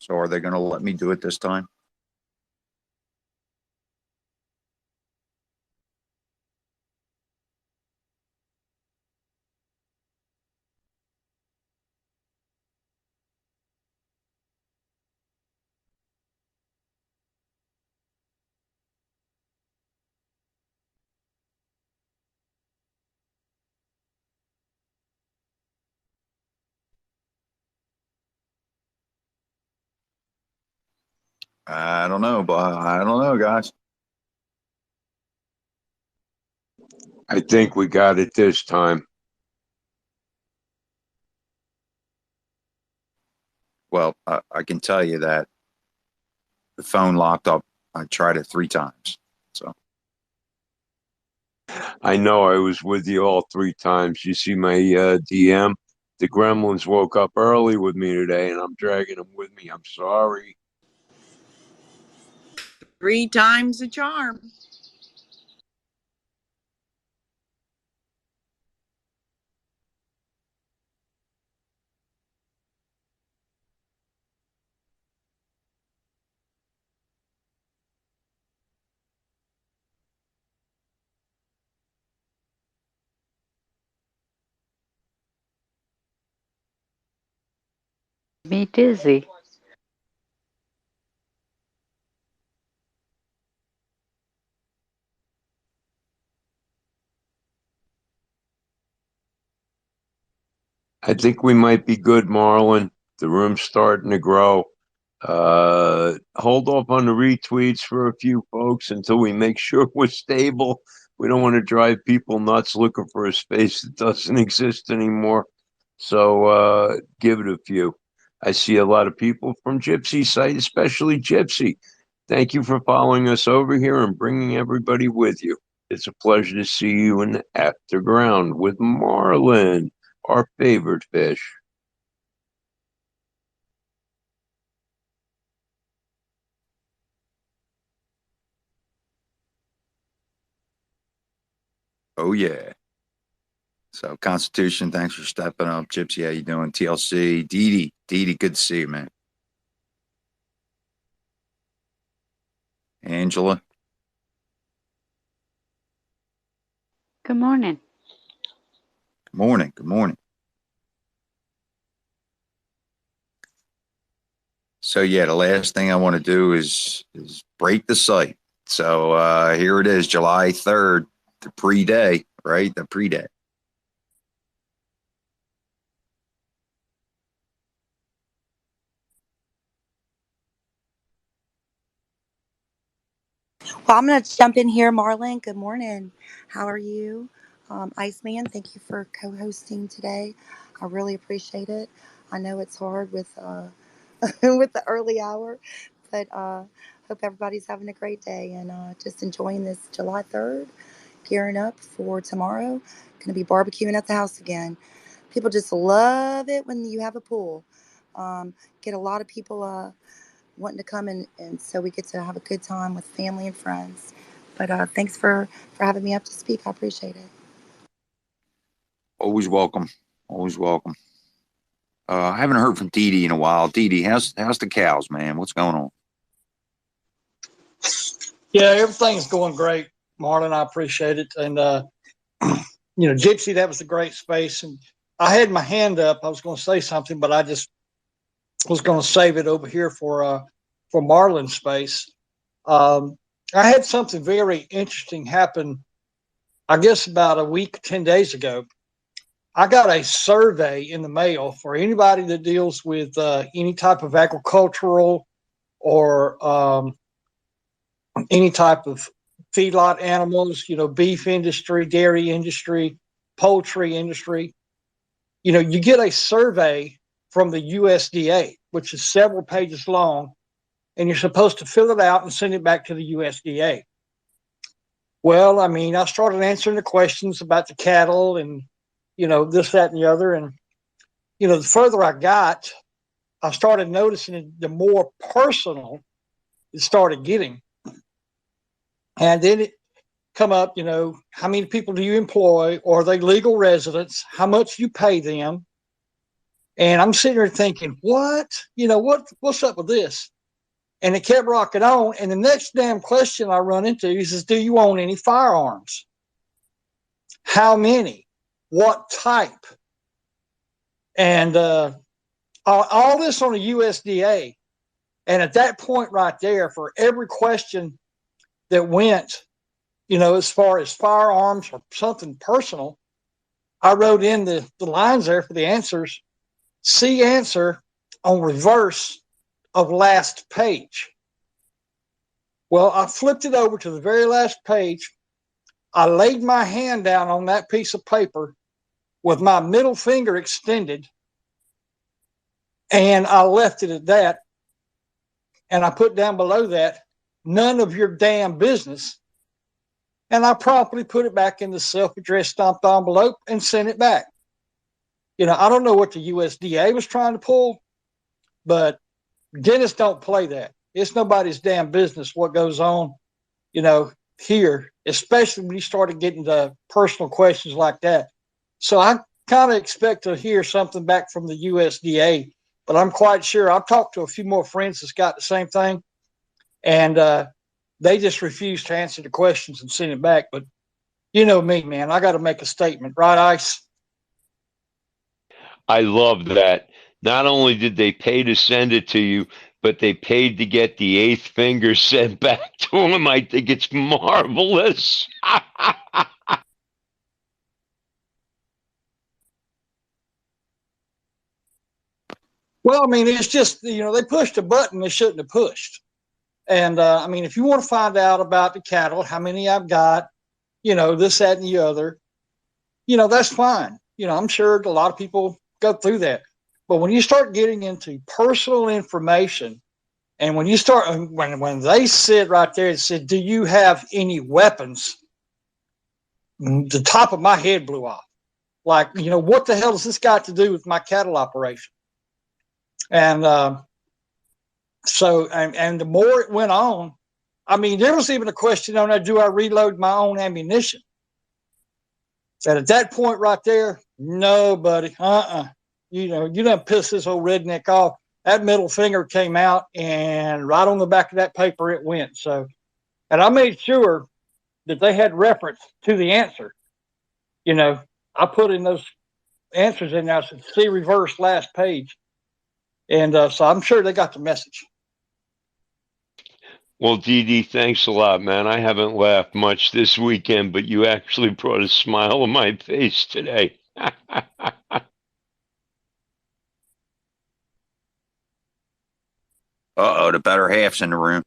So are they going to let me do it this time? I don't know, but I don't know, guys. I think we got it this time. Well, I can tell you that the phone locked up. I tried it 3 times. So I know I was with you all 3 times. You see my DM? The gremlins woke up early with me today, and I'm dragging them with me. I'm sorry. 3 times a charm. Me dizzy. I think we might be good, Marlon. The room's starting to grow. Hold off on the retweets for a few folks until we make sure we're stable. We don't want to drive people nuts looking for a space that doesn't exist anymore. So give it a few. I see a lot of people from Gypsy's site, especially Gypsy. Thank you for following us over here and bringing everybody with you. It's a pleasure to see you in the afterground with Marlin, our favorite fish. oh yeah. So Constitution, thanks for stepping up. Gypsy, how you doing? TLC, Dee, good to see you, man. Angela, Good morning. good morning. Good morning. So yeah, the last thing I want to do is break the site. So here it is, July 3rd, the pre-day, right? The pre-day. Well, I'm going to jump in here, Marlon. Good morning. How are you? Iceman, thank you for co-hosting today. I really appreciate it. I know it's hard with with the early hour, but hope everybody's having a great day and just enjoying this July 3rd, gearing up for tomorrow. Going to be barbecuing at the house again. People just love it when you have a pool. Get a lot of people wanting to come and so we get to have a good time with family and friends. But thanks for having me up to speak. I appreciate it. Always welcome. Always welcome. I haven't heard from Dee in a while. Dee, how's the cows, man? What's going on? Yeah, everything's going great, Marlon. I appreciate it. And, Gypsy, that was a great space. And I had my hand up. I was going to say something, but I just was going to save it over here for Marlon's space. I had something very interesting happen, I guess, about a week, 10 days ago. I got a survey in the mail for anybody that deals with any type of agricultural or any type of feedlot animals, beef industry, dairy industry, poultry industry. You get a survey from the USDA, which is several pages long, and you're supposed to fill it out and send it back to the USDA. Well, I mean, I started answering the questions about the cattle and, this, that, and the other. And, the further I got, I started noticing the more personal it started getting. And then it come up, how many people do you employ? Are they legal residents? How much you pay them? And I'm sitting there thinking, what? What's up with this? And it kept rocking on. And the next damn question I run into is, do you own any firearms? How many? What type? And all this on the USDA. And at that point right there, for every question that went, as far as firearms or something personal, I wrote in the lines there for the answers. See answer on reverse of last page. Well, I flipped it over to the very last page. I laid my hand down on that piece of paper with my middle finger extended, and I left it at that. And I put down below that, none of your damn business. And I promptly put it back in the self-addressed stamped envelope and sent it back. I don't know what the USDA was trying to pull, but dentists don't play that. It's nobody's damn business what goes on, here, especially when you started getting to personal questions like that. So I kind of expect to hear something back from the USDA, but I'm quite sure. I've talked to a few more friends that's got the same thing, and they just refuse to answer the questions and send it back. But you know me, man, I got to make a statement, right, Ice? I love that. Not only did they pay to send it to you, but they paid to get the eighth finger sent back to them. I think it's marvelous. Well, I mean, it's just, they pushed a button they shouldn't have pushed. And I mean, if you want to find out about the cattle, how many I've got, this, that, and the other, that's fine. I'm sure a lot of people go through that. But when you start getting into personal information, and when you start, when they sit right there and said, do you have any weapons? The top of my head blew off. Like, what the hell does this got to do with my cattle operation? And and the more it went on, I mean, there was even a question on there, do I reload my own ammunition? And at that point right there, no, buddy, you done piss this old redneck off. That middle finger came out, and right on the back of that paper it went. So, and I made sure that they had reference to the answer. I put in those answers in there. I said, see reverse last page. And so I'm sure they got the message. Well, Dee Dee, thanks a lot, man. I haven't laughed much this weekend, but you actually brought a smile on my face today. Uh-oh, the better half's in the room.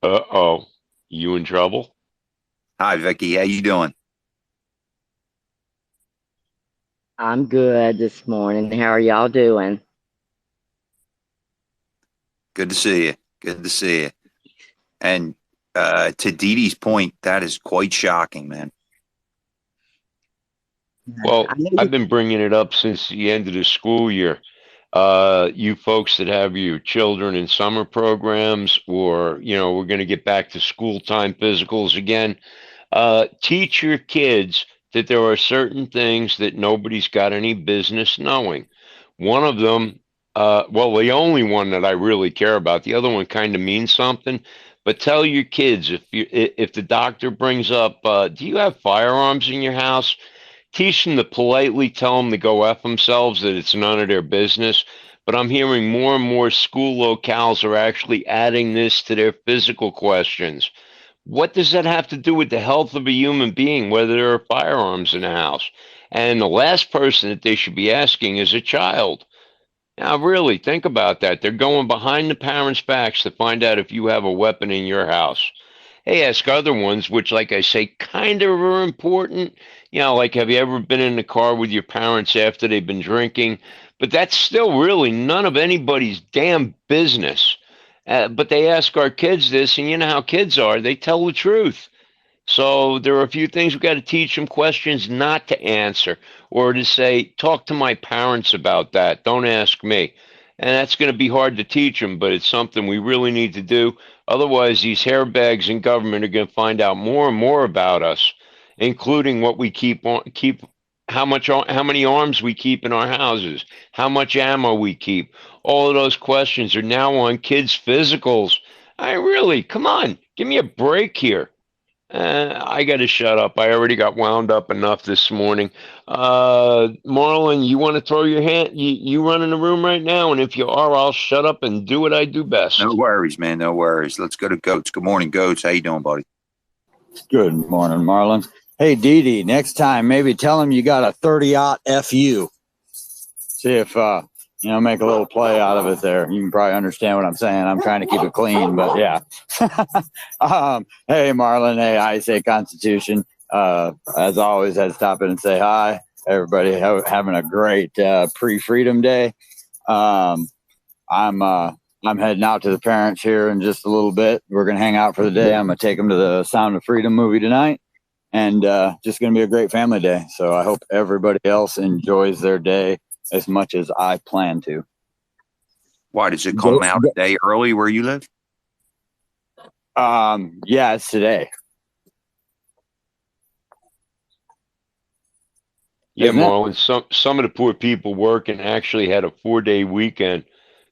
Uh-oh. You in trouble? Hi, Vicky. How you doing? I'm good this morning. How are y'all doing? Good to see you. Good to see you. And to Dee Dee's point, that is quite shocking, man. Well, I've been bringing it up since the end of the school year. You folks that have your children in summer programs, or, we're going to get back to school time physicals again. Teach your kids that there are certain things that nobody's got any business knowing. One of them, the only one that I really care about, the other one kind of means something, but tell your kids if the doctor brings up, do you have firearms in your house? Teach them to politely tell them to go F themselves, that it's none of their business. But I'm hearing more and more school locales are actually adding this to their physical questions. What does that have to do with the health of a human being, whether there are firearms in the house? And the last person that they should be asking is a child. Now, really, think about that. They're going behind the parents' backs to find out if you have a weapon in your house. Hey, ask other ones, which, like I say, kind of are important. Like, have you ever been in the car with your parents after they've been drinking? But that's still really none of anybody's damn business. But they ask our kids this, and you know how kids are. They tell the truth. So there are a few things we've got to teach them, questions not to answer, or to say, talk to my parents about that. Don't ask me. And that's going to be hard to teach them, but it's something we really need to do. Otherwise, these hairbags in government are going to find out more and more about us, including what we keep how many arms we keep in our houses, how much ammo we keep. All of those questions are now on kids' physicals. I really, come on, give me a break here. I got to shut up. I already got wound up enough this morning. Marlon, you want to throw your hand? You running the room right now, and if you are, I'll shut up and do what I do No best. worries, man. No worries. Let's go to Goats. Good morning, Goats. How you doing, buddy? Good morning, Marlon. Hey, Dee Dee, next time maybe tell him you got a 30-aught FU. See if, make a little play out of it there. You can probably understand what I'm saying. I'm trying to keep it clean, but yeah. Hey, Marlon. Hey, I say Constitution. As always, I'd stop in and say hi. Everybody having a great pre-freedom day. I'm heading out to the parents here in just a little bit. We're going to hang out for the day. I'm going to take them to the Sound of Freedom movie tonight. And just going to be a great family day. So I hope everybody else enjoys their day as much as I plan to. Why does it come out a day early where you live? Yeah, it's today. Yeah, Isn't it? Marlon, some of the poor people working actually had a 4-day weekend.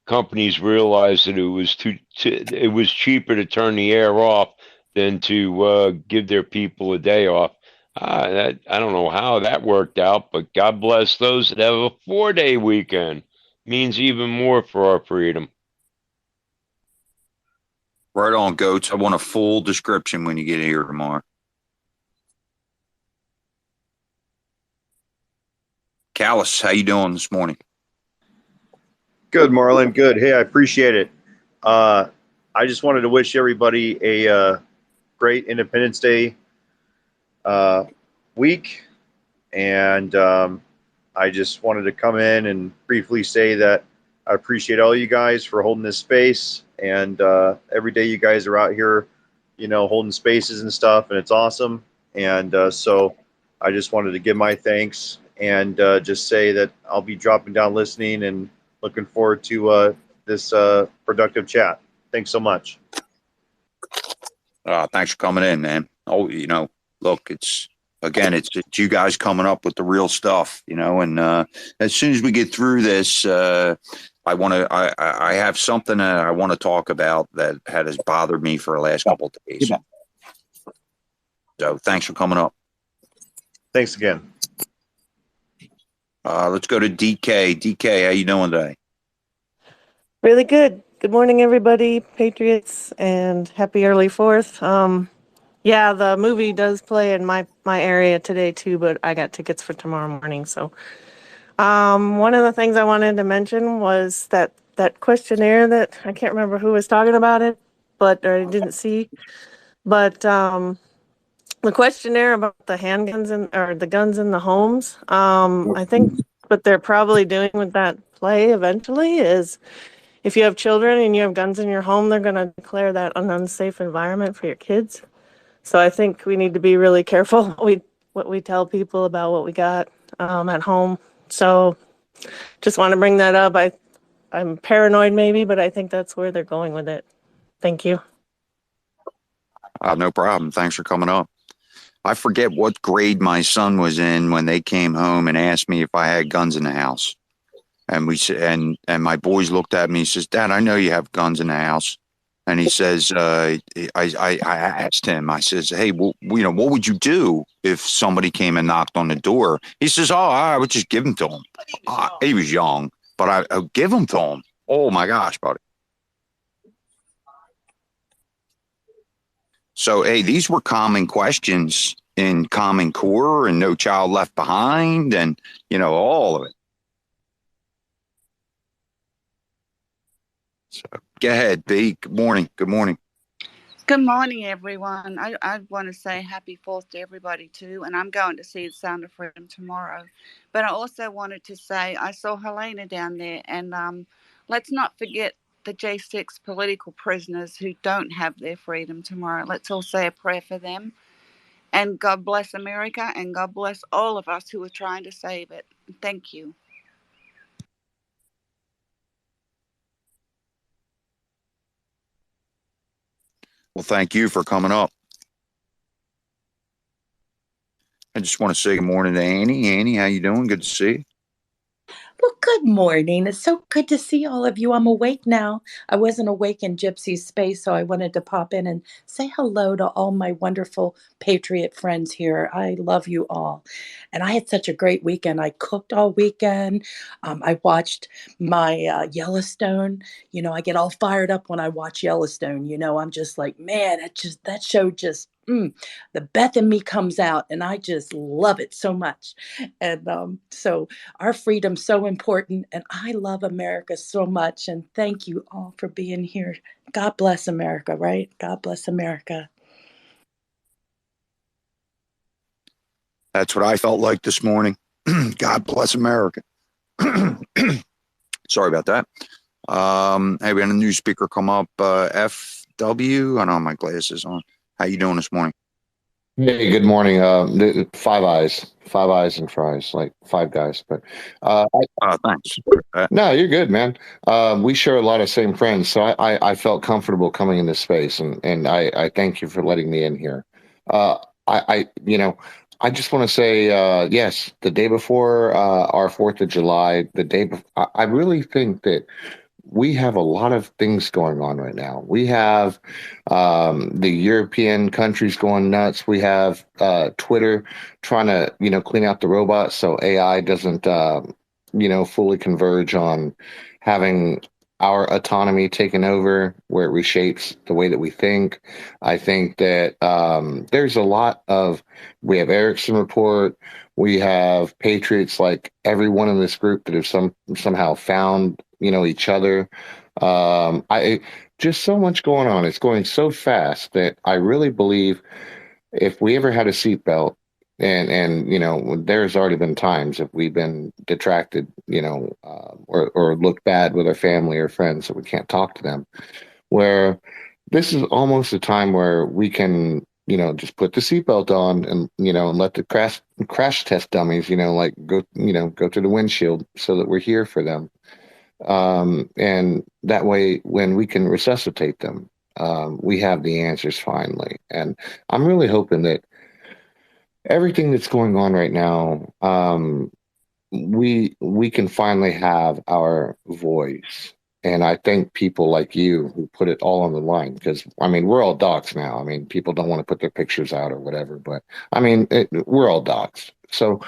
Companies realized that it was cheaper to turn the air off than to give their people a day off. I don't know how that worked out, but God bless those that have a 4-day weekend. Means even more for our freedom. Right on, Goats. I want a full description when you get here tomorrow. Callus, how you doing this morning? Good, Marlon. Good. Hey, I appreciate it. I just wanted to wish everybody a great Independence Day week. And I just wanted to come in and briefly say that I appreciate all you guys for holding this space. And every day you guys are out here, holding spaces and stuff, and it's awesome. And so I just wanted to give my thanks and just say that I'll be dropping down listening and looking forward to this productive chat. Thanks so much. Thanks for coming in, man. Oh, look, it's you guys coming up with the real stuff, and as soon as we get through this, I have something that I want to talk about that has bothered me for the last couple of days. So thanks for coming up. Thanks again. Let's go to DK. DK, how you doing today? Really good. Good morning, everybody, Patriots, and happy early 4th. Yeah, the movie does play in my area today too, but I got tickets for tomorrow morning. So, one of the things I wanted to mention was that questionnaire that I can't remember who was talking about it, but or I didn't see, but the questionnaire about the handguns or the guns in the homes. I think what they're probably doing with that play eventually is, if you have children and you have guns in your home, they're going to declare that an unsafe environment for your kids. So I think we need to be really careful what we tell people about what we got at home. So just want to bring that up. I'm paranoid maybe, but I think that's where they're going with it. Thank you. No problem. Thanks for coming up. I forget what grade my son was in when they came home and asked me if I had guns in the house. And we said, and my boys looked at me. He says, "Dad, I know you have guns in the house." And he says, I asked him. I says, "Hey, what would you do if somebody came and knocked on the door?" He says, "Oh, I would just give them to him." He was young, but I would give them to him. Oh my gosh, buddy! So, hey, these were common questions in Common Core and No Child Left Behind, and all of it. So go ahead, B. Good morning. Good morning. Good morning, everyone. I want to say happy 4th to everybody, too. And I'm going to see the Sound of Freedom tomorrow. But I also wanted to say I saw Helena down there. And let's not forget the J6 political prisoners who don't have their freedom tomorrow. Let's all say a prayer for them. And God bless America. And God bless all of us who are trying to save it. Thank you. Well, thank you for coming up. I just want to say good morning to Annie. Annie, how you doing? Good to see you. Well, good morning. It's so good to see all of you. I'm awake now. I wasn't awake in Gypsy's space, so I wanted to pop in and say hello to all my wonderful Patriot friends here. I love you all. And I had such a great weekend. I cooked all weekend. I watched my Yellowstone. I get all fired up when I watch Yellowstone. I'm just like, man, that show just the Beth in me comes out, and I just love it so much. And so our freedom's so important, and I love America so much. And thank you all for being here. God bless America, right? God bless America. That's what I felt like this morning. God bless America. Sorry about that. Hey, we had a new speaker come up. FW. I don't have my glasses on. How you doing this morning? Hey, good morning. Five eyes and fries, like five guys. But thanks. No, you're good, man. We share a lot of same friends, so I felt comfortable coming in this space, and I thank you for letting me in here. I just want to say yes. The day before our 4th of July, I really think that we have a lot of things going on right now. We have the European countries going nuts. We have Twitter trying to, clean out the robots so AI doesn't, fully converge on having our autonomy taken over, where it reshapes the way that we think. I think that there's a lot of, we have Erickson report, we have patriots like everyone in this group that have somehow found each other. I just so much going on. It's going so fast that I really believe if we ever had a seatbelt, and there's already been times if we've been detracted, or looked bad with our family or friends that we can't talk to them, where this is almost a time where we can, just put the seatbelt on and let the crash test dummies, go to the windshield so that we're here for them. And that way, when we can resuscitate them, we have the answers finally. And I'm really hoping that everything that's going on right now, we can finally have our voice. And I thank people like you who put it all on the line, because we're all docs now. People don't want to put their pictures out or whatever, but we're all docs. So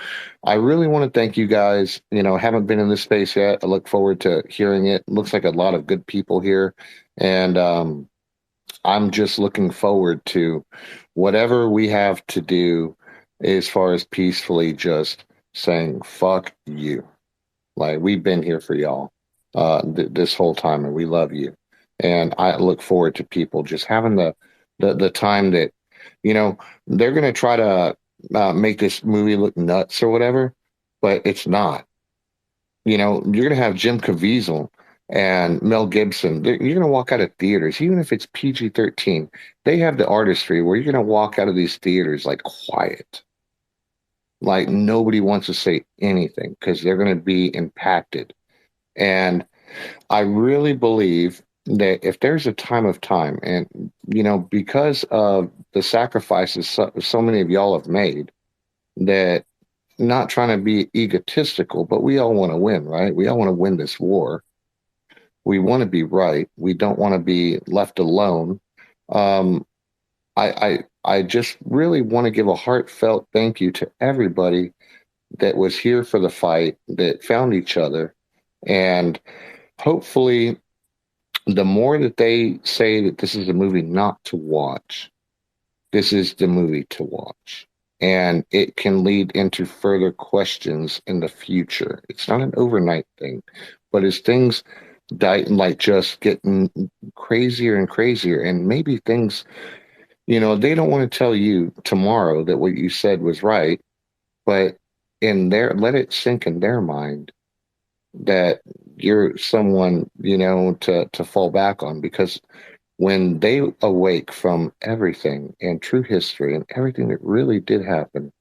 I really want to thank you guys. I haven't been in this space yet. I look forward to hearing it. Looks like a lot of good people here. And I'm just looking forward to whatever we have to do as far as peacefully just saying, fuck you. Like, we've been here for y'all this whole time, and we love you. And I look forward to people just having the time that, they're going to try to make this movie look nuts or whatever, but it's not. You're going to have Jim Caviezel and Mel Gibson. You're going to walk out of theaters, even if it's PG-13. They have the artistry where you're going to walk out of these theaters like quiet. Like nobody wants to say anything because they're going to be impacted. And I really believe that if there's a time of time, and, because of the sacrifices so many of y'all have made, that not trying to be egotistical, but we all want to win, right? We all want to win this war. We want to be right. We don't want to be left alone. I just really want to give a heartfelt thank you to everybody that was here for the fight, that found each other. And hopefully, the more that they say that this is a movie not to watch, this is the movie to watch. And it can lead into further questions in the future. It's not an overnight thing, but as things like just getting crazier and crazier, and maybe things, they don't want to tell you tomorrow that what you said was right, but let it sink in their mind that you're someone, to fall back on, because when they awake from everything and true history and everything that really did happen,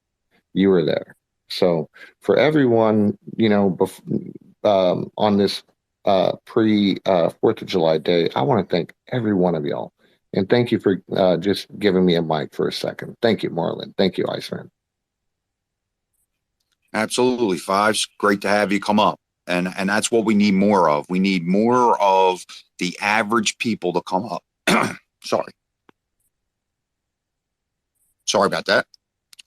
you were there. So for everyone, on this pre 4th of July day, I want to thank every one of y'all. And thank you for just giving me a mic for a second. Thank you, Marlon. Thank you, Iceman. Absolutely, Fives. Great to have you come up. And that's what we need more of. We need more of the average people to come up. Sorry. Sorry about that.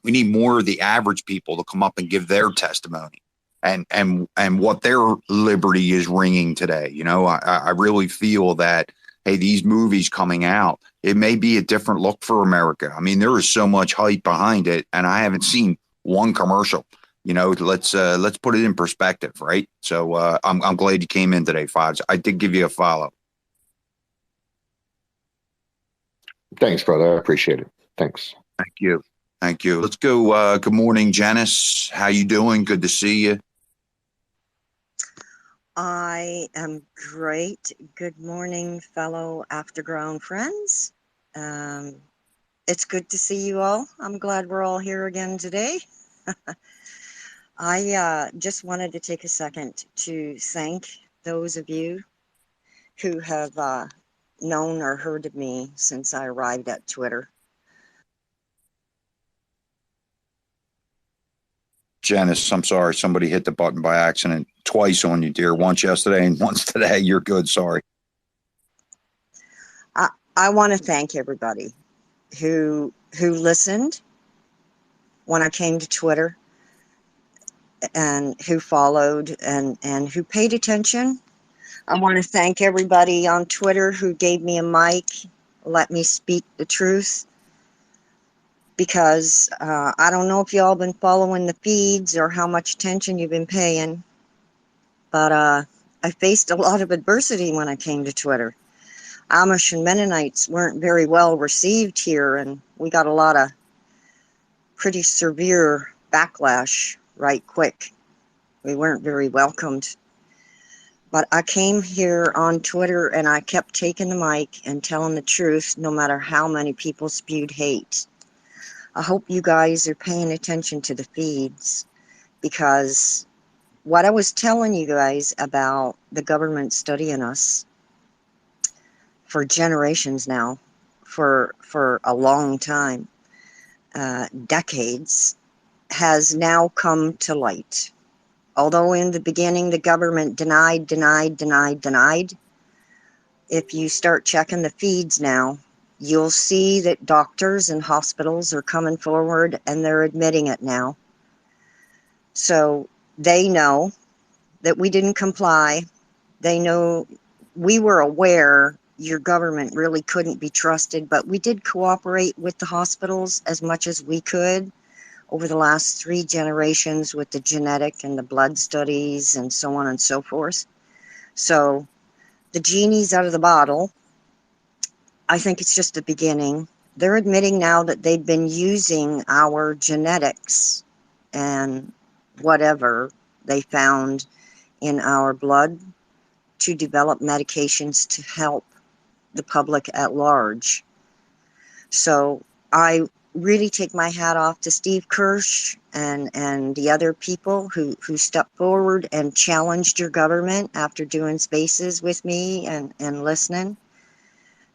We need more of the average people to come up and give their testimony and what their liberty is ringing today. You know, I really feel that, hey, these movies coming out, it may be a different look for America. I mean, there is so much hype behind it, and I haven't seen one commercial. You know, let's put it in perspective, right? So I'm glad you came in today, Fives. I did give you a follow. Thanks, brother. I appreciate it. Thanks. Thank you. Thank you. Let's go. Good morning, Janice. How you doing? Good to see you. I am great. Good morning, fellow Afterground friends. It's good to see you all. I'm glad we're all here again today. I just wanted to take a second to thank those of you who have known or heard of me since I arrived at Twitter. Janice, I'm sorry. Somebody hit the button by accident twice on you, dear. Once yesterday and once today. You're good. Sorry. I want to thank everybody who listened when I came to Twitter and who followed and who paid attention. I want to thank everybody on Twitter who gave me a mic, let me speak the truth. Because I don't know if y'all been following the feeds or how much attention you've been paying, but I faced a lot of adversity when I came to Twitter. Amish and Mennonites weren't very well received here, and we got a lot of pretty severe backlash right quick. We weren't very welcomed. But I came here on Twitter and I kept taking the mic and telling the truth no matter how many people spewed hate. I hope you guys are paying attention to the feeds, because what I was telling you guys about the government studying us for generations now, for a long time, decades, has now come to light. Although in the beginning the government denied, if you start checking the feeds now, you'll see that doctors and hospitals are coming forward and they're admitting it now. So they know that we didn't comply. They know we were aware your government really couldn't be trusted, but we did cooperate with the hospitals as much as we could over the last 3 generations with the genetic and the blood studies and so on and so forth. So the genie's out of the bottle. I think it's just the beginning. They're admitting now that they've been using our genetics and whatever they found in our blood to develop medications to help the public at large. So I really take my hat off to Steve Kirsch and the other people who stepped forward and challenged your government after doing spaces with me and listening.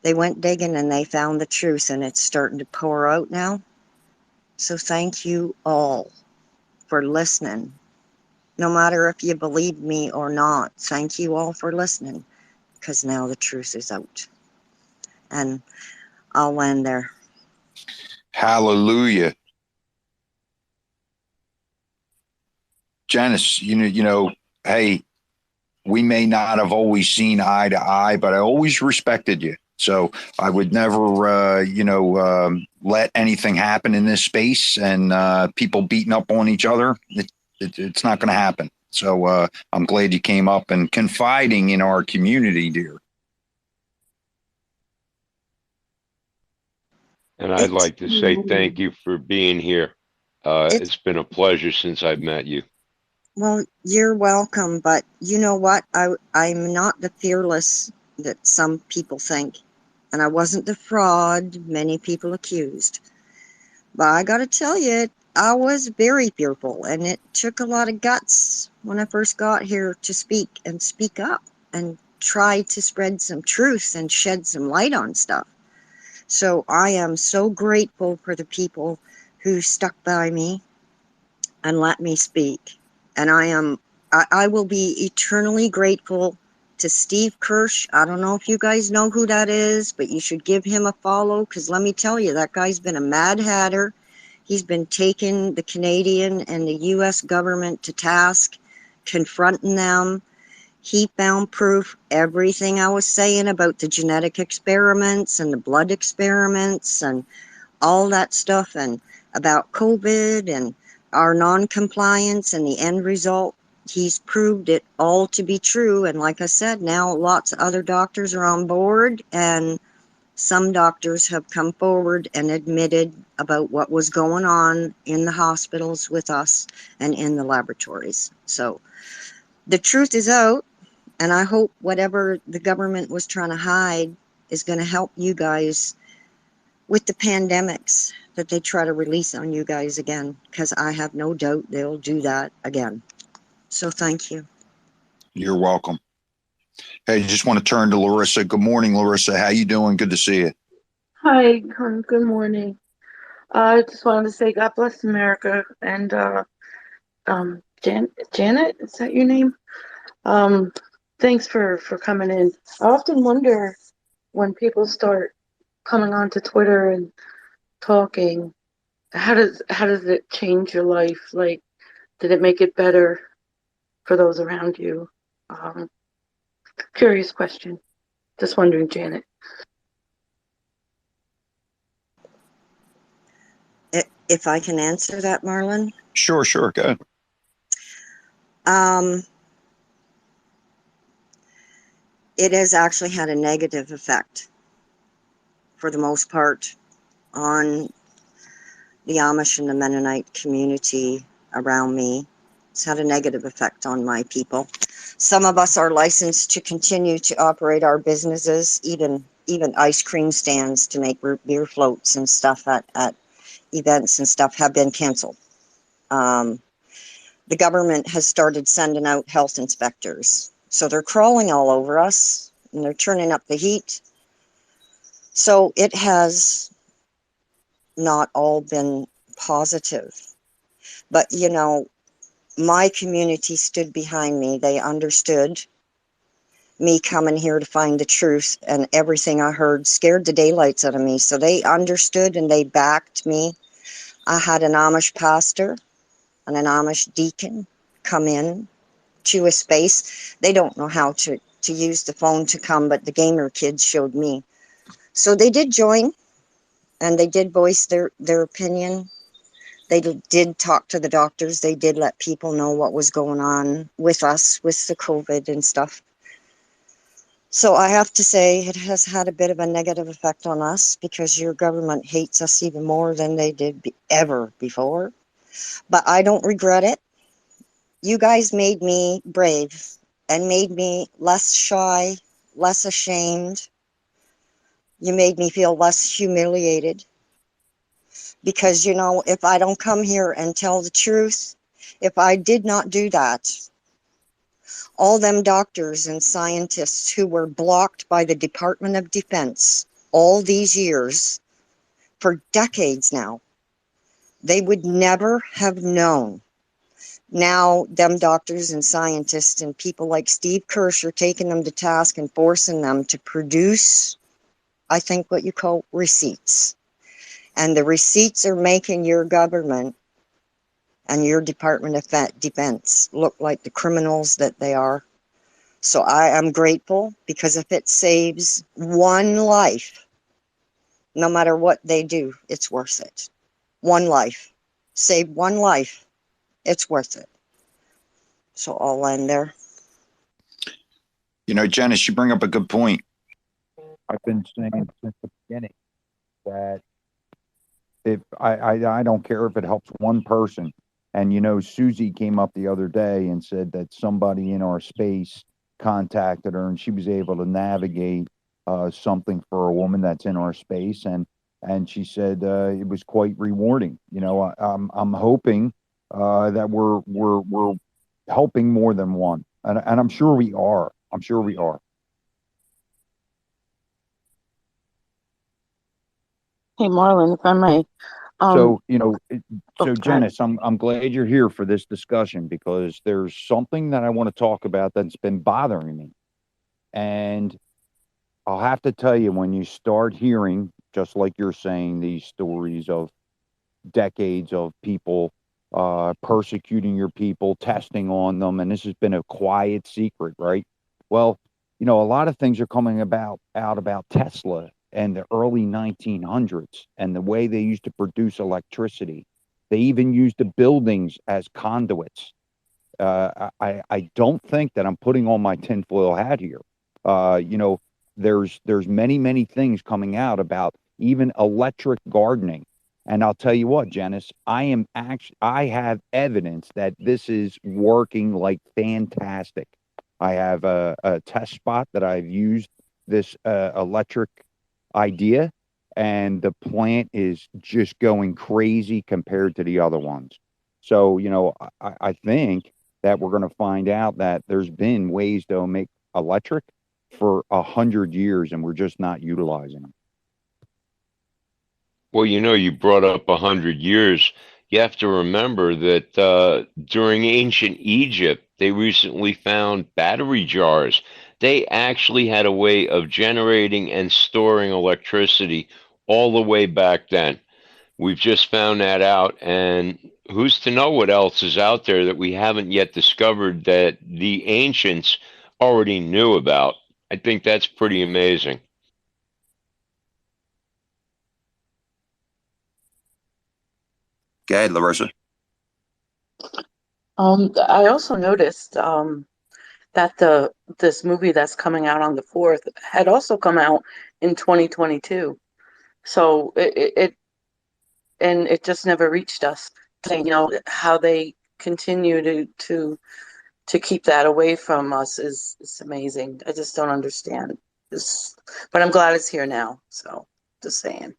They went digging and they found the truth, and it's starting to pour out now. So thank you all for listening. No matter if you believe me or not, thank you all for listening, because now the truth is out. And I'll land there. Hallelujah. Janice, you know, hey, we may not have always seen eye to eye, but I always respected you. So I would never, let anything happen in this space and people beating up on each other. It's not going to happen. So I'm glad you came up and confiding in our community, dear. And I'd like to say thank you for being here. It's been a pleasure since I've met you. Well, you're welcome, but you know what? I'm not the fearless that some people think, and I wasn't the fraud many people accused. But I gotta tell you, I was very fearful, and it took a lot of guts when I first got here to speak and speak up and try to spread some truth and shed some light on stuff. So I am so grateful for the people who stuck by me and let me speak. And I will be eternally grateful to Steve Kirsch. I don't know if you guys know who that is, but you should give him a follow, because let me tell you, that guy's been a mad hatter. He's been taking the Canadian and the US government to task, confronting them. He found proof everything I was saying about the genetic experiments and the blood experiments and all that stuff, and about COVID and our non-compliance and the end result. He's proved it all to be true. And like I said, now lots of other doctors are on board, and some doctors have come forward and admitted about what was going on in the hospitals with us and in the laboratories. So the truth is out, and I hope whatever the government was trying to hide is going to help you guys with the pandemics that they try to release on you guys again, because I have no doubt they'll do that again. So thank you. You're welcome. Hey, just want to turn to Larissa. Good morning, Larissa. How you doing? Good to see you. Hi, good morning. I just wanted to say God bless America and Janet, is that your name? Thanks for coming in. I often wonder when people start coming onto Twitter and talking, how does it change your life? Like, did it make it better for those around you? Curious question. Just wondering, Janet. If I can answer that, Marlon? Sure, go ahead. It has actually had a negative effect, for the most part, on the Amish and the Mennonite community around me. It's had a negative effect on my people. Some of us are licensed to continue to operate our businesses, even ice cream stands to make root beer floats and stuff at events and stuff have been canceled. The government has started sending out health inspectors. So they're crawling all over us, and they're turning up the heat. So it has not all been positive. But, you know, my community stood behind me. They understood me coming here to find the truth, and everything I heard scared the daylights out of me. So they understood and they backed me. I had an Amish pastor and an Amish deacon come in to a space. They don't know how to use the phone to come, but the gamer kids showed me. So they did join, and they did voice their opinion. They did talk to the doctors. They did let people know what was going on with us, with the COVID and stuff. So I have to say it has had a bit of a negative effect on us, because your government hates us even more than they did ever before. But I don't regret it. You guys made me brave and made me less shy, less ashamed. You made me feel less humiliated. Because, you know, if I don't come here and tell the truth, if I did not do that, all them doctors and scientists who were blocked by the Department of Defense all these years, for decades now, they would never have known. Now, them doctors and scientists and people like Steve Kirsch are taking them to task and forcing them to produce, I think, what you call receipts. And the receipts are making your government and your Department of Defense look like the criminals that they are. So I am grateful, because if it saves one life, no matter what they do, it's worth it. One life. Save one life, it's worth it. So I'll end there. You know, Janice, you bring up a good point. I've been saying since the beginning that if I don't care if it helps one person. And, you know, Susie came up the other day and said that somebody in our space contacted her and she was able to navigate something for a woman that's in our space. And she said it was quite rewarding. You know, I'm hoping that we're helping more than one. And I'm sure we are. I'm sure we are. Hey, Marlon, if I may, So, Oh, so go ahead. Janice, I'm glad you're here for this discussion because there's something that I want to talk about that's been bothering me. And I'll have to tell you, when you start hearing, just like you're saying, these stories of decades of people persecuting your people, testing on them, and this has been a quiet secret, right? Well, a lot of things are coming out about Tesla and the early 1900s and the way they used to produce electricity. They even used the buildings as conduits. I don't think that I'm putting on my tinfoil hat here. There's many things coming out about even electric gardening. And I'll tell you what, Janice, I have evidence that this is working like fantastic. I have a test spot that I've used this electric idea, and the plant is just going crazy compared to the other ones. So, I think that we're going to find out that there's been ways to make electric for 100 years, and we're just not utilizing them. Well, you brought up 100 years. You have to remember that during ancient Egypt, they recently found battery jars. They actually had a way of generating and storing electricity all the way back then. We've just found that out, and who's to know what else is out there that we haven't yet discovered that the ancients already knew about. I think that's pretty amazing. Go ahead, Larissa. I also noticed that this movie that's coming out on the 4th had also come out in 2022. So it just never reached us. How they continue to keep that away from us is amazing. I just don't understand this, but I'm glad it's here now. So just saying.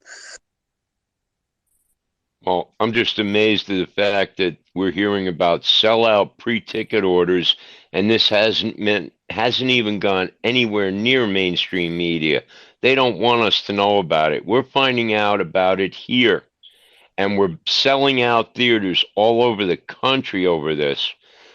Well, I'm just amazed at the fact that we're hearing about sellout pre-ticket orders, and this hasn't even gone anywhere near mainstream media. They don't want us to know about it. We're finding out about it here, and we're selling out theaters all over the country over this.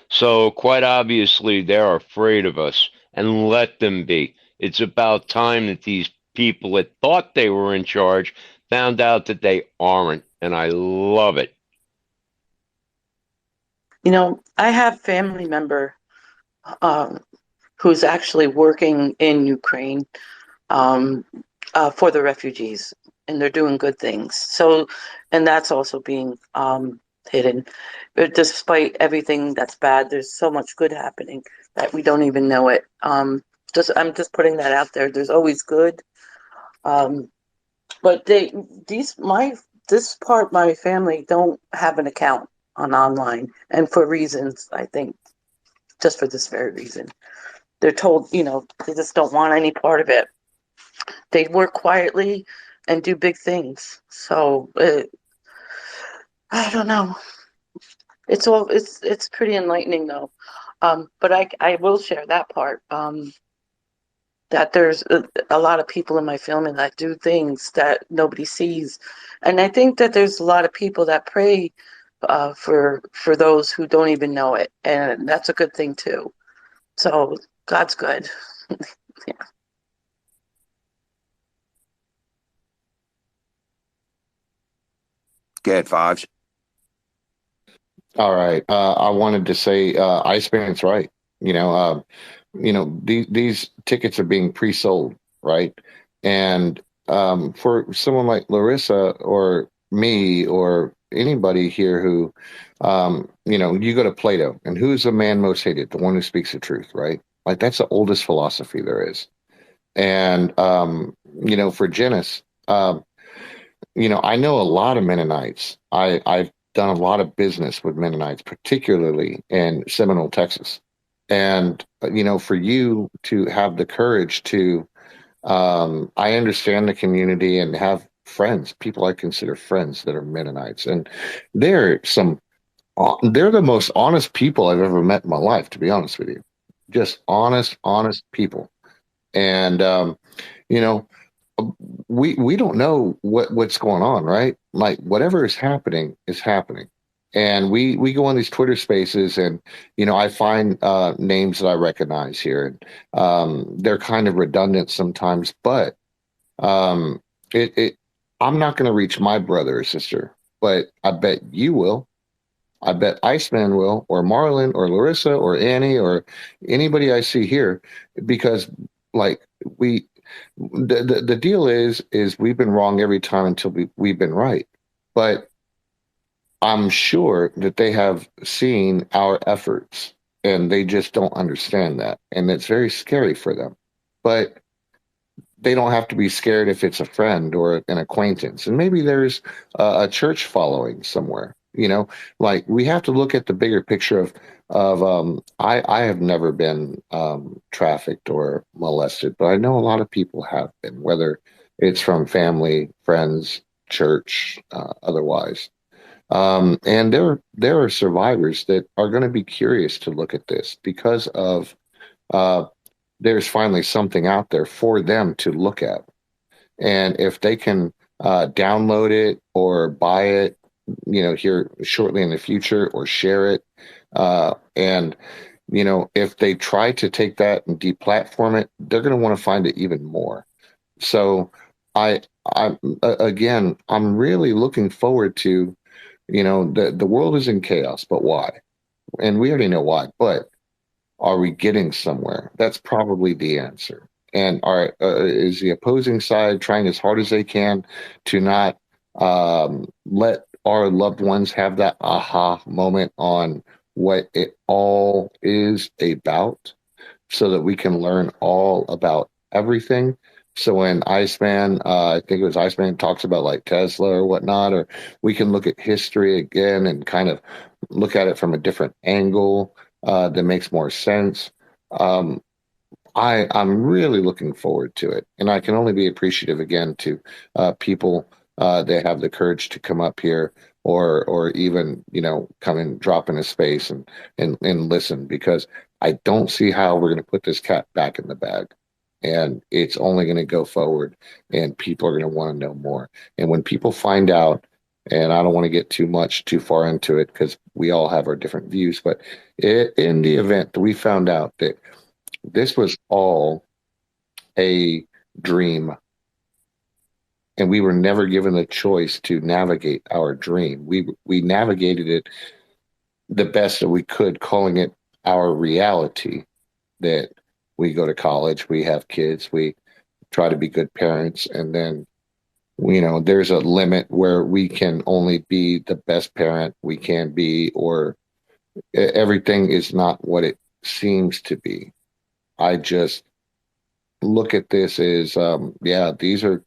So quite obviously, they're afraid of us, and let them be. It's about time that these people that thought they were in charge found out that they aren't, and I love it. I have family member um, who's actually working in Ukraine for the refugees, and they're doing good things. So, and that's also being hidden. But despite everything that's bad, there's so much good happening that we don't even know it. I'm just putting that out there. There's always good, but my family don't have an account on online, and for reasons, I think, just for this very reason. They're told, they just don't want any part of it. They work quietly and do big things. So I don't know. It's pretty enlightening though. But I will share that part. That there's a lot of people in my family that do things that nobody sees, and I think that there's a lot of people that pray for those who don't even know it, and that's a good thing too. So God's good. Yeah. Go ahead, Fives. All right. I wanted to say, Iceman's right. These tickets are being pre-sold, right? And for someone like Larissa or me or anybody here who, you go to Plato, and who's the man most hated? The one who speaks the truth, right? Like that's the oldest philosophy there is. And for Janice, I know a lot of Mennonites. I've done a lot of business with Mennonites, particularly in Seminole, Texas. And, for you to have the courage to, I understand the community and have friends, people I consider friends that are Mennonites. And they're they're the most honest people I've ever met in my life, to be honest with you. Just honest people. And, you know, we don't know what's going on, right? Like whatever is happening is happening. And we go on these Twitter spaces, and I find names that I recognize here, and they're kind of redundant sometimes, but um, it I'm not going to reach my brother or sister, but I bet you will. I bet Iceman will, or Marlon, or Larissa, or Annie, or anybody I see here, because like we, the deal is we've been wrong every time until we've been right. But I'm sure that they have seen our efforts, and they just don't understand that, and it's very scary for them. But they don't have to be scared if it's a friend or an acquaintance. And maybe there's a church following somewhere. Like we have to look at the bigger picture of I have never been trafficked or molested, but I know a lot of people have been, whether it's from family, friends, church, otherwise. And there are survivors that are going to be curious to look at this because of uh, there's finally something out there for them to look at. And if they can download it or buy it, here shortly in the future, or share it, and if they try to take that and deplatform it, they're going to want to find it even more. So again, I'm really looking forward to, the world is in chaos, but why? And we already know why, but are we getting somewhere? That's probably the answer. And is the opposing side trying as hard as they can to not let our loved ones have that aha moment on what it all is about, so that we can learn all about everything? So when Iceman, I think it was Iceman, talks about like Tesla or whatnot, or we can look at history again and kind of look at it from a different angle that makes more sense. Um, I'm really looking forward to it, and I can only be appreciative again to people that have the courage to come up here, or even come and drop in a space and listen, because I don't see how we're going to put this cat back in the bag. And it's only going to go forward, and people are going to want to know more. And when people find out, and I don't want to get too far into it because we all have our different views, but in the event that we found out that this was all a dream, and we were never given the choice to navigate our dream, we navigated it the best that we could, calling it our reality, that we go to college, we have kids, we try to be good parents, and then there's a limit where we can only be the best parent we can be, or everything is not what it seems to be. I just look at this as, yeah, these are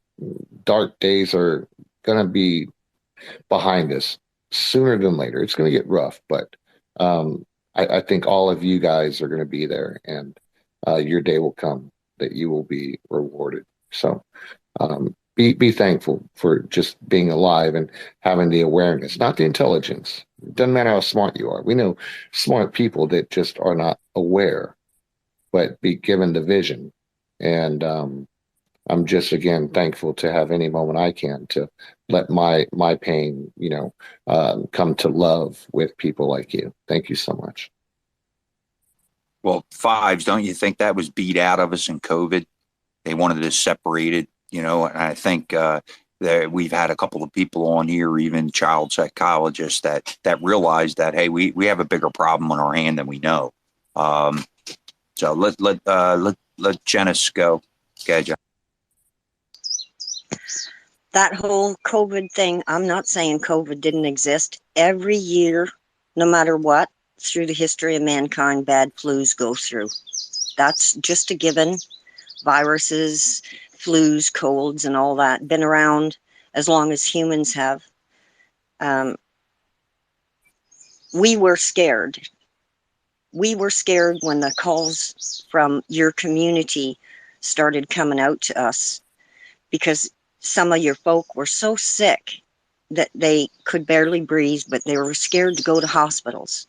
dark days are going to be behind us sooner than later. It's going to get rough, but I think all of you guys are going to be there, and your day will come that you will be rewarded. So be thankful for just being alive and having the awareness, not the intelligence. It doesn't matter how smart you are. We know smart people that just are not aware, but be given the vision. And I'm just again thankful to have any moment I can to let my pain, come to love with people like you. Thank you so much. Well, Fives, don't you think that was beat out of us in COVID? They wanted us separated, and I think that we've had a couple of people on here, even child psychologists, that realized that, hey, we have a bigger problem on our hand than we know. So let Janice go. Okay, John. That whole COVID thing, I'm not saying COVID didn't exist. Every year, no matter what, through the history of mankind, bad flus go through. That's just a given. Viruses, flus, colds, and all that, been around as long as humans have. We were scared. We were scared when the calls from your community started coming out to us, because some of your folk were so sick that they could barely breathe, but they were scared to go to hospitals.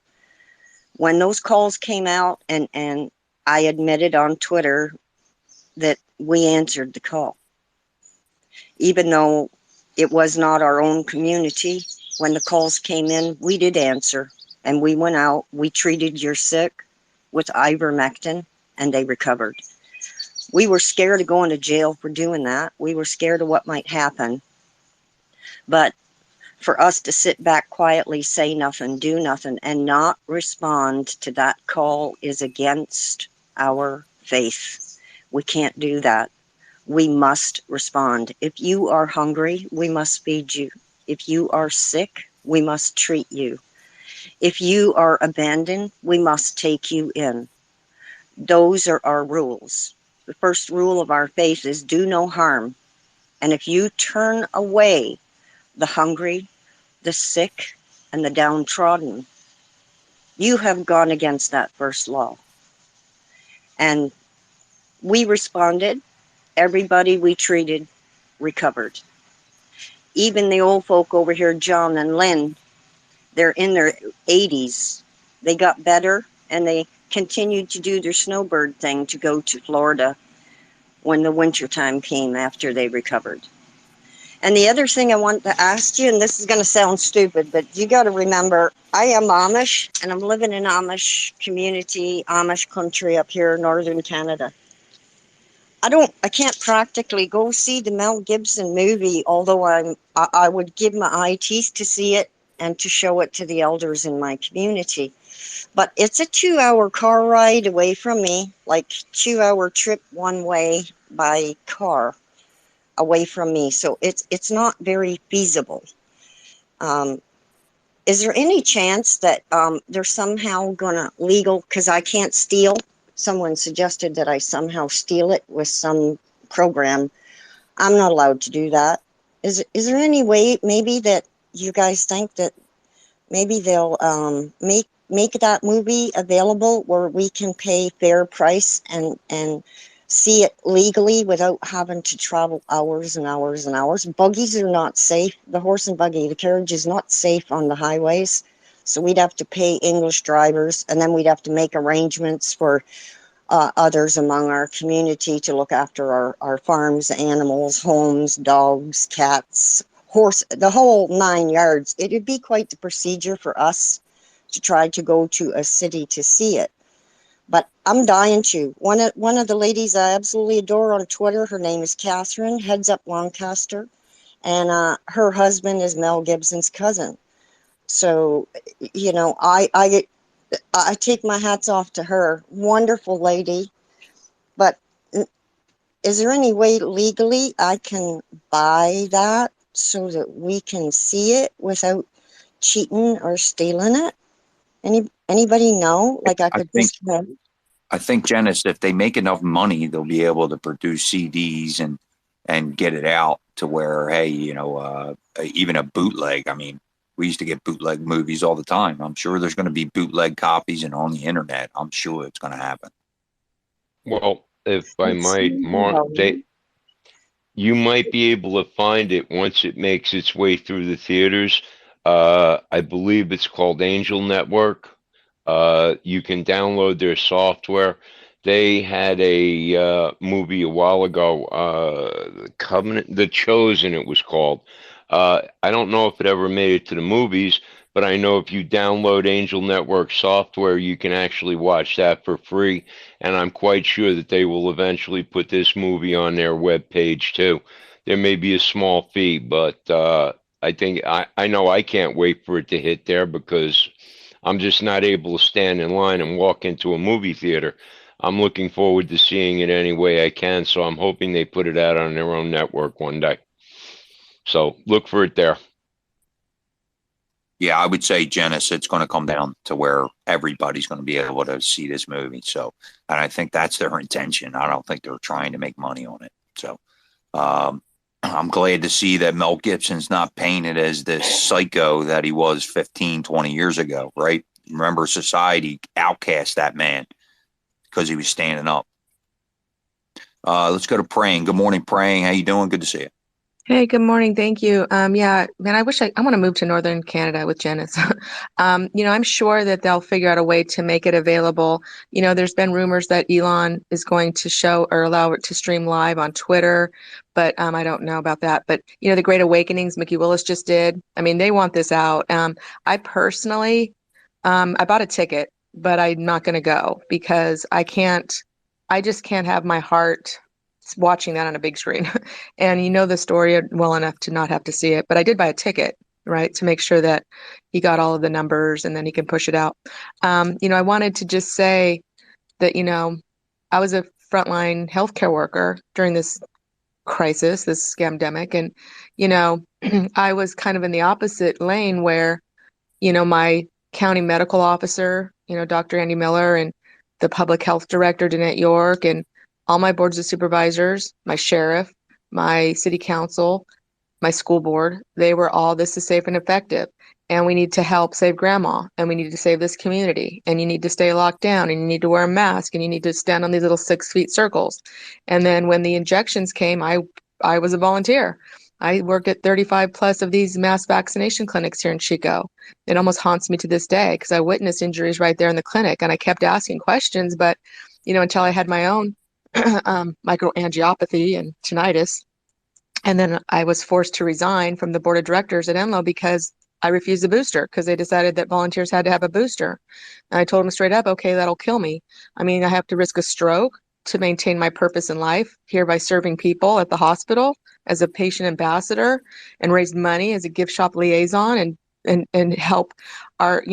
When those calls came out, and I admitted on Twitter that we answered the call. even though it was not our own community, when the calls came in, we did answer. And we went out, we treated your sick with ivermectin, and they recovered. We were scared of going to jail for doing that. We were scared of what might happen. But for us to sit back quietly, say nothing, do nothing, and not respond to that call is against our faith. We can't do that. We must respond. If you are hungry, we must feed you. If you are sick, we must treat you. If you are abandoned, we must take you in. Those are our rules. The first rule of our faith is do no harm. And if you turn away the hungry, the sick, and the downtrodden, you have gone against that first law. And we responded. Everybody we treated recovered. Even the old folk over here, John and Lynn, they're in their 80s. They got better, and they continued to do their snowbird thing to go to Florida when the winter time came after they recovered. And the other thing I want to ask you, and this is going to sound stupid, but you got to remember, I am Amish, and I'm living in Amish community, Amish country up here in northern Canada. I can't practically go see the Mel Gibson movie, although I would give my eye teeth to see it and to show it to the elders in my community. But it's a 2-hour car ride away from me, like 2-hour trip one way by car away from me. So it's not very feasible. Is there any chance that they're somehow gonna legal, because I can't steal? Someone suggested that I somehow steal it with some program. I'm not allowed to do that. Is there any way maybe that you guys think that maybe they'll make that movie available where we can pay fair price and see it legally without having to travel hours and hours and hours? Buggies are not safe. The horse and buggy, the carriage is not safe on the highways. So we'd have to pay English drivers, and then we'd have to make arrangements for others among our community to look after our farms, animals, homes, dogs, cats, horse, the whole 9 yards. It would be quite the procedure for us to try to go to a city to see it. But I'm dying to. One of the ladies I absolutely adore on Twitter, her name is Catherine, heads up Lancaster, and her husband is Mel Gibson's cousin. So, you know, I take my hats off to her. Wonderful lady. But is there any way legally I can buy that so that we can see it without cheating or stealing it? Anybody know? Like I could I think, Janice, if they make enough money, they'll be able to produce CDs and get it out to where, hey, you know, even a bootleg. I mean, we used to get bootleg movies all the time. I'm sure there's going to be bootleg copies and on the internet. I'm sure it's going to happen. Well, if I might, you might be able to find it once it makes its way through the theaters. I believe it's called Angel Network. You can download their software. They had a movie a while ago, Covenant, The Chosen, it was called. I don't know if it ever made it to the movies, but I know if you download Angel Network software, you can actually watch that for free. And I'm quite sure that they will eventually put this movie on their webpage too. There may be a small fee, but I think I know I can't wait for it to hit there because I'm just not able to stand in line and walk into a movie theater. I'm looking forward to seeing it any way I can, so I'm hoping they put it out on their own network one day. So look for it there. Yeah, I would say, Janice, it's going to come down to where everybody's going to be able to see this movie. So, and I think that's their intention. I don't think they're trying to make money on it. So, I'm glad to see that Mel Gibson's not painted as this psycho that he was 15, 20 years ago, right? Remember, society outcast that man because he was standing up. Let's go to Praying. Good morning, Praying. How you doing? Good to see you. Hey, good morning. Thank you. Yeah, man, I wish I want to move to Northern Canada with Janice. I'm sure that they'll figure out a way to make it available. There's been rumors that Elon is going to show or allow it to stream live on Twitter, but I don't know about that. But the Great Awakenings, Mickey Willis just did. I mean, they want this out. I personally, I bought a ticket, but I'm not going to go because I can't. I just can't have my heart watching that on a big screen. And the story well enough to not have to see it. But I did buy a ticket, right, to make sure that he got all of the numbers and then he can push it out. I wanted to just say that, I was a frontline healthcare worker during this crisis, this scamdemic. And, I was kind of in the opposite lane where, my county medical officer, Dr. Andy Miller, and the public health director, Danette York, and all my boards of supervisors, my sheriff, my city council, my school board, they were all, this is safe and effective. And we need to help save grandma, and we need to save this community. And you need to stay locked down, and you need to wear a mask, and you need to stand on these little 6 feet circles. And then when the injections came, I was a volunteer. I work at 35 plus of these mass vaccination clinics here in Chico. It almost haunts me to this day because I witnessed injuries right there in the clinic, and I kept asking questions, but until I had my own microangiopathy and tinnitus. And then I was forced to resign from the board of directors at Enloe because I refused the booster because they decided that volunteers had to have a booster. And I told them straight up, okay, that'll kill me. I mean, I have to risk a stroke to maintain my purpose in life here by serving people at the hospital as a patient ambassador and raise money as a gift shop liaison and help our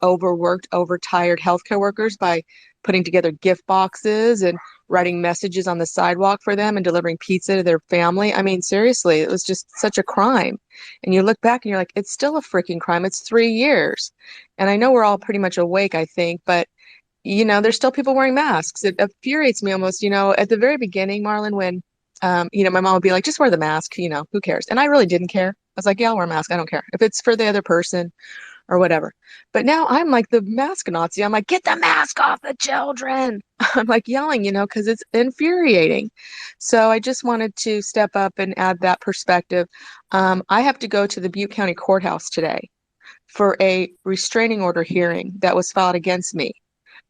overworked, overtired healthcare workers by putting together gift boxes and writing messages on the sidewalk for them and delivering pizza to their family. I mean, seriously, it was just such a crime. And you look back and you're like, it's still a freaking crime. It's 3 years. And I know we're all pretty much awake, I think, but there's still people wearing masks. It infuriates me almost, at the very beginning, Marlon, when my mom would be like, just wear the mask, who cares? And I really didn't care. I was like, yeah, I'll wear a mask. I don't care. If it's for the other person or whatever. But now I'm like the mask Nazi. I'm like, get the mask off the children. I'm like yelling, because it's infuriating. So I just wanted to step up and add that perspective. I have to go to the Butte County Courthouse today for a restraining order hearing that was filed against me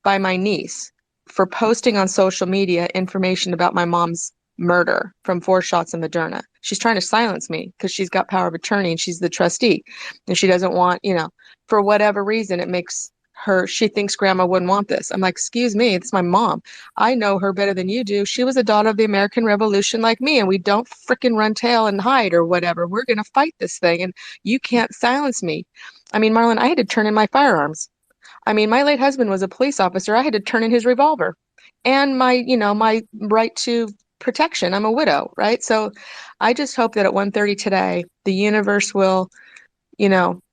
by my niece for posting on social media information about my mom's murder from 4 shots in Moderna. She's trying to silence me because she's got power of attorney and she's the trustee. And she doesn't want, for whatever reason, it makes her, she thinks grandma wouldn't want this. I'm like, excuse me, it's my mom. I know her better than you do. She was a daughter of the American Revolution like me, and we don't frickin' run tail and hide or whatever. We're going to fight this thing, and you can't silence me. I mean, Marlon, I had to turn in my firearms. I mean, my late husband was a police officer. I had to turn in his revolver and my right to protection. I'm a widow, right? So I just hope that at 1:30 today, the universe will,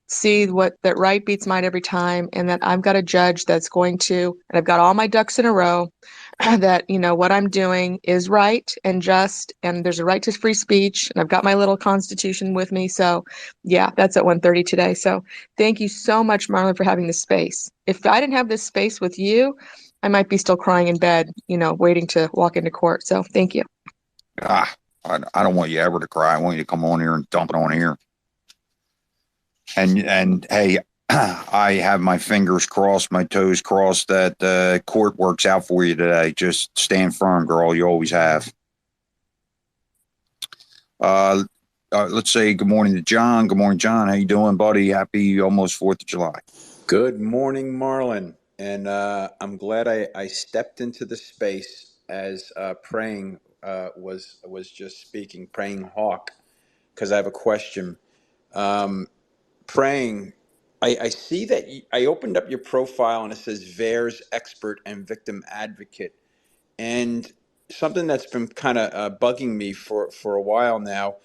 see that right beats might every time, and that I've got a judge that's going to, and I've got all my ducks in a row, that, what I'm doing is right and just, and there's a right to free speech, and I've got my little constitution with me. So yeah, that's at 1:30 today. So thank you so much, Marlon, for having this space. If I didn't have this space with you, I might be still crying in bed, waiting to walk into court. So thank you. I don't want you ever to cry. I want you to come on here and dump it on here. And hey, I have my fingers crossed, my toes crossed that court works out for you today. Just stand firm, girl. You always have. Let's say good morning to John. Good morning, John. How you doing, buddy? Happy almost 4th of July. Good morning, Marlon. And I'm glad I stepped into the space as praying was just speaking, praying hawk, because I have a question. Praying, I see that I opened up your profile and it says VAERS expert and victim advocate. And something that's been kind of bugging me for a while now.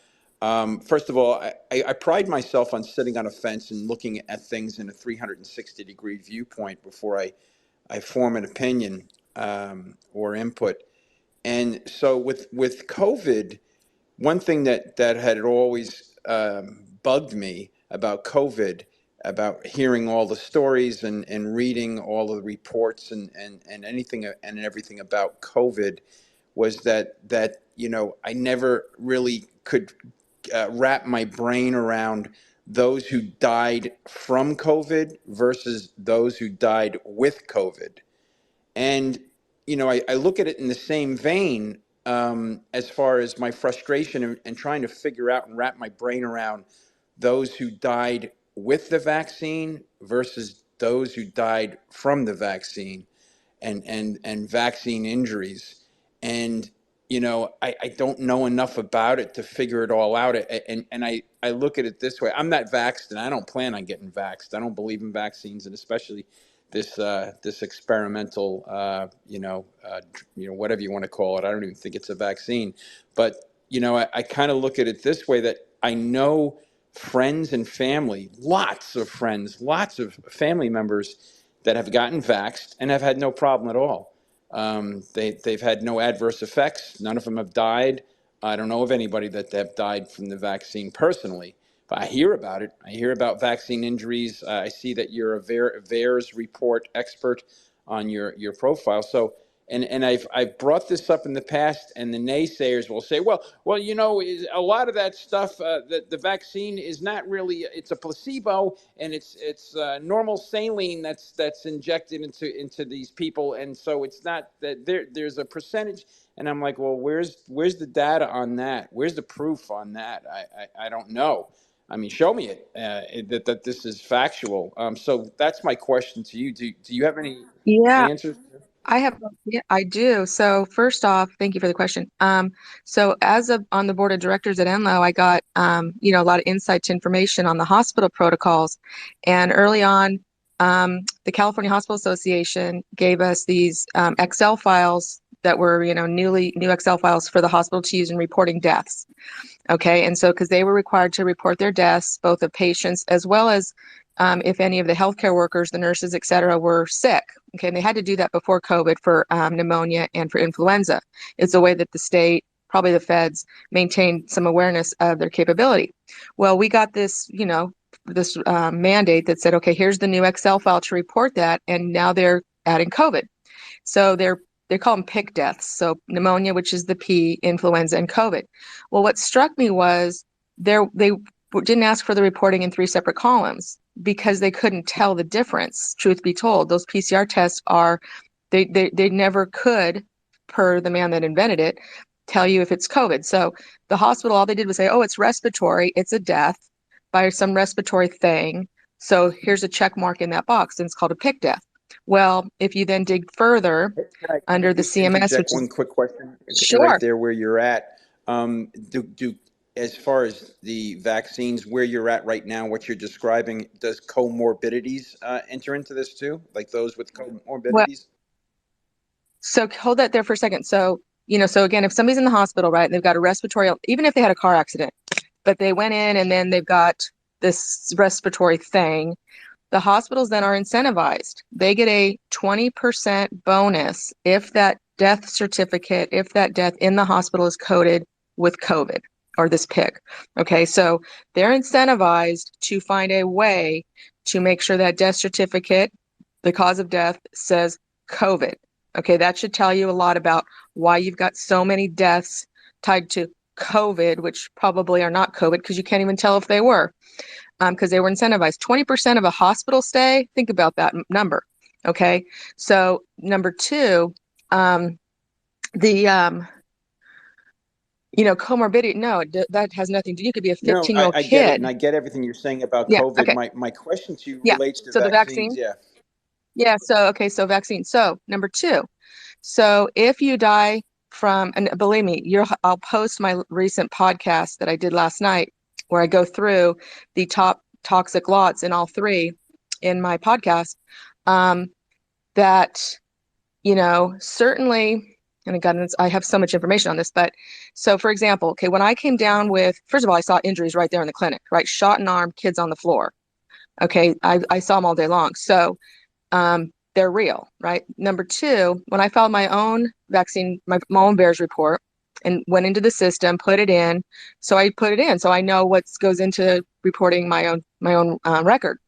First of all, I pride myself on sitting on a fence and looking at things in a 360-degree viewpoint before I form an opinion or input. And so with COVID, one thing that had always bugged me about COVID, about hearing all the stories and reading all of the reports and anything and everything about COVID, was that I never really could wrap my brain around those who died from COVID versus those who died with COVID. And, I look at it in the same vein, as far as my frustration and trying to figure out and wrap my brain around those who died with the vaccine versus those who died from the vaccine, and vaccine injuries. And I don't know enough about it to figure it all out. And I look at it this way: I'm not vaxxed, and I don't plan on getting vaxxed. I don't believe in vaccines, and especially this experimental, whatever you want to call it. I don't even think it's a vaccine. But I kind of look at it this way: that I know friends and family, lots of friends, lots of family members that have gotten vaxxed and have had no problem at all. They've had no adverse effects. None of them have died. I don't know of anybody that have died from the vaccine personally, but I hear about it. I hear about vaccine injuries. I see that you're a VAERS report expert on your profile. So, and I've brought this up in the past, and the naysayers will say, well, a lot of that stuff, the vaccine is not really, it's a placebo, and it's normal saline that's injected into these people, and so it's not that there's a percentage. And I'm like, well, where's the data on that? Where's the proof on that? I don't know. I mean, show me it, that this is factual. So that's my question to you. Do you have any Yeah, answers? yeah, I do. So first off, thank you for the question. So on the board of directors at Enloe, I got, a lot of insight to information on the hospital protocols. And early on, the California Hospital Association gave us these Excel files that were, new Excel files for the hospital to use in reporting deaths. Okay, and so because they were required to report their deaths, both of patients as well as if any of the healthcare workers, the nurses, et cetera, were sick. Okay, and they had to do that before COVID for pneumonia and for influenza. It's a way that the state, probably the feds, maintained some awareness of their capability. Well, we got this, this mandate that said, okay, here's the new Excel file to report that, and now they're adding COVID. So they call them PIC deaths. So pneumonia, which is the P, influenza, and COVID. Well, what struck me was they didn't ask for the reporting in 3 separate columns because they couldn't tell the difference. Truth be told, those PCR tests they never could, per the man that invented it, tell you if it's COVID. So the hospital, all they did was say, oh, it's respiratory, it's a death by some respiratory thing. So here's a check mark in that box, and it's called a PIC death. Well, if you then dig further under the CMS, Interject one quick question sure, right there where you're at. As far as the vaccines, where you're at right now, what you're describing, does comorbidities enter into this too? Like those with comorbidities? Well, so hold that there for a second. So, so again, if somebody's in the hospital, right, and they've got a respiratory, even if they had a car accident, but they went in and then they've got this respiratory thing, the hospitals then are incentivized. They get a 20% bonus if that death certificate, if that death in the hospital is coded with COVID or this PIC. Okay, so they're incentivized to find a way to make sure that death certificate, the cause of death, says COVID. Okay, that should tell you a lot about why you've got so many deaths tied to COVID, which probably are not COVID because you can't even tell if they were. Because they were incentivized. 20% of a hospital stay, think about that number, okay? So number 2, comorbidity, no, that has nothing to do. You could be a 15-year-old I kid. get it, and I get everything you're saying about Yeah, COVID. okay. My question to you Yeah, relates to so the vaccines. vaccine? Yeah, so vaccine. So number 2, so if you die from, and believe me, I'll post my recent podcast that I did last night where I go through the top toxic lots in all 3 in my podcast, that, certainly, and again, I have so much information on this, but so for example, okay, when I came down with, first of all, I saw injuries right there in the clinic, right? Shot in arm, kids on the floor. Okay, I saw them all day long. So they're real, right? Number 2, when I filed my own vaccine, my own VAERS report, and went into the system, put it in. So I put it in, so I know what goes into reporting my own record.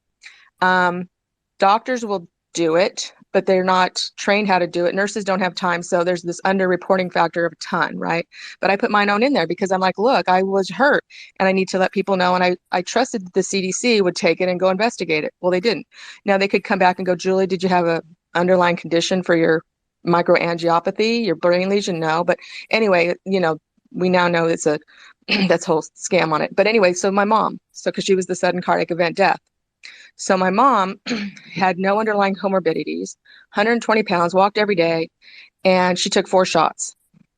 Doctors will do it. but they're not trained how to do it. Nurses don't have time. So there's this underreporting factor of a ton, right? But I put mine own in there because I'm like, look, I was hurt and I need to let people know. And I trusted that the CDC would take it and go investigate it. Well, they didn't. Now they could come back and go, Julie, did you have a underlying condition for your microangiopathy, your brain lesion? No. But anyway, we now know it's a that's whole scam on it. But anyway, so my mom, because she was the sudden cardiac event death. So my mom had no underlying comorbidities, 120 pounds, walked every day, and she took 4 shots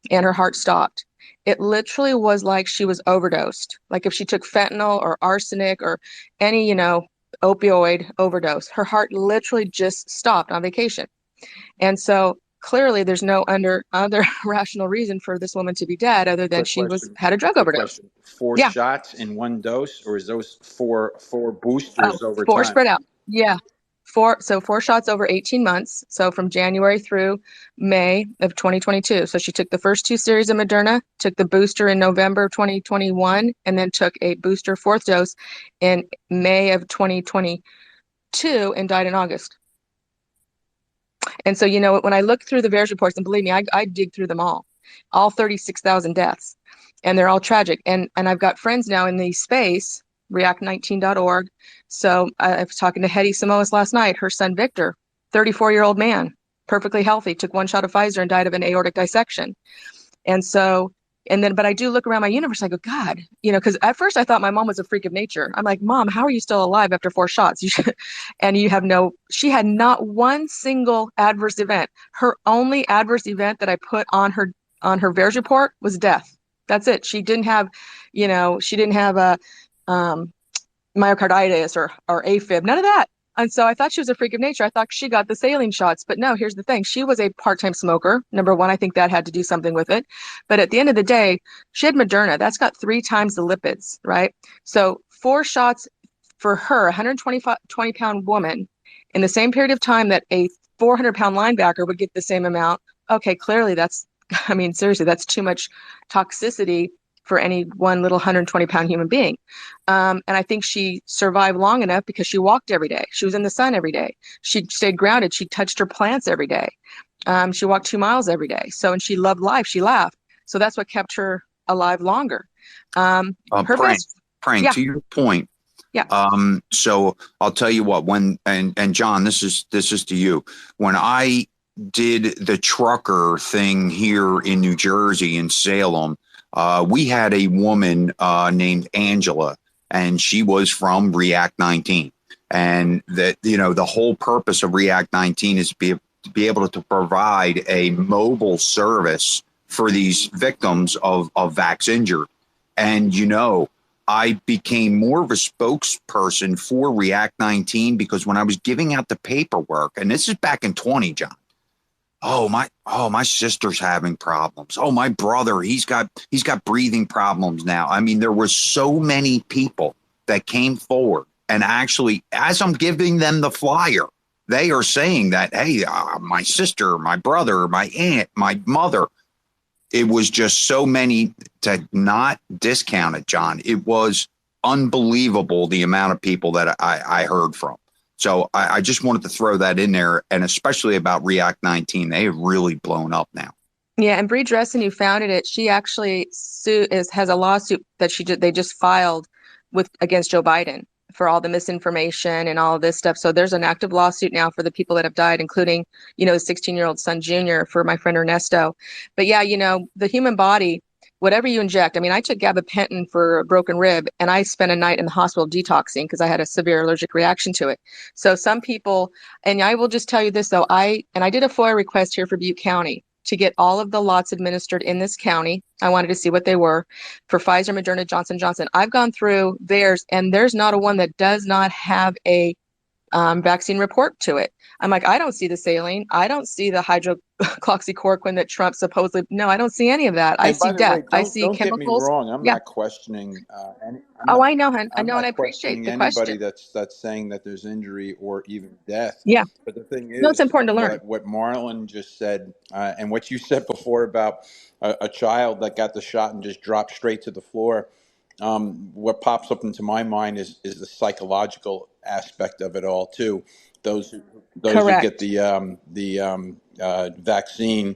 and her heart stopped. It literally was like she was overdosed. Like if she took fentanyl or arsenic or any, opioid overdose, her heart literally just stopped on vacation. And so clearly there's no other rational reason for this woman to be dead other than she had a drug overdose. Question. 4 Yeah. shots in one dose, or is those four Oh, boosters over 4 time? spread out. Yeah. 4 shots over 18 months. So from January through May of 2022. So she took the first 2 series of Moderna, took the booster in November 2021, and then took a booster 4th dose in May of 2022 and died in August. And so, when I look through the VAERS reports, and believe me, I dig through them all 36,000 deaths, and they're all tragic. And I've got friends now in the space, react19.org. So I was talking to Hetty Samoas last night, her son, Victor, 34-year-old man, perfectly healthy, took 1 shot of Pfizer and died of an aortic dissection. And so, but I do look around my universe, I go, God, because at first I thought my mom was a freak of nature. I'm like, Mom, how are you still alive after 4 shots? And she had not one single adverse event. Her only adverse event that I put on her VAERS report was death. That's it. She didn't have, a myocarditis or AFib, none of that. And so I thought she was a freak of nature. I thought she got the saline shots, but no, here's the thing. She was a part-time smoker. Number one, I think that had to do something with it. But at the end of the day, she had Moderna. That's got 3 times the lipids, right? So 4 shots for her, 120-pound woman, in the same period of time that a 400-pound linebacker would get the same amount. Okay, clearly seriously, that's too much toxicity for any one little 120-pound human being. And I think she survived long enough because she walked every day. She was in the sun every day. She stayed grounded. She touched her plants every day. She walked 2 miles every day. So, and she loved life. She laughed. So that's what kept her alive longer. Frank, Yeah. to your point. Yeah. So I'll tell you what, and John, this is to you. When I did the trucker thing here in New Jersey in Salem, we had a woman named Angela, and she was from React 19. And that, the whole purpose of React 19 is to be able to provide a mobile service for these victims of vax injured. And, I became more of a spokesperson for React 19 because when I was giving out the paperwork, and this is back in 20, John. My sister's having problems. Oh, my brother, he's got breathing problems now. I mean, there were so many people that came forward, and actually, as I'm giving them the flyer, they are saying that, hey, my sister, my brother, my aunt, my mother. It was just so many to not discount it, John. It was unbelievable the amount of people that I heard from. So I just wanted to throw that in there, and especially about React 19. They have really blown up now. Yeah, and Bree Dressen, who founded it, she actually has a lawsuit that they just filed against Joe Biden for all the misinformation and all of this stuff. So there's an active lawsuit now for the people that have died, including, the 16-year-old son, Junior, for my friend Ernesto. But yeah, the human body, whatever you inject. I mean, I took gabapentin for a broken rib, and I spent a night in the hospital detoxing because I had a severe allergic reaction to it. So some people, and I will just tell you this though, I did a FOIA request here for Butte County to get all of the lots administered in this county. I wanted to see what they were for Pfizer, Moderna, Johnson & Johnson. I've gone through theirs, and there's not a one that does not have a vaccine report to it. I'm like, I don't see the saline. I don't see the hydroxychloroquine that Trump supposedly. No, I don't see any of that. I see death. I see Don't chemicals. get me wrong. I'm Yeah. not questioning I know, hon. I I'm know, and not I appreciate questioning the anybody question. that's saying that there's injury or even death. Yeah. But the thing No, it's is, important to learn. what Marlon just said, and what you said before about a child that got the shot and just dropped straight to the floor. What pops up into my mind is the psychological aspect of it all too. those who get Correct. the vaccine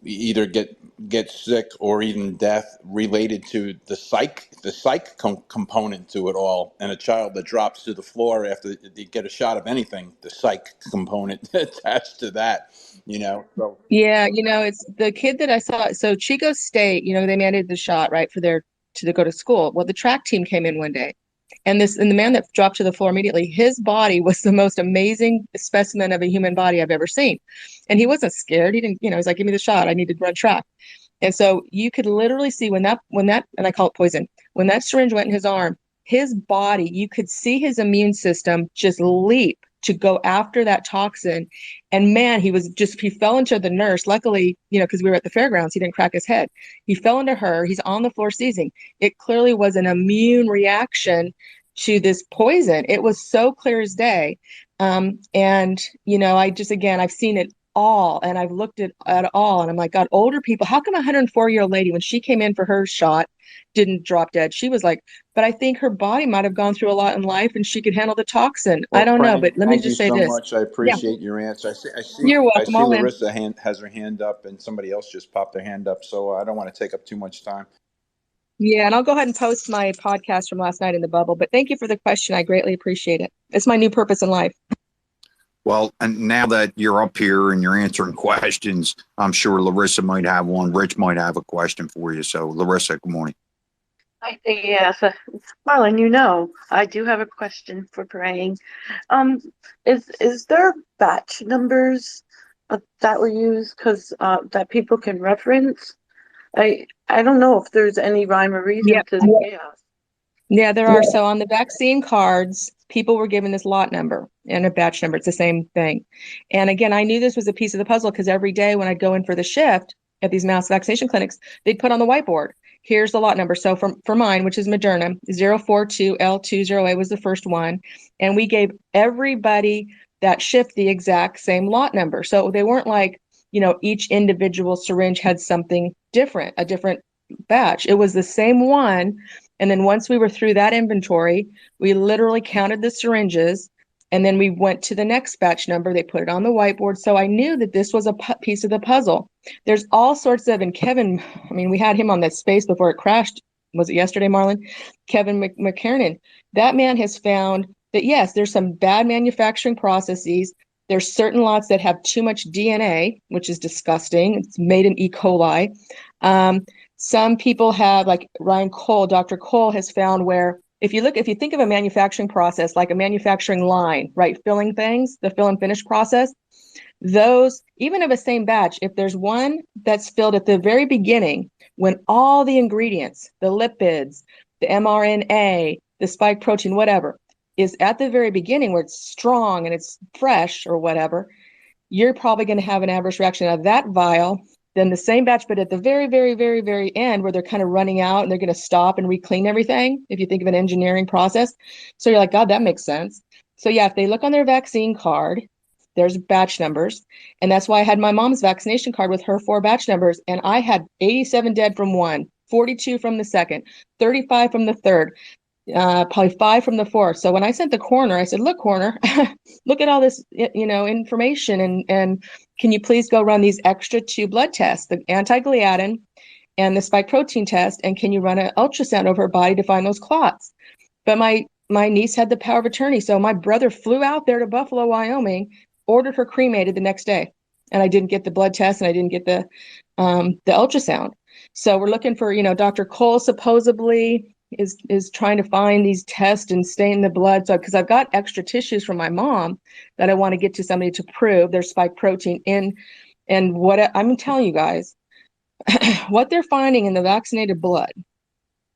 either get sick or even death related to the psych component to it all. And a child that drops to the floor after they get a shot of anything, the psych component attached to that, So Yeah, it's the kid that I saw. So Chico State, they mandated the shot, right, for their to go to school. Well, the track team came in one day, and the man that dropped to the floor immediately, his body was the most amazing specimen of a human body I've ever seen. And he wasn't scared. He didn't, he's like, give me the shot. I need to run track. And so you could literally see when that, and I call it poison, when that syringe went in his arm, his body, you could see his immune system just leap to go after that toxin. And man, he fell into the nurse. Luckily, because we were at the fairgrounds, he didn't crack his head. He fell into her. He's on the floor seizing. It clearly was an immune reaction to this poison. It was so clear as day. And, I've seen it all, and I've looked at all, and I'm like, God, older people, how come a 104-year-old lady, when she came in for her shot, didn't drop dead? She was like, but I think her body might have gone through a lot in life and she could handle the toxin. I Well, don't know, Frank, but let me thank you just say so this. much. I Yeah, appreciate your answer. you're I welcome. see All in. Larissa has her hand up, and somebody else just popped their hand up, so I don't want to take up too much time. Yeah, and I'll go ahead and post my podcast from last night in the bubble. But thank you for the question. I greatly appreciate it. It's my new purpose in life. Well, and now that you're up here and you're answering questions, I'm sure Larissa might have one. Rich might have a question for you. So, Larissa, good morning. Yes, Marlon, I do have a question for praying. Is there batch numbers that were used that people can reference? I don't know if there's any rhyme or reason Yep. to the chaos. Yeah, there are. So on the vaccine cards, people were given this lot number and a batch number. It's the same thing. And again, I knew this was a piece of the puzzle because every day when I'd go in for the shift at these mass vaccination clinics, they'd put on the whiteboard, here's the lot number. So for mine, which is Moderna, 042L20A was the first one. And we gave everybody that shift the exact same lot number. So they weren't like, each individual syringe had something different, a different batch. It was the same one. And then once we were through that inventory, we literally counted the syringes, and then we went to the next batch number. They put it on the whiteboard. So I knew that this was a piece of the puzzle. There's all sorts of, and Kevin, we had him on that space before it crashed. Was it yesterday, Marlon? Kevin McKernan. That man has found that, yes, there's some bad manufacturing processes. There's certain lots that have too much DNA, which is disgusting. It's made in E. coli. Some people have, like Ryan Cole, Dr. Cole has found where if you think of a manufacturing process, like a manufacturing line, right, filling things, the fill and finish process, those, even of a same batch, if there's one that's filled at the very beginning, when all the ingredients, the lipids, the mRNA, the spike protein, whatever, is at the very beginning where it's strong and it's fresh or whatever, you're probably going to have an adverse reaction of that vial. Then the same batch, but at the very, very, very, very end where they're kind of running out and they're going to stop and re-clean everything, if you think of an engineering process. So you're like, God, that makes sense. So yeah, if they look on their vaccine card, there's batch numbers. And that's why I had my mom's vaccination card with her 4 batch numbers. And I had 87 dead from one, 42 from the second, 35 from the third, probably 5 from the fourth. So when I sent the coroner, I said, look, coroner, look at all this, information. And can you please go run these extra 2 blood tests, the anti-gliadin and the spike protein test? And can you run an ultrasound over her body to find those clots? But my niece had the power of attorney. So my brother flew out there to Buffalo, Wyoming, ordered her cremated the next day. And I didn't get the blood test and I didn't get the ultrasound. So we're looking for, Dr. Cole supposedly is trying to find these tests and stain the blood. So because I've got extra tissues from my mom that I want to get to somebody to prove there's spike protein in. And what I'm telling you guys, what they're finding in the vaccinated blood,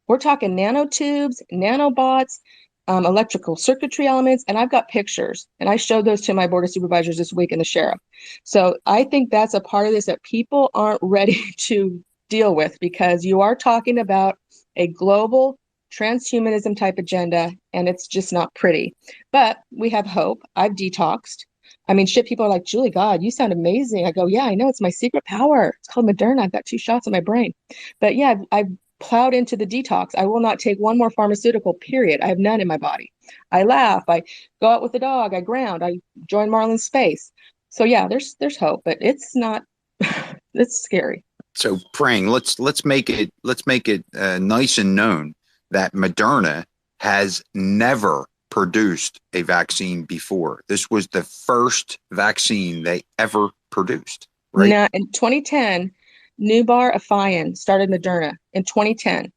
we're talking nanotubes, nanobots, electrical circuitry elements, and I've got pictures, and I showed those to my board of supervisors this week and the sheriff. So I think that's a part of this that people aren't ready to deal with, because you are talking about a global transhumanism type agenda, and it's just not pretty. But we have hope. I've detoxed. People are like, Julie, God, you sound amazing. I go, yeah, I know. It's my secret power. It's called Moderna. I've got 2 shots in my brain. But yeah, I've plowed into the detox. I will not take one more pharmaceutical, period. I have none in my body. I laugh, I go out with the dog, I ground, I join Marlin Space. So yeah, there's hope, but it's not, it's scary. So praying, let's make it nice and known that Moderna has never produced a vaccine before. This was the first vaccine they ever produced, right? Now, in 2010, Nubar Afayan started Moderna in 2010.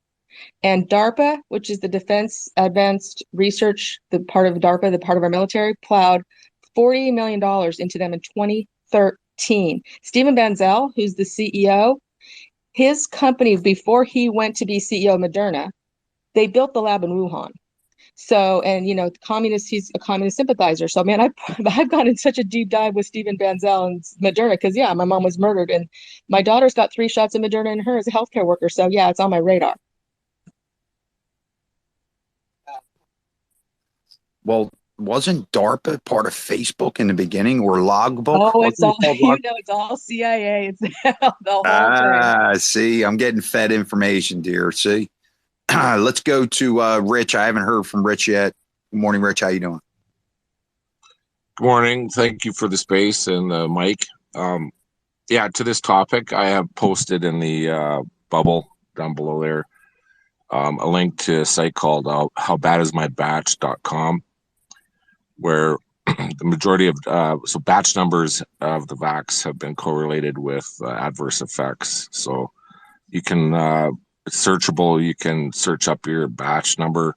And DARPA, which is the Defense Advanced Research, the part of DARPA, the part of our military, plowed $40 million into them in 2013. Stephen Banzel, who's the CEO, his company, before he went to be CEO of Moderna, they built the lab in Wuhan. So, and you know, he's a communist sympathizer. So, man, I've gone in such a deep dive with Stephen Banzel and Moderna because, yeah, my mom was murdered, and my daughter's got 3 shots of Moderna in her as a healthcare worker. So, yeah, it's on my radar. Well, wasn't DARPA part of Facebook in the beginning, or Logbook? Oh, it's all, Wasn't it called you Log- know, it's all CIA. It's the whole thing. See, I'm getting fed information, dear. See, let's go to Rich. I haven't heard from Rich yet. Good morning, Rich. How you doing? Good morning. Thank you for the space and the mic. Yeah, to this topic, I have posted in the bubble down below there a link to a site called howbadismybatch.com, where the majority of so batch numbers of the vax have been correlated with adverse effects. So you can it's searchable. You can search up your batch number.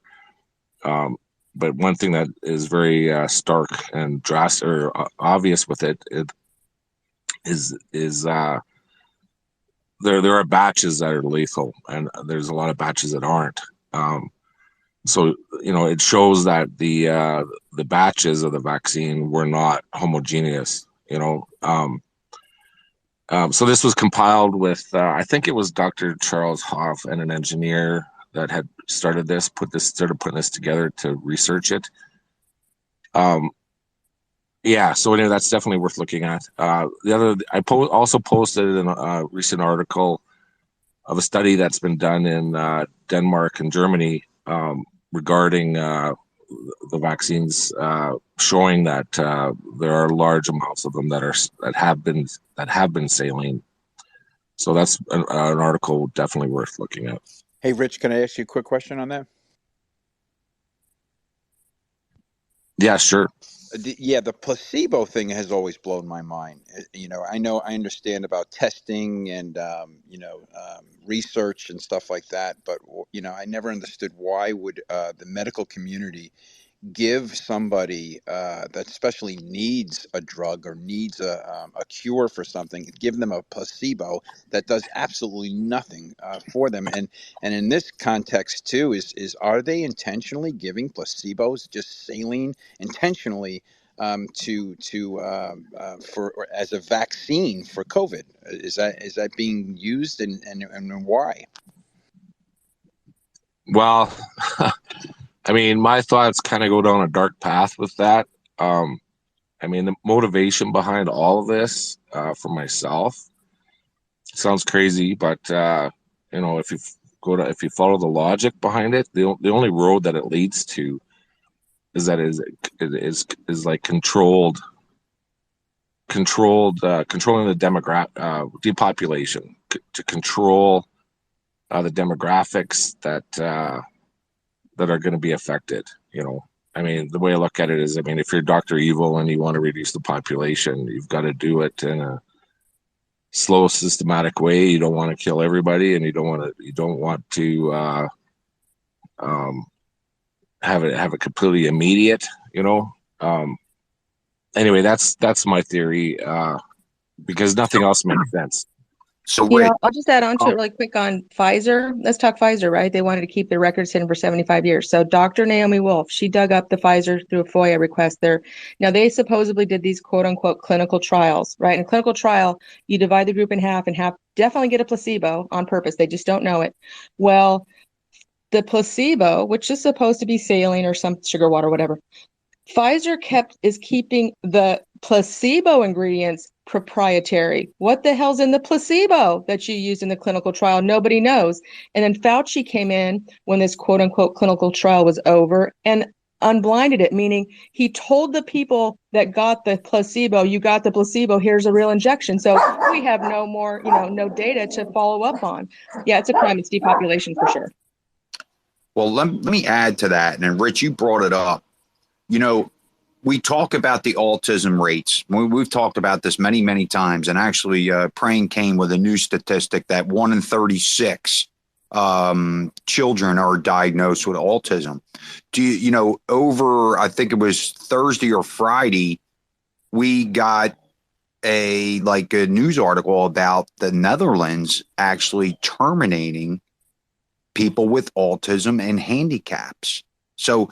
But one thing that is very stark and drastic or obvious with it is there are batches that are lethal, and there's a lot of batches that aren't. So you know, it shows that the batches of the vaccine were not homogeneous. You know, so this was compiled with I think it was Dr. Charles Hoff and an engineer that had started putting this together to research it. Yeah, so anyway, that's definitely worth looking at. Also posted a recent article of a study that's been done in Denmark and Germany regarding the vaccines, showing that there are large amounts of them that have been saline. So that's an article definitely worth looking at. Hey, Rich, can I ask you a quick question on that? Yeah, sure. The placebo thing has always blown my mind. You know, I understand about testing and research and stuff like that, but you know, I never understood why would the medical community give somebody that especially needs a drug or needs a cure for something, give them a placebo that does absolutely nothing for them. And in this context too, is are they intentionally giving placebos, just saline, intentionally for as a vaccine for COVID? Is that being used, and why? Well, I mean, my thoughts kind of go down a dark path with that. I mean, the motivation behind all of this, for myself, sounds crazy, but you know, if you follow the logic behind it, the only road that it leads to is that it is like controlling the depopulation to control the demographics that are going to be affected. You know, I mean, the way I look at it is, I mean, if you're Dr. Evil and you want to reduce the population, you've got to do it in a slow, systematic way. You don't want to kill everybody, and you don't want to have it completely immediate. You know. Anyway, that's my theory, because nothing else makes sense. So You know, I'll just add on to it really quick on Pfizer. Let's talk Pfizer, right? They wanted to keep their records hidden for 75 years. So Dr. Naomi Wolf, she dug up the Pfizer through a FOIA request there. Now, they supposedly did these quote unquote clinical trials, right? In a clinical trial, you divide the group in half and definitely get a placebo on purpose. They just don't know it. Well, the placebo, which is supposed to be saline or some sugar water, whatever, Pfizer is keeping the placebo ingredients, proprietary. What the hell's in the placebo that you used in the clinical trial? Nobody knows. And then Fauci came in when this quote unquote clinical trial was over and unblinded it, meaning he told the people that got the placebo, you got the placebo, here's a real injection. So we have no more, no data to follow up on. Yeah, it's a crime. It's depopulation for sure. Well, let me add to that. And Rich, you brought it up. We talk about the autism rates. We've talked about this many, many times. And actually, Praying came with a new statistic that 1 in 36 children are diagnosed with autism. Over, I think it was Thursday or Friday, we got a news article about the Netherlands actually terminating people with autism and handicaps. So,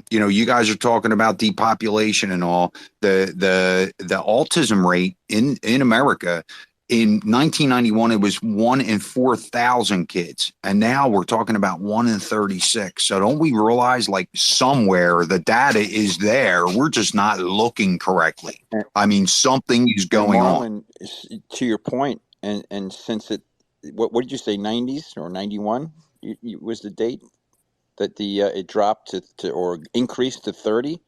you guys are talking about depopulation and all. The autism rate in America in 1991, it was 1 in 4,000 kids, and now we're talking about 1 in 36. So don't we realize, somewhere the data is there? We're just not looking correctly. I mean, something is going on. To your point, and since what did you say, 90s or 91 was the date that it dropped to or increased to 30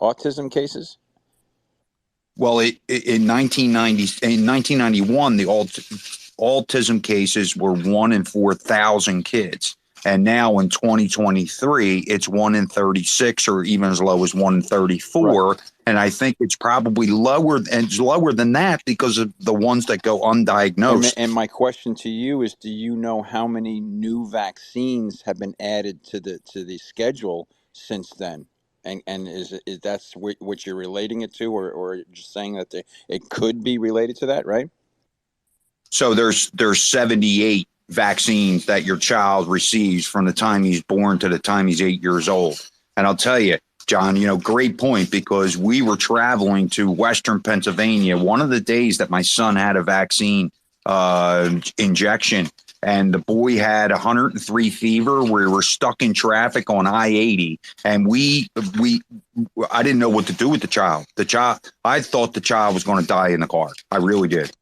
autism cases? Well, in 1991, the autism cases were 1 in 4,000 kids. And now in 2023, it's 1 in 36, or even as low as 1 in 34. Right. And I think it's probably lower than that because of the ones that go undiagnosed. And my question to you is, do you know how many new vaccines have been added to the schedule since then? And is that's what you're relating it to, or just saying that it could be related to that, right? So there's 78 vaccines that your child receives from the time he's born to the time he's 8 years old. And I'll tell you, John, great point, because we were traveling to Western Pennsylvania one of the days that my son had a vaccine injection. And the boy had 103 fever. We were stuck in traffic on I-80, and I didn't know what to do with the child. I thought the child was going to die in the car. I really did.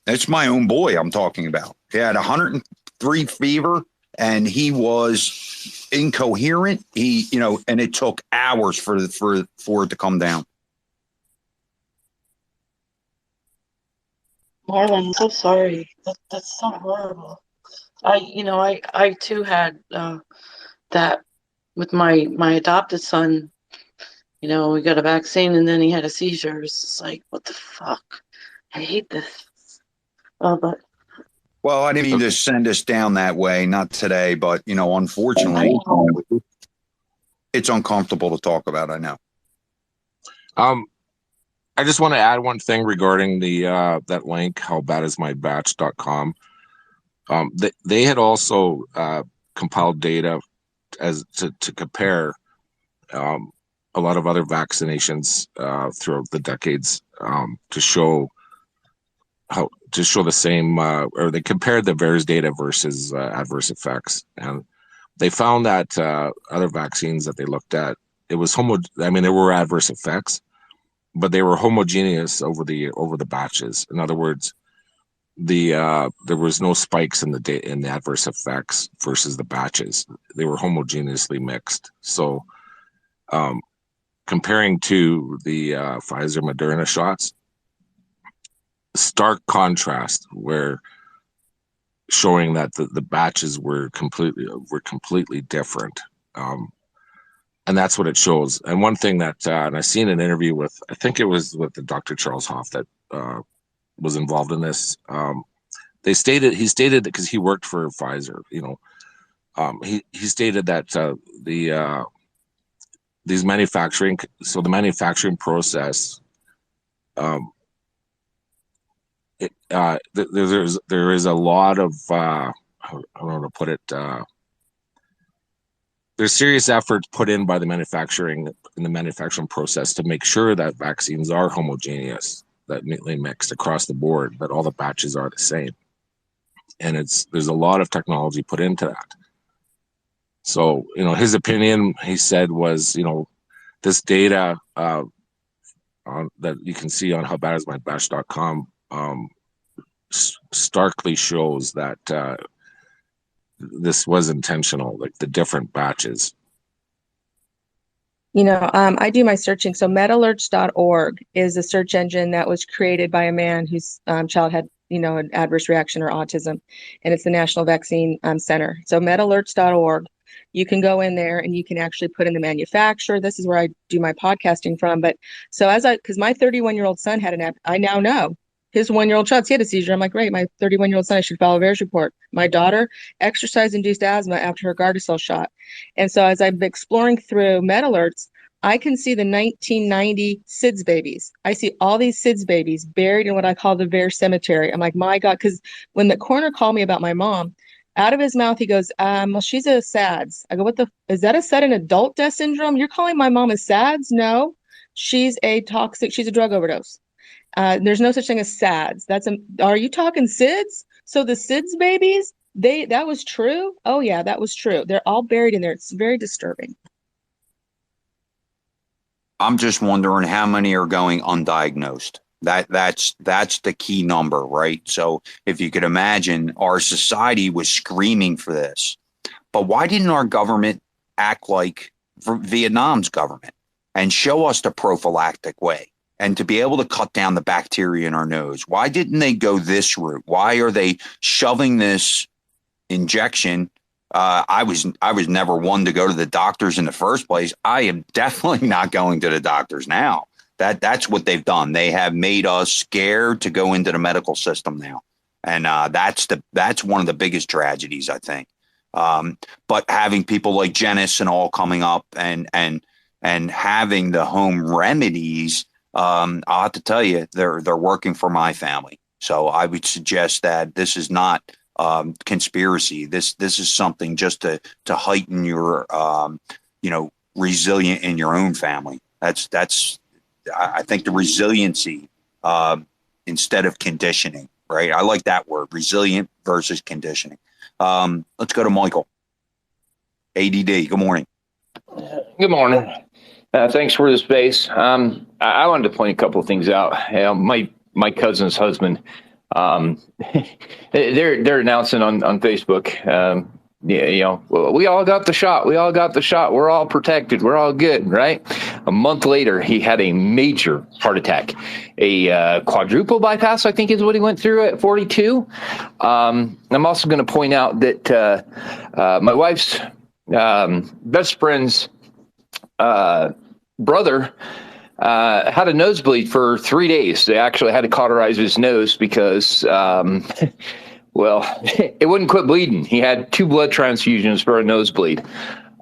It's my own boy I'm talking about. He had 103 fever, and he was incoherent. And it took hours for it to come down. Marlon, I'm so sorry. That's so horrible. I too had that with my adopted son. We got a vaccine and then he had a seizure. It's just like, what the fuck? I hate this. Well, I didn't mean to send us down that way. Not today, but unfortunately, it's uncomfortable to talk about. I know. I just want to add one thing regarding the that link, howbadismybatch.com. They had also compiled data to compare a lot of other vaccinations throughout the decades to show the same, or they compared the VAERS data versus adverse effects, and they found that other vaccines that they looked at, there were adverse effects, but they were homogeneous over the batches. In other words, there was no spikes in the adverse effects versus the batches. They were homogeneously mixed. So, comparing to the Pfizer Moderna shots, stark contrast, where showing that the batches were completely different, and that's what it shows. And one thing that and I seen an interview with, I think it was with the Dr. Charles Hoff that was involved in this. He stated that because he worked for Pfizer, he stated that these manufacturing, so the manufacturing process, there is a lot of I don't know how to put it. There's serious efforts put in by the manufacturing process to make sure that vaccines are homogeneous, that neatly mixed across the board, that all the batches are the same, and there's a lot of technology put into that. So his opinion, he said, was this data that you can see on howbadismybatch.com starkly shows that this was intentional, like the different batches. I do my searching. So metalerts.org is a search engine that was created by a man whose child had, an adverse reaction or autism, and it's the National Vaccine Center. So metalerts.org, you can go in there and you can actually put in the manufacturer. This is where I do my podcasting from. But so because my 31-year-old son had I now know his 1-year-old child, he had a seizure. I'm like, great, my 31-year-old son, I should file a VAERS report. My daughter, exercise-induced asthma after her Gardasil shot. And so as I'm exploring through MedAlerts, I can see the 1990 SIDS babies. I see all these SIDS babies buried in what I call the VAERS cemetery. I'm like, my God, because when the coroner called me about my mom, out of his mouth, he goes, well, she's a SADS. I go, is that a sudden adult death syndrome? You're calling my mom a SADS? No, she's a drug overdose. There's no such thing as SADS. Are you talking SIDS? So the SIDS babies, that was true? Oh yeah, that was true. They're all buried in there. It's very disturbing. I'm just wondering how many are going undiagnosed. That's the key number, right? So if you could imagine, our society was screaming for this, but why didn't our government act like Vietnam's government and show us the prophylactic way? And to be able to cut down the bacteria in our nose, why didn't they go this route? Why are they shoving this injection? I was never one to go to the doctors in the first place. I am definitely not going to the doctors now. That's what they've done. They have made us scared to go into the medical system now, and that's one of the biggest tragedies, I think. But having people like Janice and all coming up and having the home remedies. I'll have to tell you, they're working for my family. So I would suggest that this is not conspiracy. This is something just to heighten your resilient in your own family. I think the resiliency instead of conditioning, right? I like that word, resilient versus conditioning. Let's go to Michael. ADD. Good morning. Good morning. Thanks for the space. I wanted to point a couple of things out. My cousin's husband, they're announcing on Facebook, we all got the shot. We all got the shot. We're all protected. We're all good, right? A month later, he had a major heart attack, a quadruple bypass, I think is what he went through at 42. I'm also going to point out that my wife's best friend's brother had a nosebleed for 3 days. They actually had to cauterize his nose because, it wouldn't quit bleeding. He had 2 blood transfusions for a nosebleed.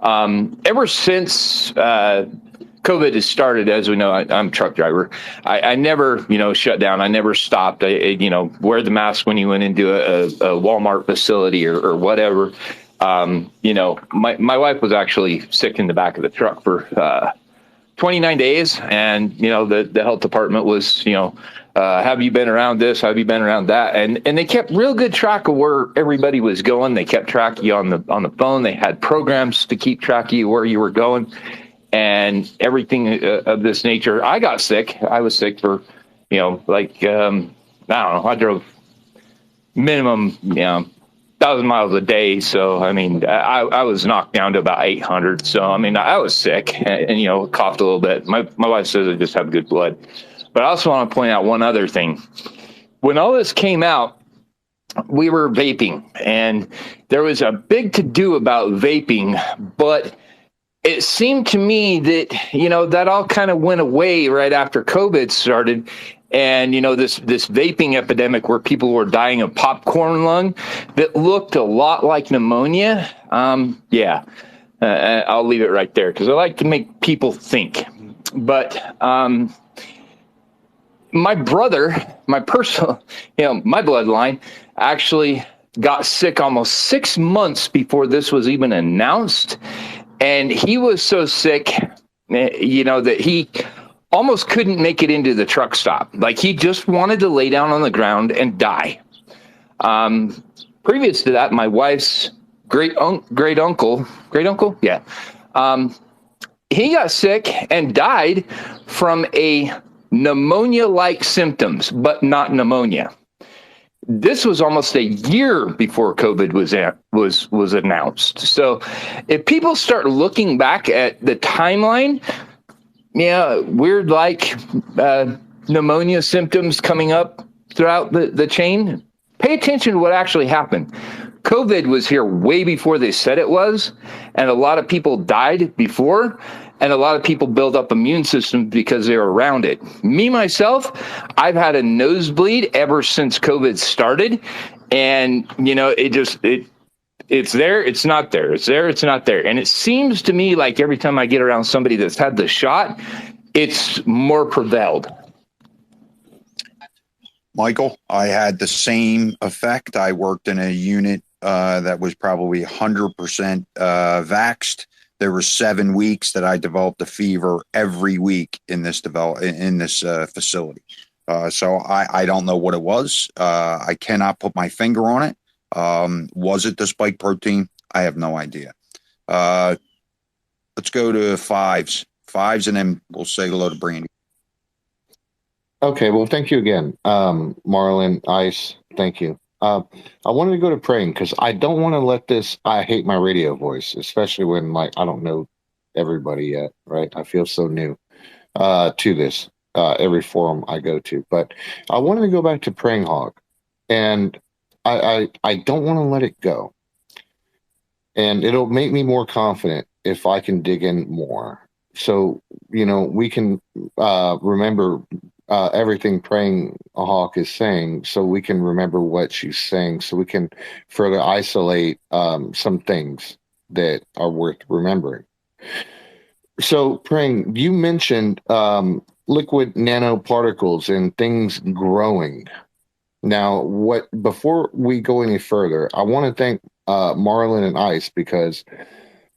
Ever since COVID has started, as we know, I'm a truck driver. I never, shut down. I never stopped. I wear the mask when you went into a Walmart facility or whatever. My wife was actually sick in the back of the truck for 29 days. And, the health department was, have you been around this? Have you been around that? And they kept real good track of where everybody was going. They kept track of you on the phone. They had programs to keep track of you where you were going and everything of this nature. I got sick. I was sick for, I don't know. I drove minimum, 1,000 miles a day. So, I was knocked down to about 800. So, I was sick and coughed a little bit. My wife says I just have good blood. But I also want to point out one other thing. When all this came out, we were vaping and there was a big to-do about vaping, but it seemed to me that, that all kind of went away right after COVID started. And, this vaping epidemic where people were dying of popcorn lung that looked a lot like pneumonia. I'll leave it right there because I like to make people think. But my brother, my personal, my bloodline actually got sick almost 6 months before this was even announced. And he was so sick, that he almost couldn't make it into the truck stop. Like he just wanted to lay down on the ground and die. Previous to that, my wife's great uncle, yeah, he got sick and died from a pneumonia-like symptoms, but not pneumonia. This was almost a year before COVID was announced. So if people start looking back at the timeline, yeah, weird like pneumonia symptoms coming up throughout the chain, pay attention to what actually happened. COVID was here way before they said it was, and a lot of people died before, and a lot of people build up immune systems because they were around it. Me, myself, I've had a nosebleed ever since COVID started, and, you know, it's there, it's not there, it's there, it's not there. And it seems to me like every time I get around somebody that's had the shot, it's more prevailed. Michael, I had the same effect. I worked in a unit that was probably 100% vaxxed. There were 7 weeks that I developed a fever every week in this facility. So I don't know what it was. I cannot put my finger on it. Was it the spike protein? I have no idea. Let's go to fives, and then we'll say hello to Brandy. Okay, well, thank you again, Marlon, Ice. Thank you. I wanted to go to praying because I don't want to let this. I hate my radio voice, especially when like I don't know everybody yet, right? I feel so new to this every forum I go to. But I wanted to go back to Praying Hog, and I don't want to let it go, and it'll make me more confident if I can dig in more. So you know we can remember. Everything Praying Hawk is saying, so we can remember what she's saying, so we can further isolate some things that are worth remembering. So, Praying, you mentioned liquid nanoparticles and things growing. Now, before we go any further, I want to thank Marlon and Ice because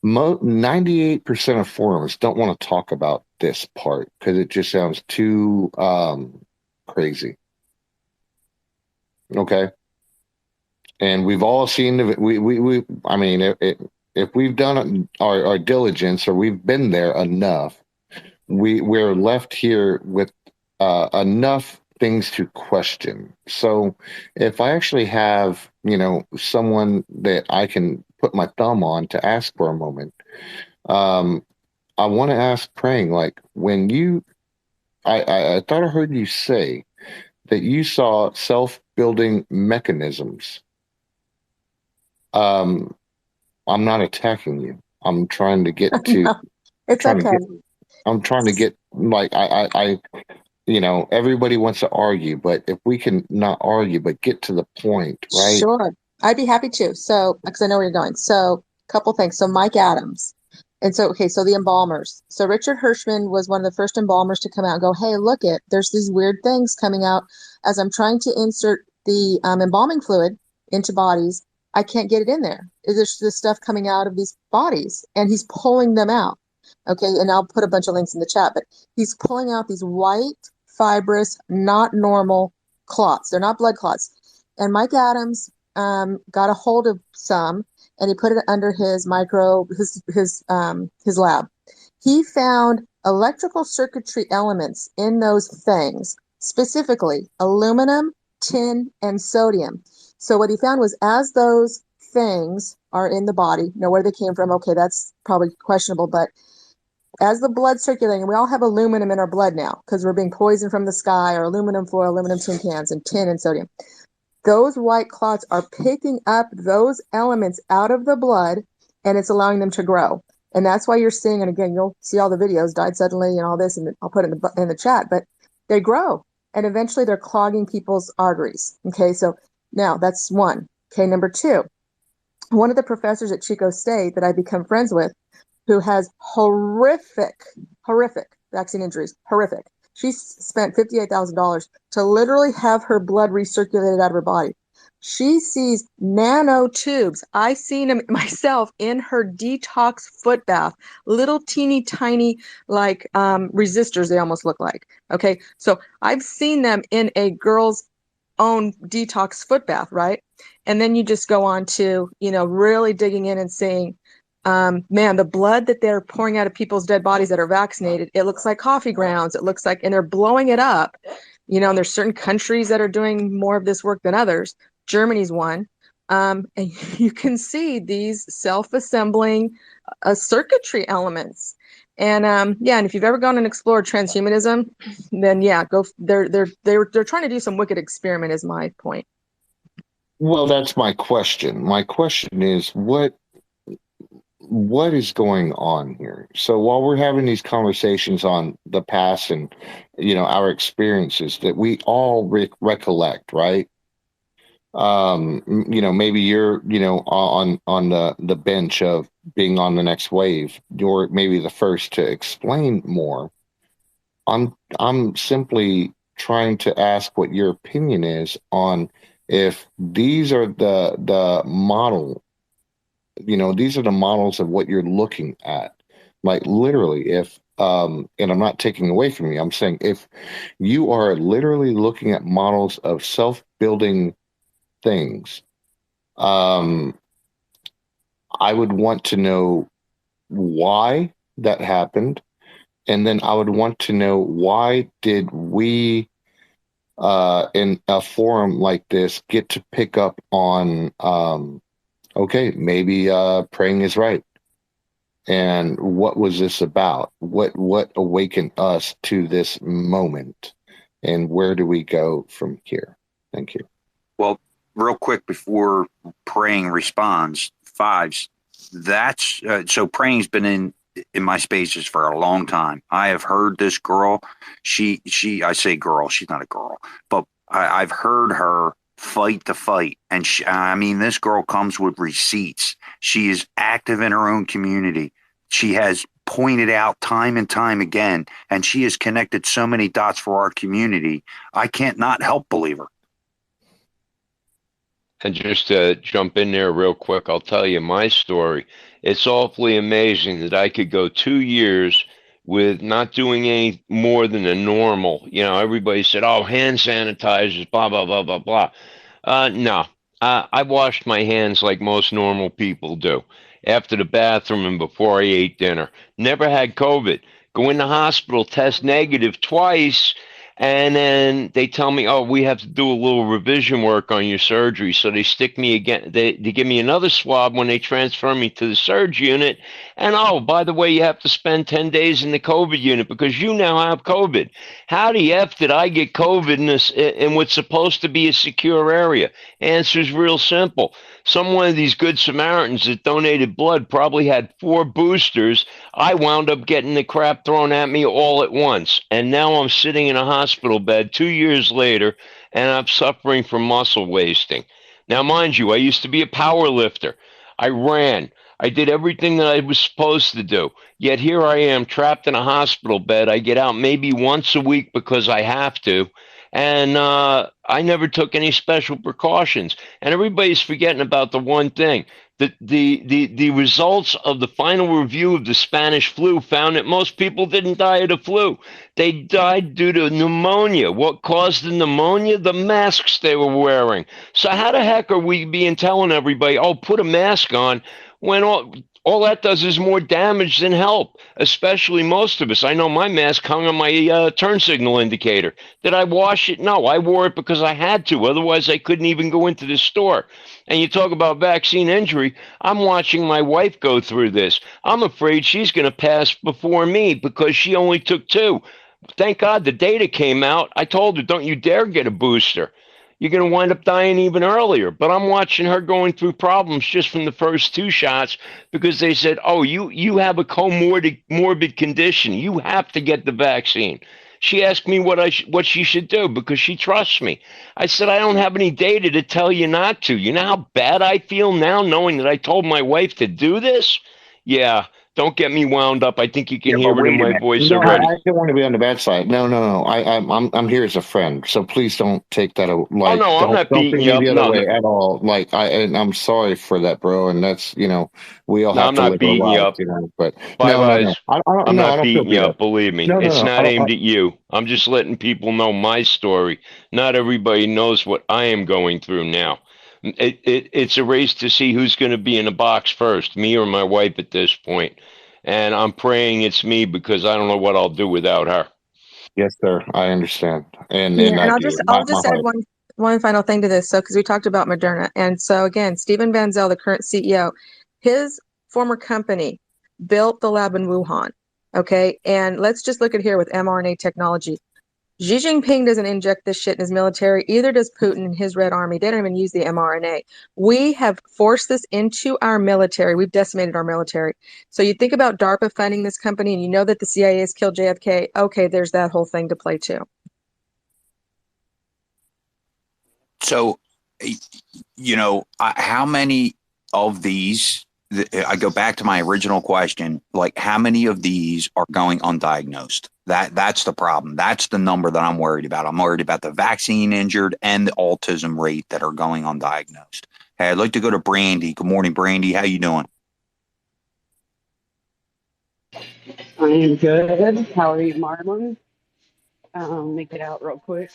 98% of forums don't want to talk about this part because it just sounds too crazy. Okay, and we've all seen we I mean, if we've done our diligence or we've been there enough, we're left here with enough things to question. So if I actually have someone that I can put my thumb on to ask for a moment, I want to ask Praying, like when I thought I heard you say that you saw self-building mechanisms. I'm not attacking you. I'm trying to get to. No, it's okay. I'm trying to get like I everybody wants to argue, but if we can not argue but get to the point, right? Sure. I'd be happy to. So, because I know where you're going. So, a couple things. So, Mike Adams. And so, okay, so the embalmers. So, Richard Hirschman was one of the first embalmers to come out and go, hey, look it, there's these weird things coming out as I'm trying to insert the embalming fluid into bodies. I can't get it in there. There's this stuff coming out of these bodies, and he's pulling them out. Okay, and I'll put a bunch of links in the chat, but he's pulling out these white, fibrous, not normal clots. They're not blood clots. And Mike Adams got a hold of some, and he put it under his lab. He found electrical circuitry elements in those things, specifically aluminum, tin, and sodium. So what he found was as those things are in the body, know where they came from, okay, that's probably questionable, but as the blood circulating, we all have aluminum in our blood now because we're being poisoned from the sky, or aluminum foil, aluminum tin cans, and tin and sodium. Those white clots are picking up those elements out of the blood, and it's allowing them to grow. And that's why you're seeing, and again, you'll see all the videos, died suddenly and all this, and I'll put it in the chat, but they grow. And eventually they're clogging people's arteries. Okay, so now that's one. Okay, number two, one of the professors at Chico State that I become friends with, who has horrific vaccine injuries, horrific. She spent $58,000 to literally have her blood recirculated out of her body. She sees nanotubes. I seen them myself in her detox foot bath, little teeny tiny like resistors they almost look like. Okay, so I've seen them in a girl's own detox foot bath, right? And then you just go on to, really digging in and seeing Man, the blood that they're pouring out of people's dead bodies that are vaccinated, it looks like coffee grounds. It looks like, and they're blowing it up. And there's certain countries that are doing more of this work than others. Germany's one. And you can see these self-assembling circuitry elements. And and if you've ever gone and explored transhumanism, then go. They're trying to do some wicked experiment, is my point. Well, that's my question. My question is what is going on here? So while we're having these conversations on the past and our experiences that we all recollect, right? Maybe you're on the bench of being on the next wave. You're maybe the first to explain more. I'm simply trying to ask what your opinion is on if these are the model. These are the models of what you're looking at. Like literally, if and I'm not taking away from you, I'm saying if you are literally looking at models of self-building things, I would want to know why that happened, and then I would want to know why did we in a forum like this get to pick up on okay, maybe praying is right. And what was this about? What awakened us to this moment? And where do we go from here? Thank you. Well, real quick before praying responds, Fives, that's so praying's been in my spaces for a long time. I have heard this girl. I say girl, she's not a girl, but I've heard her fight the fight. And this girl comes with receipts. She is active in her own community. She has pointed out time and time again, and she has connected so many dots for our community. I can't not help believe her. And just to jump in there real quick, I'll tell you my story. It's awfully amazing that I could go 2 years with not doing any more than a normal. Everybody said, oh, hand sanitizers, blah, blah, blah, blah, blah. No, I washed my hands like most normal people do. After the bathroom and before I ate dinner. Never had COVID. Go in the hospital, test negative twice. And then they tell me, oh, we have to do a little revision work on your surgery. So they stick me again. They give me another swab when they transfer me to the surge unit. And oh, by the way, you have to spend 10 days in the COVID unit because you now have COVID. How the F did I get COVID in what's supposed to be a secure area? Answer's real simple. One of these good Samaritans that donated blood probably had 4 boosters. I wound up getting the crap thrown at me all at once. And now I'm sitting in a hospital bed 2 years later, and I'm suffering from muscle wasting. Now, mind you, I used to be a power lifter. I ran. I did everything that I was supposed to do. Yet here I am trapped in a hospital bed. I get out maybe once a week because I have to. And I never took any special precautions. And everybody's forgetting about the one thing. The results of the final review of the Spanish flu found that most people didn't die of the flu. They died due to pneumonia. What caused the pneumonia? The masks they were wearing. So how the heck are we telling everybody, oh, put a mask on, when all that does is more damage than help, especially most of us. I know my mask hung on my turn signal indicator. Did I wash it? No, I wore it because I had to. Otherwise, I couldn't even go into the store. And you talk about vaccine injury. I'm watching my wife go through this. I'm afraid she's going to pass before me because she only took 2. Thank God the data came out. I told her, don't you dare get a booster. You're going to wind up dying even earlier. But I'm watching her going through problems just from the first 2 shots because they said, oh, you have a comorbid condition. You have to get the vaccine. She asked me what she should do because she trusts me. I said, I don't have any data to tell you not to. You know how bad I feel now knowing that I told my wife to do this? Yeah. Don't get me wound up. I think you can hear it in my voice already. I don't want to be on the bad side. No. I'm here as a friend, so please don't take that. I'm not beating you up. The other way at all. And I'm sorry for that, bro. And that's we all have to live our lives. But I'm not beating you up. Believe me, it's not aimed at you. I'm just letting people know my story. Not everybody knows what I am going through now. It's a race to see who's going to be in the box first, me or my wife at this point. And I'm praying it's me because I don't know what I'll do without her. Yes, sir. I understand. Yeah, And and I I'll do. just My I'll just add heart. one final thing to this. So because we talked about Moderna, and so again, Stephen Van Zyl, the current CEO, his former company built the lab in Wuhan. Okay, and let's just look at here with mRNA technology. Xi Jinping doesn't inject this shit in his military, either does Putin and his Red Army. They don't even use the mRNA. We have forced this into our military. We've decimated our military. So you think about DARPA funding this company and you know that the CIA has killed JFK. Okay, there's that whole thing to play too. So, how many of these? I go back to my original question: like, how many of these are going undiagnosed? That's the problem. That's the number that I'm worried about. I'm worried about the vaccine injured and the autism rate that are going undiagnosed. Hey, I'd like to go to Brandy. Good morning, Brandy. How you doing? I am good. How are you, Marlon? Make it out real quick.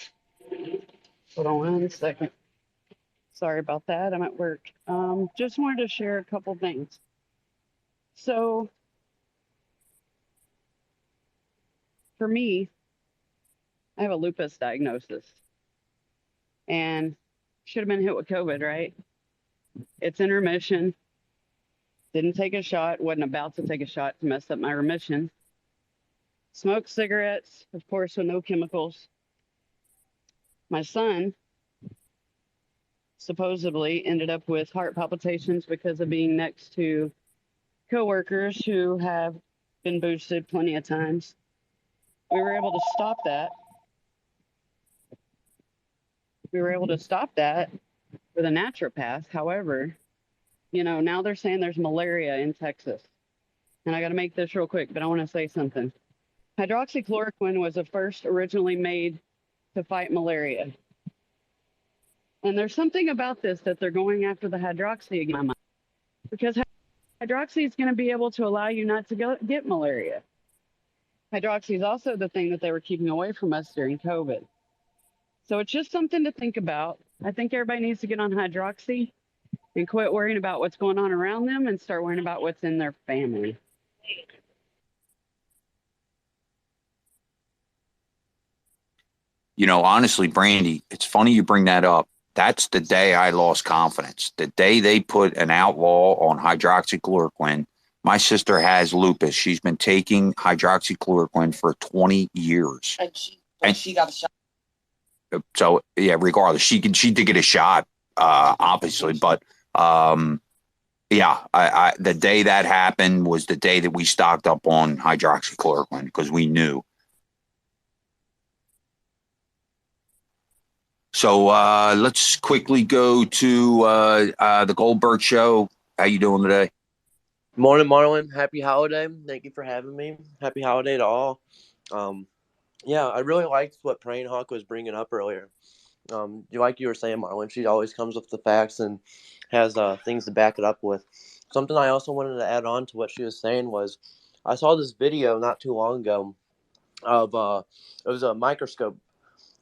Hold on 1 second. Sorry about that. I'm at work. Just wanted to share a couple things. So for me, I have a lupus diagnosis and should have been hit with COVID, right? It's in remission. Didn't take a shot. Wasn't about to take a shot to mess up my remission. Smoked cigarettes, of course, with no chemicals. My son supposedly ended up with heart palpitations because of being next to coworkers who have been boosted plenty of times. We were able to stop that. With a naturopath. However, now they're saying there's malaria in Texas. And I got to make this real quick, but I want to say something. Hydroxychloroquine was first originally made to fight malaria. And there's something about this that they're going after the hydroxy again, because hydroxy is going to be able to allow you not to get malaria. Hydroxy is also the thing that they were keeping away from us during COVID. So it's just something to think about. I think everybody needs to get on hydroxy and quit worrying about what's going on around them and start worrying about what's in their family. Honestly, Brandy, it's funny you bring that up. That's the day I lost confidence. The day they put an outlaw on hydroxychloroquine. My sister has lupus. She's been taking hydroxychloroquine for 20 years. And she got a shot. So, yeah, regardless, she did get a shot, obviously. But, the day that happened was the day that we stocked up on hydroxychloroquine because we knew. So let's quickly go to the Goldberg Show. How you doing today? Morning, Marlon. Happy holiday. Thank you for having me. Happy holiday to all. I really liked what Praying Hawk was bringing up earlier. Like you were saying, Marlon, she always comes with the facts and has things to back it up with. Something I also wanted to add on to what she was saying was I saw this video not too long ago of it was a microscope,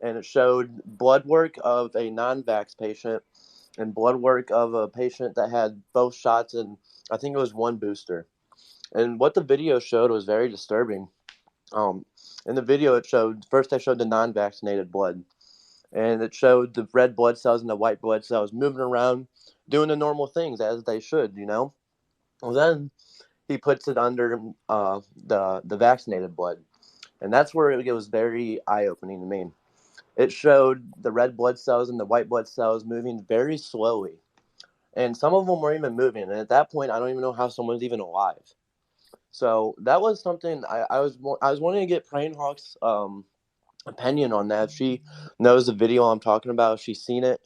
and it showed blood work of a non-vax patient and blood work of a patient that had both shots, and I think it was one booster. And what the video showed was very disturbing. In the video, they showed the non-vaccinated blood, and it showed the red blood cells and the white blood cells moving around, doing the normal things as they should, Well, then he puts it under the vaccinated blood, and that's where it was very eye-opening to me. It showed the red blood cells and the white blood cells moving very slowly. And some of them weren't even moving. And at that point, I don't even know how someone's even alive. So that was something I was wanting to get Praying Hawk's opinion on that. If she knows the video I'm talking about, if she's seen it.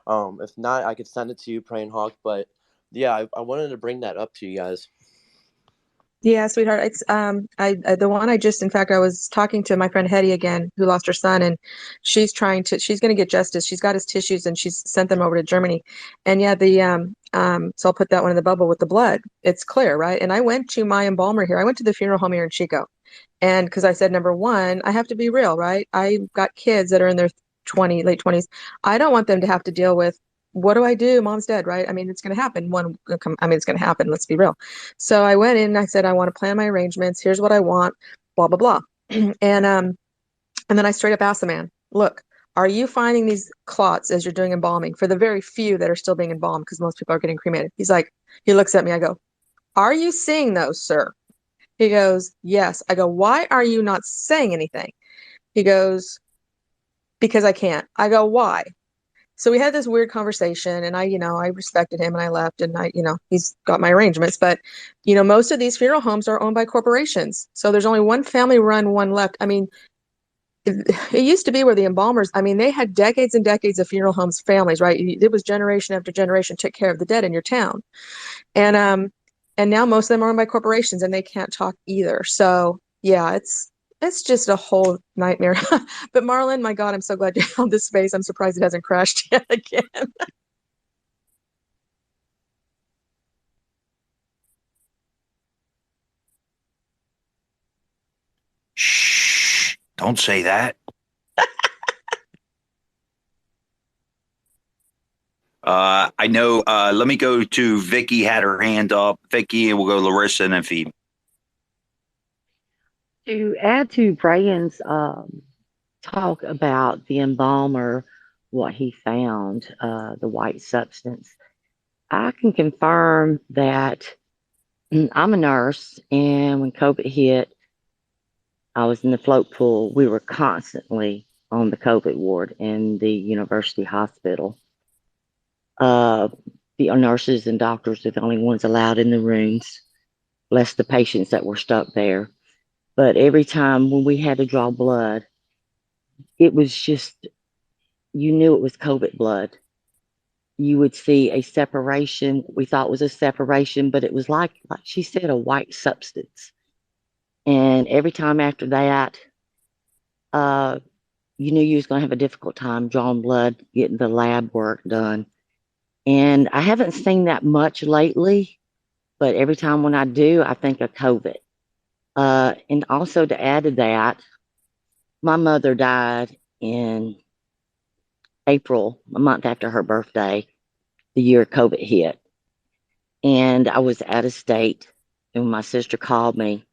If not, I could send it to you, Praying Hawk. But yeah, I wanted to bring that up to you guys. Yeah, sweetheart. It's the one in fact, I was talking to my friend Hetty again, who lost her son, and she's going to get justice. She's got his tissues and she's sent them over to Germany. And yeah, so I'll put that one in the bubble with the blood. It's clear, right? And I went to my embalmer here. I went to the funeral home here in Chico. And because I said, number one, I have to be real, right? I got kids that are in their late 20s. I don't want them to have to deal with what do I do? Mom's dead, right? I mean, it's going to happen. It's going to happen. Let's be real. So I went in and I said, I want to plan my arrangements. Here's what I want, blah, blah, blah. And then I straight up asked the man, look, are you finding these clots as you're doing embalming for the very few that are still being embalmed because most people are getting cremated? He's like, he looks at me. I go, are you seeing those, sir? He goes, yes. I go, why are you not saying anything? He goes, because I can't. I go, why? So we had this weird conversation, and I respected him and I left, and he's got my arrangements. But, most of these funeral homes are owned by corporations. So there's only one family run, one left. I mean, it used to be where the embalmers, I mean, they had decades and decades of funeral homes, families, right? It was generation after generation took care of the dead in your town. And now most of them are owned by corporations and they can't talk either. So yeah, it's just a whole nightmare. But Marlon, my God, I'm so glad you held this space. I'm surprised it hasn't crashed yet again. Shh, don't say that. I know. Let me go to Vicky. Had her hand up. Vicky, and we'll go Larissa and then Phoebe. To add to Brian's talk about the embalmer, what he found, the white substance, I can confirm that I'm a nurse, and when COVID hit, I was in the float pool. We were constantly on the COVID ward in the university hospital. The nurses and doctors are the only ones allowed in the rooms, less the patients that were stuck there. But every time when we had to draw blood, it was just, you knew it was COVID blood. You would see a separation. We thought was a separation, but it was like she said, a white substance. And every time after that, you knew you was going to have a difficult time drawing blood, getting the lab work done. And I haven't seen that much lately, but every time when I do, I think of COVID. And also to add to that, my mother died in April, a month after her birthday, the year COVID hit. And I was out of state, and when my sister called me,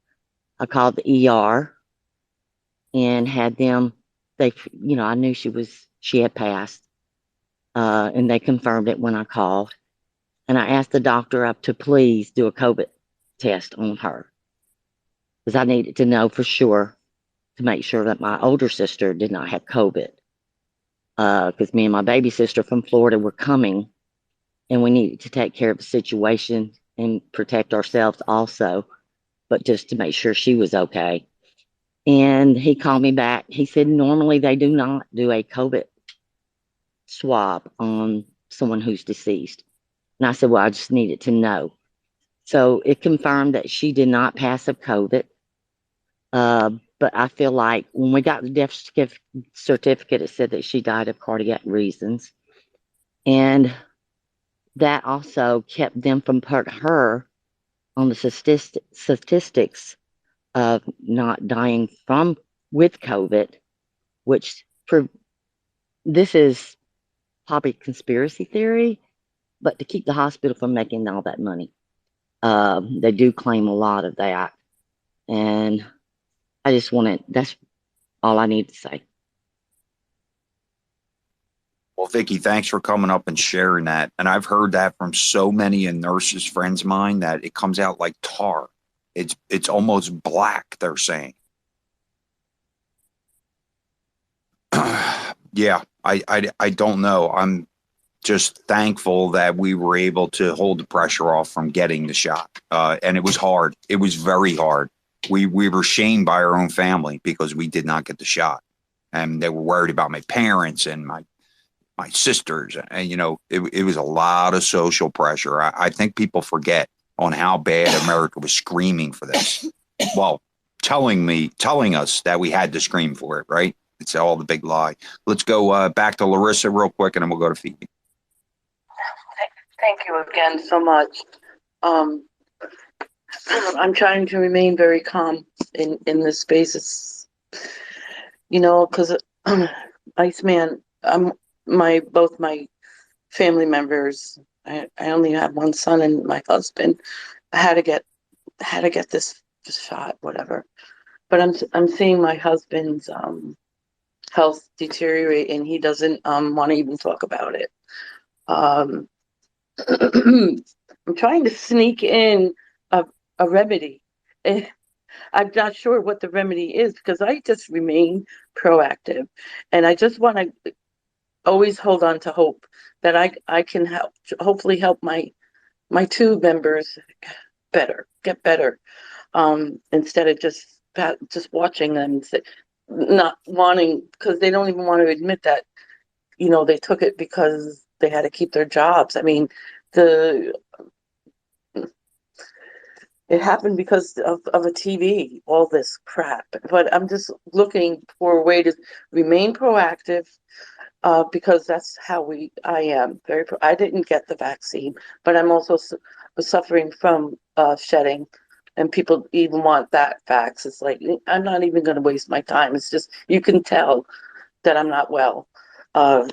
I called the ER and had them, I knew she had passed, and they confirmed it when I called. And I asked the doctor up to please do a COVID test on her because I needed to know for sure to make sure that my older sister did not have COVID. Because me and my baby sister from Florida were coming, and we needed to take care of the situation and protect ourselves also, but just to make sure she was okay. And he called me back. He said, normally they do not do a COVID swab on someone who's deceased. And I said, well, I just needed to know. So it confirmed that she did not pass of COVID. But I feel like when we got the death certificate, it said that she died of cardiac reasons. And that also kept them from putting her on the statistics of not dying with COVID, which this is probably conspiracy theory, but to keep the hospital from making all that money. They do claim a lot of that. And that's all I need to say. Well, Vicky, thanks for coming up and sharing that. And I've heard that from so many nurses, friends of mine, that it comes out like tar. It's almost black, they're saying. Yeah, I don't know. I'm just thankful that we were able to hold the pressure off from getting the shot. And it was hard. It was very hard. We were shamed by our own family because we did not get the shot. And they were worried about my parents and my sisters. And, it was a lot of social pressure. I think people forget on how bad America was screaming for this. Well, telling us that we had to scream for it, right? It's all the big lie. Let's go back to Larissa real quick, and then we'll go to Phoebe. Thank you again so much. I'm trying to remain very calm in this space. It's, because Iceman, both my family members. I only have one son and my husband. I had to get this shot, whatever. But I'm seeing my husband's health deteriorate, and he doesn't want to even talk about it. Um, I'm trying to sneak in a remedy. I'm not sure what the remedy is because I just remain proactive, and I just want to always hold on to hope that I can hopefully help my two members get better, instead of just watching them, not wanting, because they don't even want to admit that they took it because they had to keep their jobs. I mean, the it happened because of a TV, all this crap. But I'm just looking for a way to remain proactive, because that's how I am. I didn't get the vaccine, but I'm also suffering from shedding, and people even want that vax. It's like, I'm not even going to waste my time. It's just, you can tell that I'm not well. Uh,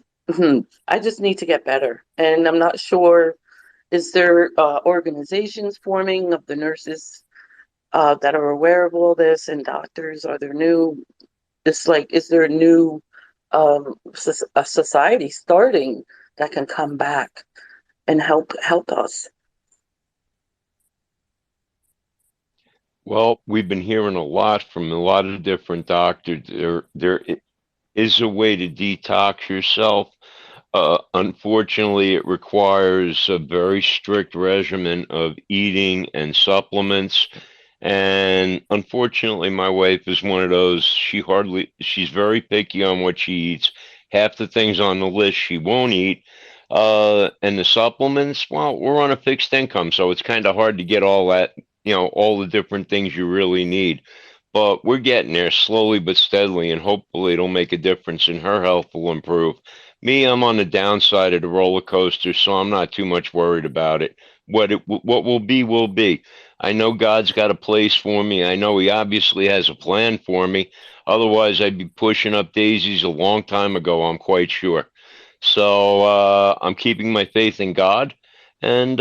I just need to get better, and I'm not sure. Is there organizations forming of the nurses that are aware of all this, and doctors? Are there new? It's like, is there a new a society starting that can come back and help us? Well, we've been hearing a lot from a lot of different doctors. There is a way to detox yourself. Unfortunately, it requires a very strict regimen of eating and supplements. And unfortunately, my wife is one of those. She's very picky on what she eats. Half the things on the list she won't eat. And the supplements, well, we're on a fixed income, so it's kind of hard to get all that, all the different things you really need. But we're getting there slowly but steadily, and hopefully it'll make a difference and her health will improve. Me, I'm on the downside of the roller coaster, so I'm not too much worried about it. What will be will be. I know God's got a place for me. I know He obviously has a plan for me. Otherwise, I'd be pushing up daisies a long time ago, I'm quite sure. So I'm keeping my faith in God, and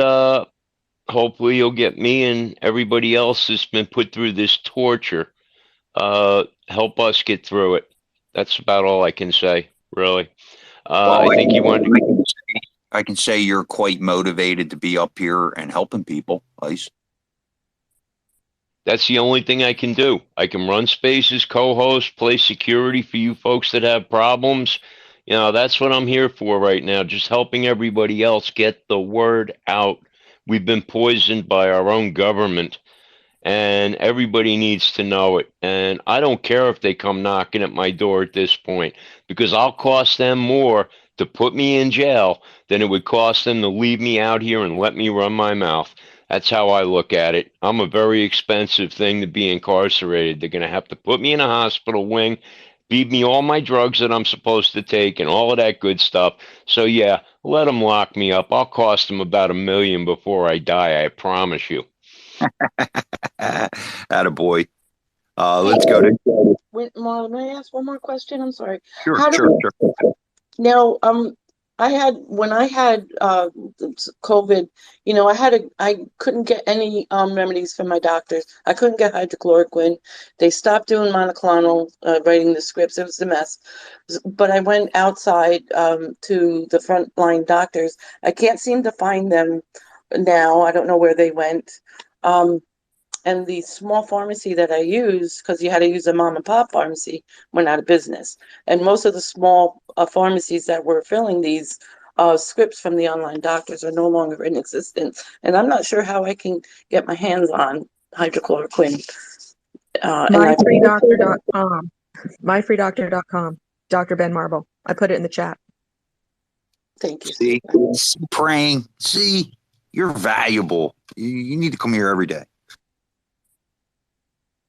hopefully He'll get me and everybody else that's been put through this torture, help us get through it. That's about all I can say, really. Well, I think you want to. I can say you're quite motivated to be up here and helping people, Ice. That's the only thing I can do. I can run spaces, co-host, play security for you folks that have problems. That's what I'm here for right now, just helping everybody else get the word out. We've been poisoned by our own government, and everybody needs to know it. And I don't care if they come knocking at my door at this point, because I'll cost them more to put me in jail than it would cost them to leave me out here and let me run my mouth. That's how I look at it. I'm a very expensive thing to be incarcerated. They're going to have to put me in a hospital wing, feed me all my drugs that I'm supposed to take, and all of that good stuff. So yeah, let them lock me up. I'll cost them about $1 million before I die, I promise you. Attaboy. Let's go to. Wait, Marla, may I ask one more question? I'm sorry. Sure, How do sure, we, sure. Now, when I had COVID, I couldn't get any remedies from my doctors. I couldn't get hydrochloroquine. They stopped doing monoclonal, writing the scripts. It was a mess. But I went outside to the frontline doctors. I can't seem to find them now. I don't know where they went. And the small pharmacy that I used, because you had to use a mom and pop pharmacy, went out of business. And most of the small pharmacies that were filling these scripts from the online doctors are no longer in existence. And I'm not sure how I can get my hands on hydrochloroquine. MyFreeDoctor.com. MyFreeDoctor.com. Dr. Ben Marble. I put it in the chat. Thank you. See, praying. See, you're valuable. You need to come here every day.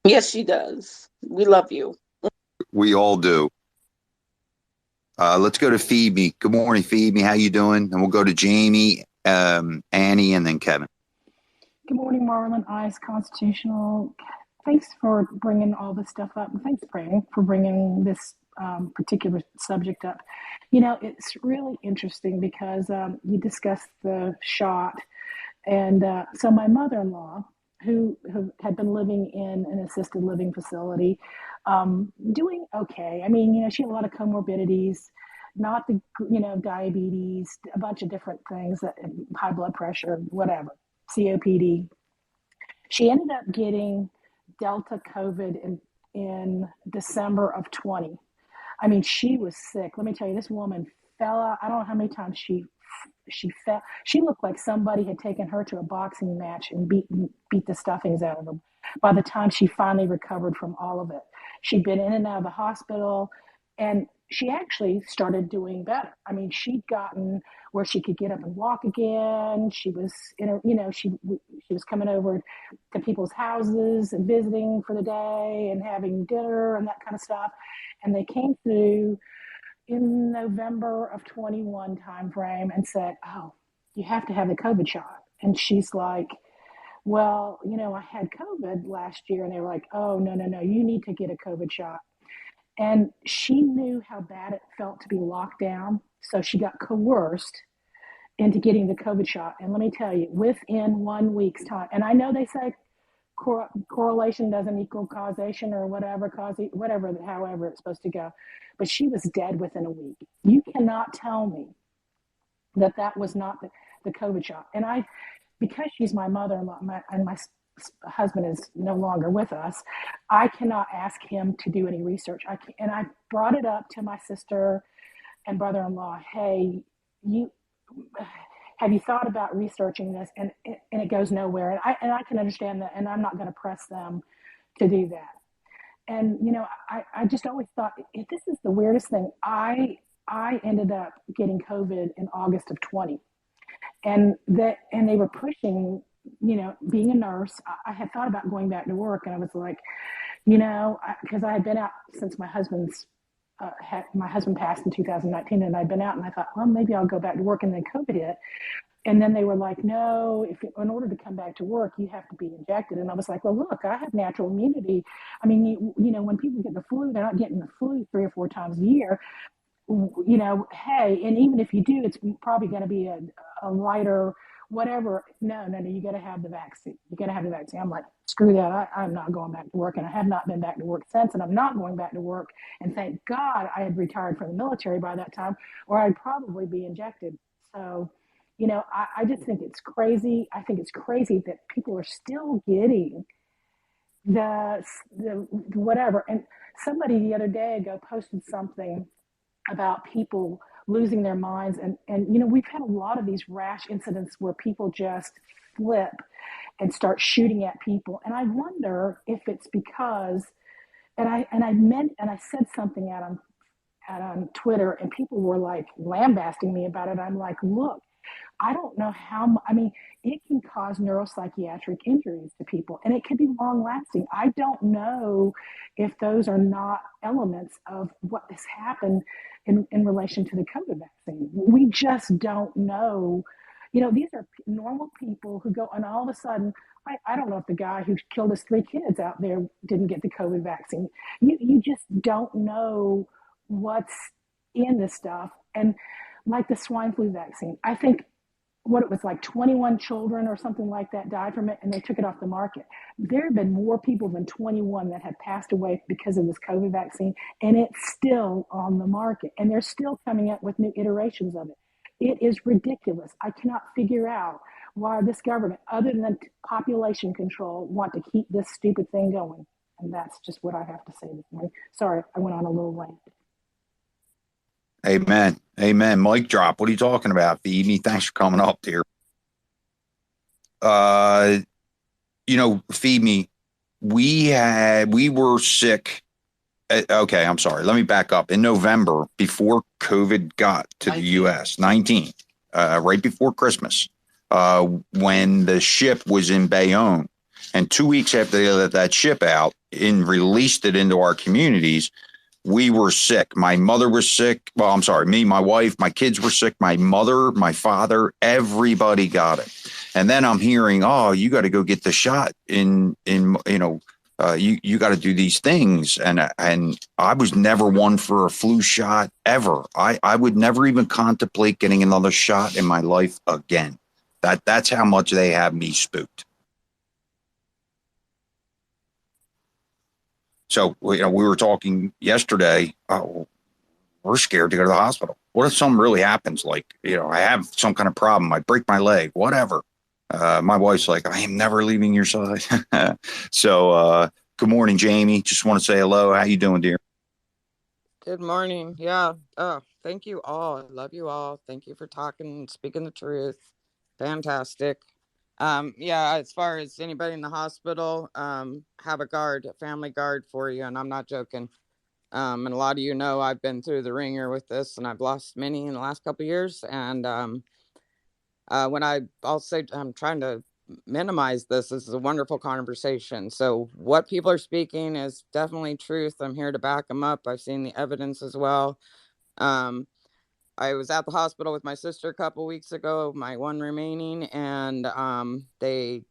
Yes, she does. We love you. We all do. Let's go to Phoebe. Good morning, Phoebe. How you doing? And we'll go to Jamie, Annie, and then Kevin. Good morning, Marlon Ice Constitutional. Thanks for bringing all this stuff up. And thanks, Praying, for bringing this particular subject up. It's really interesting because you discussed the shot. And so my mother-in-law, who had been living in an assisted living facility, doing okay. I mean, she had a lot of comorbidities, not the, diabetes, a bunch of different things, high blood pressure, whatever, COPD. She ended up getting Delta COVID in December of 20. I mean, she was sick. Let me tell you, this woman fell out. I don't know how many times she fell. She looked like somebody had taken her to a boxing match and beat the stuffings out of her. By the time she finally recovered from all of it, she'd been in and out of the hospital, and she actually started doing better. I mean, she'd gotten where she could get up and walk again. She was she was coming over to people's houses and visiting for the day and having dinner and that kind of stuff. And they came through in November of 21 timeframe and said, "Oh, you have to have the COVID shot." And she's like, "Well, I had COVID last year." And they were like, "Oh, no, you need to get a COVID shot." And she knew how bad it felt to be locked down. So she got coerced into getting the COVID shot. And let me tell you, within 1 week's time, and I know they say correlation doesn't equal causation or whatever, however it's supposed to go. But she was dead within a week. You cannot tell me that was not the COVID shot. And because she's my mother-in-law and my husband is no longer with us, I cannot ask him to do any research. And I brought it up to my sister and brother-in-law. Hey, have you thought about researching this? And it goes nowhere. And I can understand that, and I'm not going to press them to do that. And I just always thought, this is the weirdest thing. I ended up getting COVID in August of 20, and they were pushing. Being a nurse, I had thought about going back to work, and I was like, because I had been out since my husband passed in 2019, and I'd been out, and I thought, well, maybe I'll go back to work, and then COVID hit. And then they were like, no, in order to come back to work, you have to be injected. And I was like, well, look, I have natural immunity. I mean, when people get the flu, they're not getting the flu 3 or 4 times a year. Hey, and even if you do, it's probably going to be a lighter whatever. No, you got to have the vaccine. You got to have the vaccine. I'm like, screw that. I'm not going back to work. And I have not been back to work since. And I'm not going back to work. And thank God I had retired from the military by that time, or I'd probably be injected. So, I just think it's crazy. I think it's crazy that people are still getting the whatever. And somebody the other day ago posted something about people losing their minds. And we've had a lot of these rash incidents where people just flip and start shooting at people. And I wonder if it's because, and I said something out on Twitter, and people were like lambasting me about it. I'm like, look, I don't know it can cause neuropsychiatric injuries to people, and it can be long lasting. I don't know if those are not elements of what has happened in relation to the COVID vaccine. We just don't know. These are normal people who go, and all of a sudden, I don't know if the guy who killed his 3 kids out there didn't get the COVID vaccine. You just don't know what's in this stuff. And like the swine flu vaccine, I think it was like 21 children or something like that died from it, and they took it off the market. There have been more people than 21 that have passed away because of this COVID vaccine, and it's still on the market, and they're still coming up with new iterations of it. It is ridiculous. I cannot figure out why this government, other than population control, want to keep this stupid thing going. And that's just what I have to say this morning. Sorry, I went on a little rant. Amen. Mic drop. What are you talking about, Phoebe? Thanks for coming up here. Phoebe, we were sick. Okay, I'm sorry. Let me back up. In November, before COVID got to the U.S., 19, right before Christmas, when the ship was in Bayonne, and 2 weeks after they let that ship out and released it into our communities, we were sick. My mother was sick. Well, I'm sorry, me, my wife, my kids were sick. My mother, my father, everybody got it. And then I'm hearing, oh, you got to go get the shot in you got to do these things. And I was never one for a flu shot ever. I would never even contemplate getting another shot in my life again. That's how much they have me spooked. So, we were talking yesterday. We're scared to go to the hospital. What if something really happens? Like, I have some kind of problem. I break my leg, whatever. My wife's like, I am never leaving your side. So, good morning, Jamie. Just want to say hello. How you doing, dear? Good morning. Yeah. Oh, thank you all. I love you all. Thank you for talking and speaking the truth. Fantastic. Yeah, as far as anybody in the hospital, have a family guard for you, and I'm not joking. And a lot of you know I've been through the ringer with this, and I've lost many in the last couple of years. And I'll say I'm trying to minimize this. This is a wonderful conversation. So what people are speaking is definitely truth. I'm here to back them up. I've seen the evidence as well. I was at the hospital with my sister a couple weeks ago, my one remaining, and they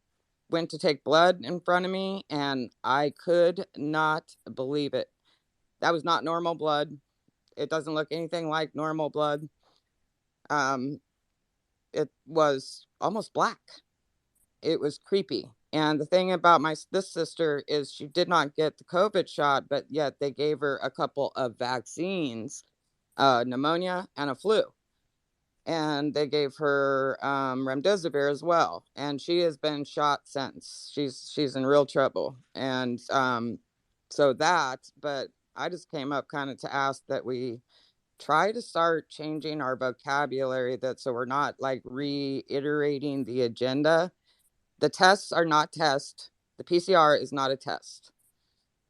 went to take blood in front of me, and I could not believe it. That was not normal blood. It doesn't look anything like normal blood. It was almost black. It was creepy. And the thing about this sister is she did not get the COVID shot, but yet they gave her a couple of vaccines, pneumonia and a flu. And they gave her remdesivir as well. And she has been shot since. She's in real trouble. And but I just came up kind of to ask that we try to start changing our vocabulary, so we're not like reiterating the agenda. The tests are not tests. The PCR is not a test.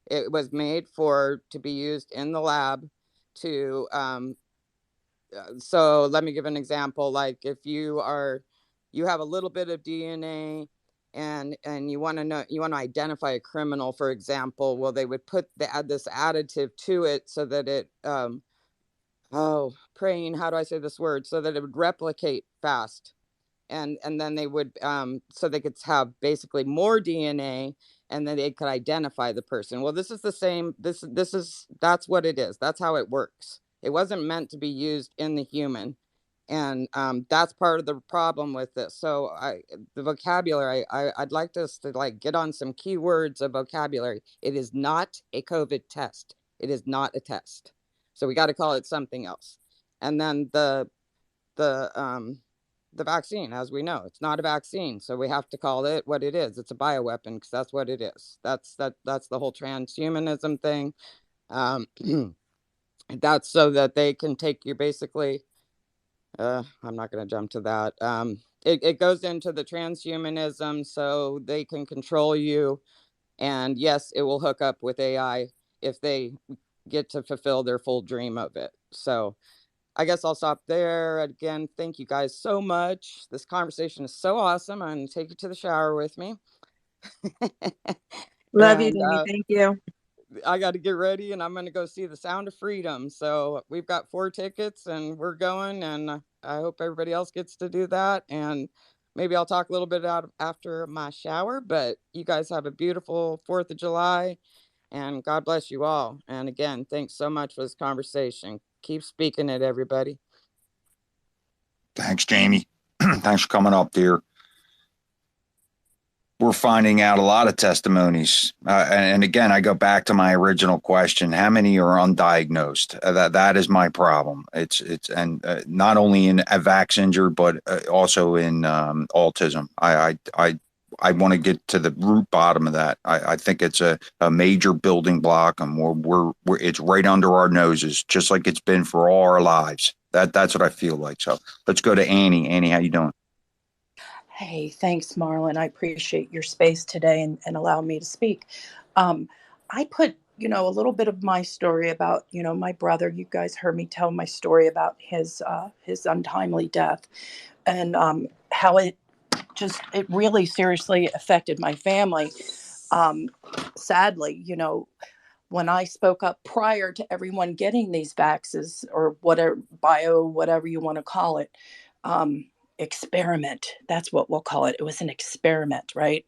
It was made to be used in the lab to so let me give an example. Like if you have a little bit of DNA and you want to identify a criminal, for example, well, they would add this additive to it so that it praying, how do I say this word, so that it would replicate fast. And then they would so they could have basically more DNA, and then they could identify the person. Well, this is the same. That's what it is. That's how it works. It wasn't meant to be used in the human, and that's part of the problem with this. So the vocabulary, I'd like us to like get on some keywords of vocabulary. It is not a COVID test. It is not a test. So we got to call it something else. And then the vaccine, as we know, it's not a vaccine, so we have to call it what it is. It's a bioweapon, because that's what it is. That's the whole transhumanism thing. That's so that they can take you basically. I'm not going to jump to that. It goes into the transhumanism so they can control you, and yes, it will hook up with AI if they get to fulfill their full dream of it. So I guess I'll stop there. Again, thank you guys so much. This conversation is so awesome. I'm going to take you to the shower with me. Love you, Danny. Thank you. I got to get ready, and I'm going to go see The Sound of Freedom. So we've got 4 tickets, and we're going, and I hope everybody else gets to do that. And maybe I'll talk a little bit after my shower, but you guys have a beautiful 4th of July, and God bless you all. And again, thanks so much for this conversation. Keep speaking it, everybody. Thanks, Jamie. Thanks for coming up, dear. We're finding out a lot of testimonies. And again, I go back to my original question. How many are undiagnosed? That is my problem. It's not only in a vax injured, but also in autism. I want to get to the root bottom of that. I think it's a major building block, and it's right under our noses, just like it's been for all our lives. That's what I feel like. So let's go to Annie. Annie, how you doing? Hey, thanks, Marlon. I appreciate your space today and allow me to speak. I put, a little bit of my story about, my brother. You guys heard me tell my story about his untimely death, and how it really seriously affected my family. Sadly, when I spoke up prior to everyone getting these vaxes or whatever you want to call it, experiment. That's what we'll call it. It was an experiment, right?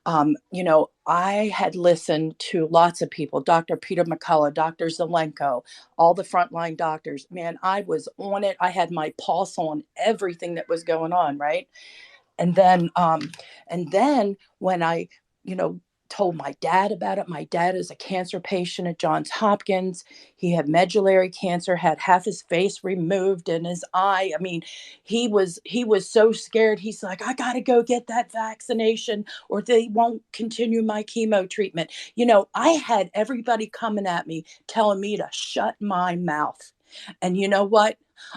I had listened to lots of people, Dr. Peter McCullough, Dr. Zelenko, all the frontline doctors. Man, I was on it. I had my pulse on everything that was going on, right? And then when I, you know, told my dad about it, my dad is a cancer patient at Johns Hopkins. He had medullary cancer, had half his face removed and his eye. I mean, he was so scared. He's like, I got to go get that vaccination or they won't continue my chemo treatment. I had everybody coming at me telling me to shut my mouth. And you know what?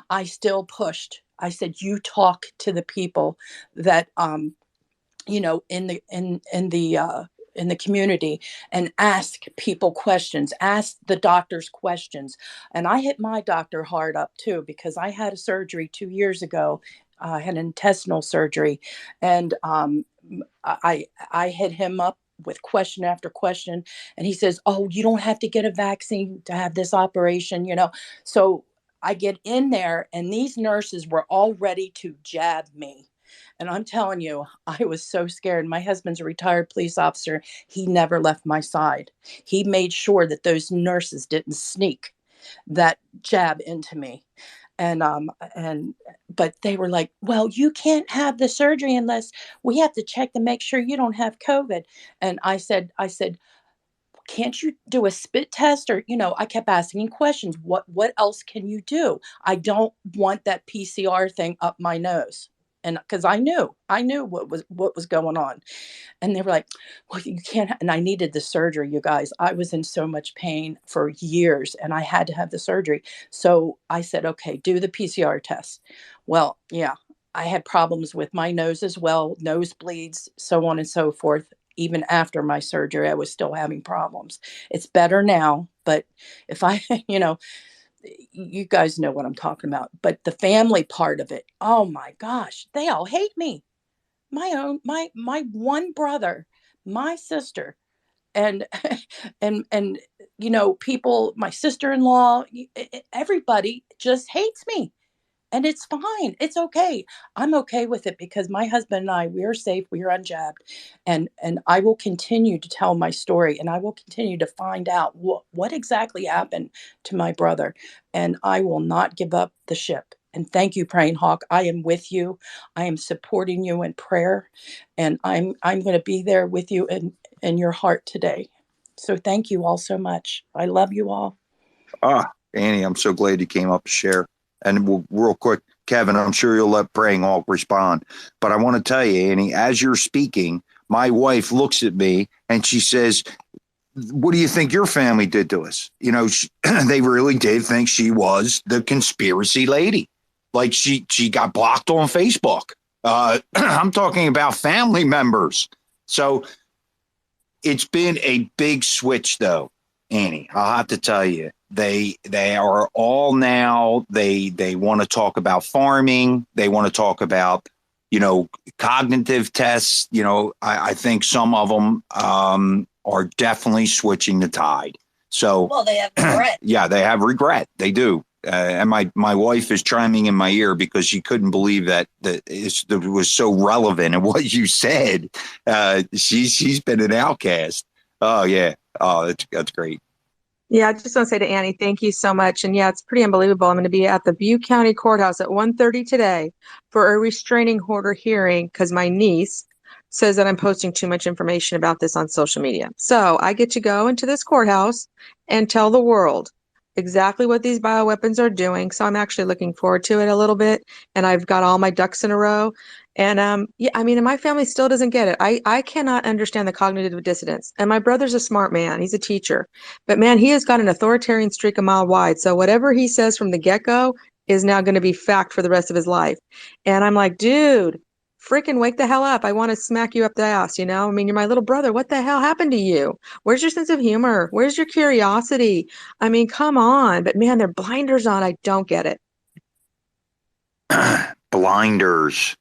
I still pushed. I said, you talk to the people that in the community and ask people questions, ask the doctors questions. And I hit my doctor hard up too, because I had a surgery 2 years ago. I had intestinal surgery, and I hit him up with question after question, and he says, oh, you don't have to get a vaccine to have this operation. So I get in there, and these nurses were all ready to jab me. And I'm telling you, I was so scared. My husband's a retired police officer. He never left my side. He made sure that those nurses didn't sneak that jab into me. But they were like, well, you can't have the surgery unless we have to check to make sure you don't have COVID. And I said, can't you do a spit test? Or, I kept asking questions. What else can you do? I don't want that PCR thing up my nose. And because I knew what was going on. And they were like, well, you can't. And I needed the surgery, you guys. I was in so much pain for years and I had to have the surgery. So I said, okay, do the PCR test. Well, yeah, I had problems with my nose as well, nosebleeds, so on and so forth. Even after my surgery, I was still having problems. It's better now, but if I, you guys know what I'm talking about. But the family part of it, oh my gosh, they all hate me. My one brother, my sister, and and people, my sister-in-law, everybody just hates me. And it's fine. It's okay. I'm okay with it because my husband and I, we are safe. We are unjabbed. And I will continue to tell my story, and I will continue to find out what exactly happened to my brother. And I will not give up the ship. And thank you, Praying Hawk. I am with you. I am supporting you in prayer. And I'm going to be there with you in your heart today. So thank you all so much. I love you all. Annie, I'm so glad you came up to share. And real quick, Kevin, I'm sure you'll let Praying Hawk respond. But I want to tell you, Annie, as you're speaking, my wife looks at me and she says, what do you think your family did to us? They really did think she was the conspiracy lady. Like she got blocked on Facebook. I'm talking about family members. So it's been a big switch, though, Annie. I'll have to tell you, they are all now. They want to talk about farming. They want to talk about cognitive tests. I think some of them are definitely switching the tide. So Well, they have regret. yeah, they have regret. They do. And my wife is chiming in my ear because she couldn't believe that it was so relevant in what you said. She's been an outcast. Oh yeah. Oh, that's great. Yeah, I just want to say to Annie, thank you so much. And yeah, it's pretty unbelievable. I'm going to be at the Butte County Courthouse at 1:30 today for a restraining order hearing because my niece says that I'm posting too much information about this on social media. So I get to go into this courthouse and tell the world exactly what these bioweapons are doing. So I'm actually looking forward to it a little bit. And I've got all my ducks in a row. And yeah, I mean, and my family still doesn't get it. I cannot understand the cognitive dissonance. And my brother's a smart man. He's a teacher. But man, he has got an authoritarian streak a mile wide. So whatever he says from the get-go is now going to be fact for the rest of his life. And I'm like, dude, freaking wake the hell up. I want to smack you up the ass, I mean, you're my little brother. What the hell happened to you? Where's your sense of humor? Where's your curiosity? I mean, come on. But man, they're blinders on. I don't get it. Blinders.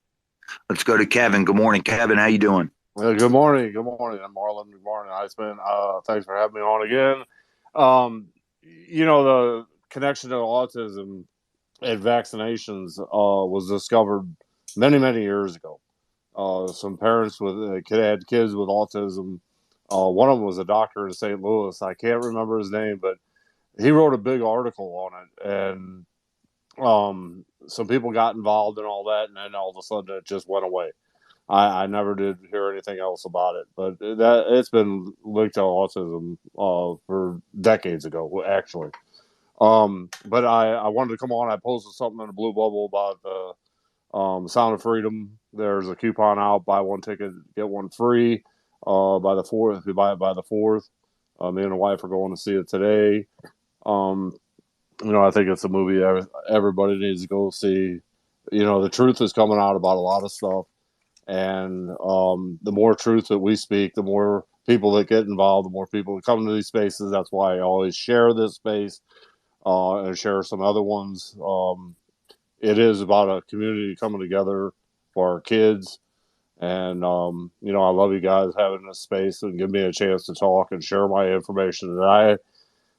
Let's go to Kevin. Good morning, Kevin. How you doing? Good morning. Good morning. I'm Marlon. Good morning, Iceman. Thanks for having me on again. The connection to autism and vaccinations was discovered many, many years ago. some parents with had kids with autism. One of them was a doctor in St. Louis. I can't remember his name, but he wrote a big article on it, and some people got involved in all that, and then all of a sudden it just went away. I never did hear anything else about it, but that it's been linked to autism for decades ago, actually. But I wanted to come on. I posted something in the Blue Bubble about the Sound of Freedom. There's a coupon out: buy one ticket, get one free. By the fourth, if you buy it by the fourth, me and the wife are going to see it today. I think it's a movie everybody needs to go see. The truth is coming out about a lot of stuff, and the more truth that we speak, the more people that get involved, the more people that come to these spaces. That's why I always share this space and share some other ones. It is about a community coming together for our kids. And, I love you guys having this space and give me a chance to talk and share my information that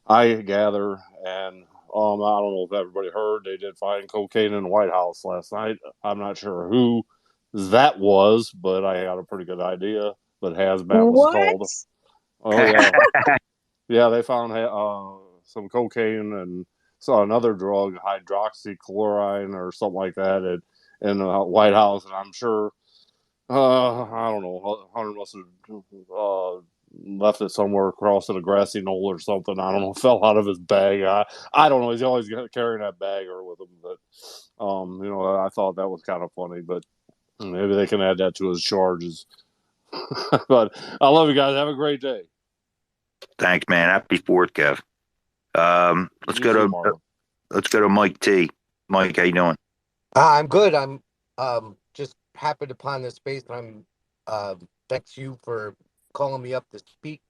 I gather. And I don't know if everybody heard, they did find cocaine in the White House last night. I'm not sure who that was, but I had a pretty good idea. But hazmat was What? called. Oh, yeah. Yeah, they found some cocaine and saw another drug, hydroxychloroquine or something like that, in the White House. And I'm sure, I don't know, Hunter must have left it somewhere across a grassy knoll or something. I don't know, fell out of his bag. I don't know. He's always carrying that bagger with him. But, I thought that was kind of funny. But maybe they can add that to his charges. But I love you guys. Have a great day. Thanks, man. Happy 4th, Kev. Let's You go too, to Marlon. let's go to Mike T. Mike, how you doing? I'm good. I'm just happened upon this space. I'm thanks you for calling me up to speak,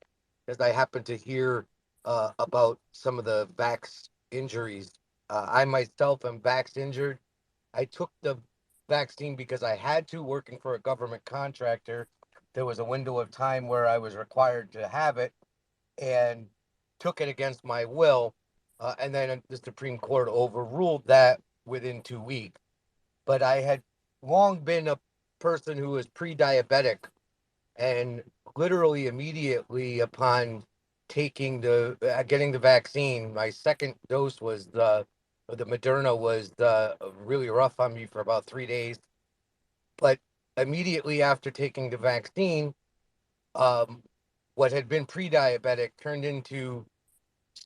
as I happen to hear about some of the vax injuries. I myself am vax injured. I took the vaccine because I had to, working for a government contractor. There was a window of time where I was required to have it, and took it against my will. And then the Supreme Court overruled that within 2 weeks. But I had long been a person who was pre-diabetic, and literally immediately upon taking getting the vaccine, my second dose was the Moderna was really rough on me for about 3 days. But immediately after taking the vaccine, what had been pre-diabetic turned into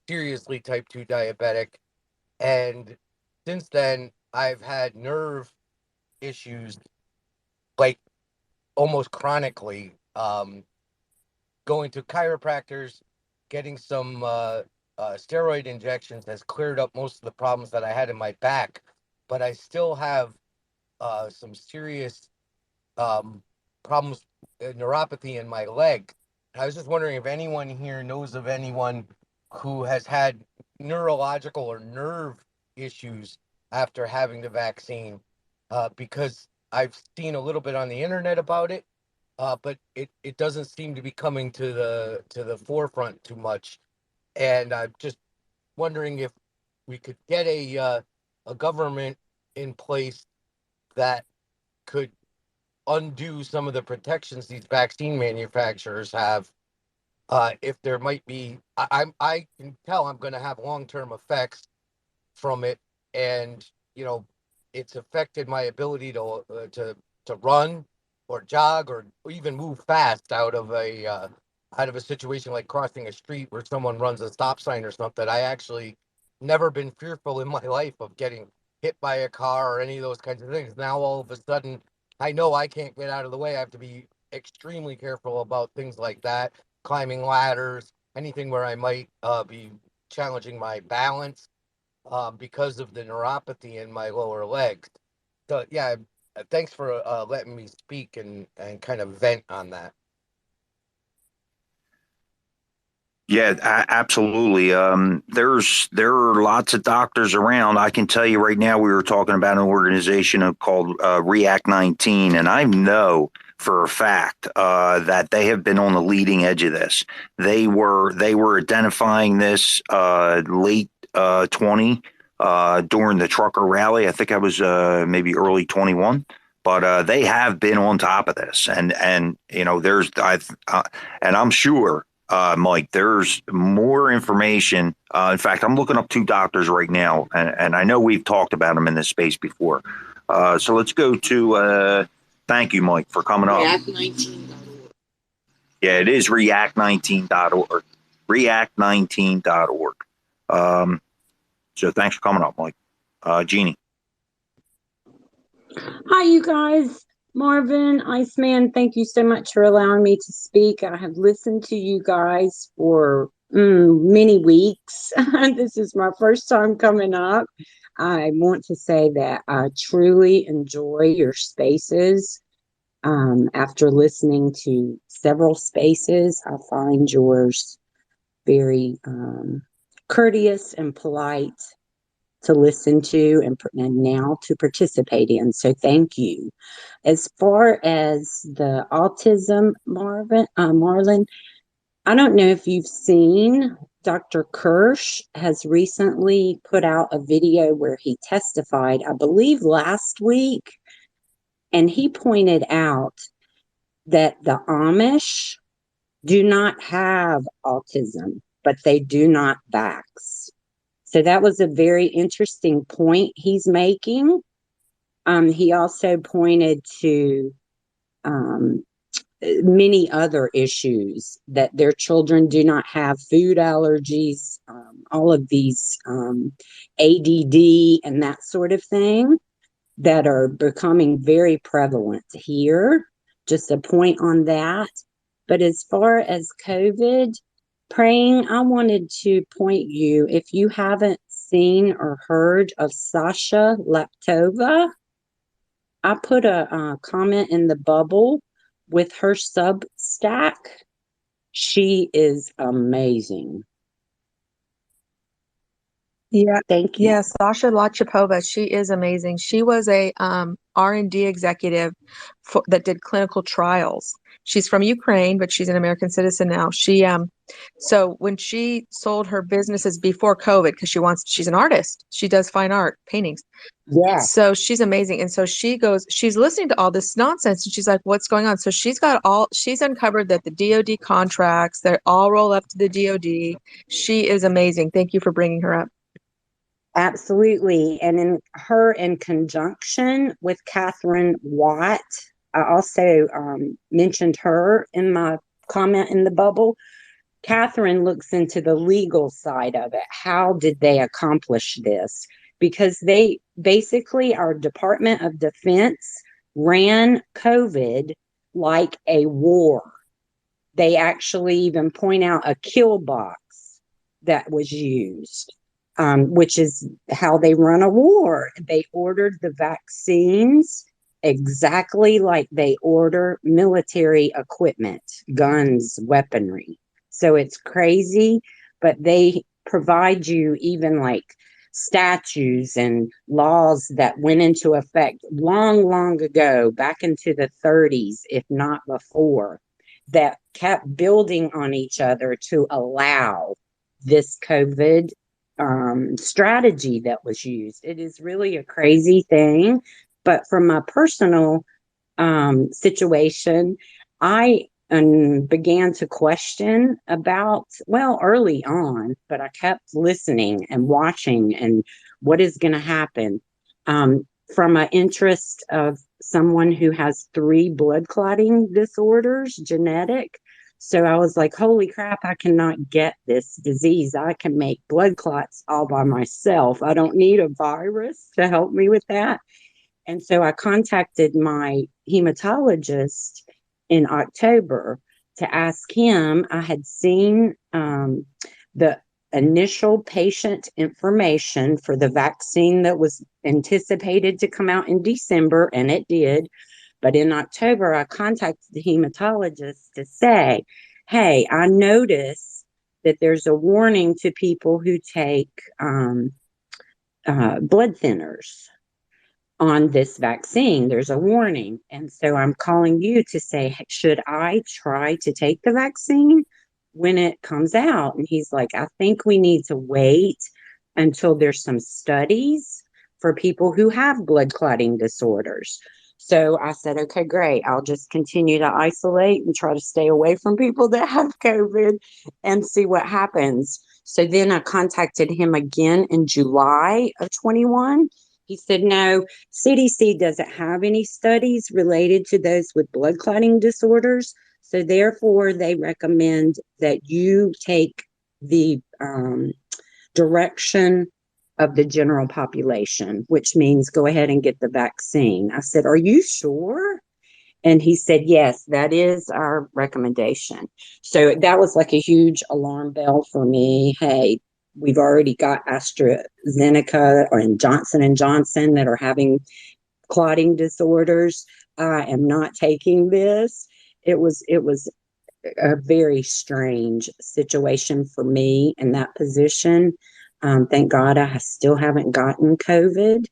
seriously type 2 diabetic. And since then, I've had nerve issues, like almost chronically, going to chiropractors, getting some steroid injections has cleared up most of the problems that I had in my back, but I still have some serious problems, neuropathy in my leg. I was just wondering if anyone here knows of anyone who has had neurological or nerve issues after having the vaccine, because I've seen a little bit on the internet about it, but it doesn't seem to be coming to the forefront too much. And I'm just wondering if we could get a government in place that could undo some of the protections these vaccine manufacturers have. If there might be, I can tell I'm going to have long-term effects from it, and it's affected my ability to run or jog or even move fast out of a situation like crossing a street where someone runs a stop sign or something. I actually never been fearful in my life of getting hit by a car or any of those kinds of things. Now all of a sudden, I know I can't get out of the way. I have to be extremely careful about things like that, climbing ladders, anything where I might be challenging my balance, because of the neuropathy in my lower legs. So yeah, thanks for letting me speak and kind of vent on that. Yeah, absolutely. There are lots of doctors around. I can tell you right now, we were talking about an organization called React 19, and I know for a fact that they have been on the leading edge of this. They were identifying this late 20 during the trucker rally. I think I was maybe early 21. but they have been on top of this, and you know, and I'm sure, Mike, there's more information. In fact, I'm looking up two doctors right now, and I know we've talked about them in this space before. So let's go to. Thank you, Mike, for coming up. React19.org. Yeah, it is react19.org. React19.org. So thanks for coming up, Mike. Jeannie. Hi, you guys. Marvin, Iceman, thank you so much for allowing me to speak. I have listened to you guys for many weeks. This is my first time coming up. I want to say that I truly enjoy your spaces. After listening to several spaces, I find yours very courteous and polite to listen to and now to participate in. So thank you. As far as the autism, Marlon, I don't know if you've seen, Dr. Kirsch has recently put out a video where he testified, I believe last week, and he pointed out that the Amish do not have autism, but they do not vax. So that was a very interesting point he's making. He also pointed to many other issues, that their children do not have food allergies, all of these ADD and that sort of thing that are becoming very prevalent here. Just a point on that. But as far as COVID, praying, I wanted to point you, if you haven't seen or heard of Sasha Laptova, I put a comment in the bubble with her Substack. She is amazing. Yeah, thank you. Yeah, Sasha Lachapova, she is amazing. She was a R&D executive that did clinical trials. She's from Ukraine, but she's an American citizen now. So when she sold her businesses before COVID, because she's an artist, she does fine art, paintings. Yeah. So she's amazing. And so she's listening to all this nonsense and she's like, what's going on? So she's uncovered that the DOD contracts, they all roll up to the DOD. She is amazing. Thank you for bringing her up. Absolutely. And in conjunction with Catherine Watt, I also mentioned her in my comment in the bubble. Catherine looks into the legal side of it. How did they accomplish this? Because they basically, our Department of Defense ran COVID like a war. They actually even point out a kill box that was used. Which is how they run a war. They ordered the vaccines exactly like they order military equipment, guns, weaponry. So it's crazy, but they provide you even like statutes and laws that went into effect long, long ago, back into the 30s, if not before, that kept building on each other to allow this COVID strategy that was used. It is really a crazy thing. But from my personal situation, I began to question about, well, early on, but I kept listening and watching and what is going to happen from an interest of someone who has 3 blood clotting disorders, genetic. So I was like, holy crap, I cannot get this disease. I can make blood clots all by myself. I don't need a virus to help me with that. And so I contacted my hematologist in October to ask him. I had seen the initial patient information for the vaccine that was anticipated to come out in December, and it did. But in October, I contacted the hematologist to say, hey, I notice that there's a warning to people who take blood thinners on this vaccine. There's a warning. And so I'm calling you to say, should I try to take the vaccine when it comes out? And he's like, I think we need to wait until there's some studies for people who have blood clotting disorders. So I said, okay, great. I'll just continue to isolate and try to stay away from people that have COVID and see what happens. So then I contacted him again in July of 21. He said, no, CDC doesn't have any studies related to those with blood clotting disorders. So therefore, they recommend that you take the direction of the general population, which means go ahead and get the vaccine. I said, are you sure? And he said, yes, that is our recommendation. So that was like a huge alarm bell for me. Hey, we've already got AstraZeneca and Johnson & Johnson that are having clotting disorders. I am not taking this. It was a very strange situation for me in that position. Thank God I still haven't gotten COVID,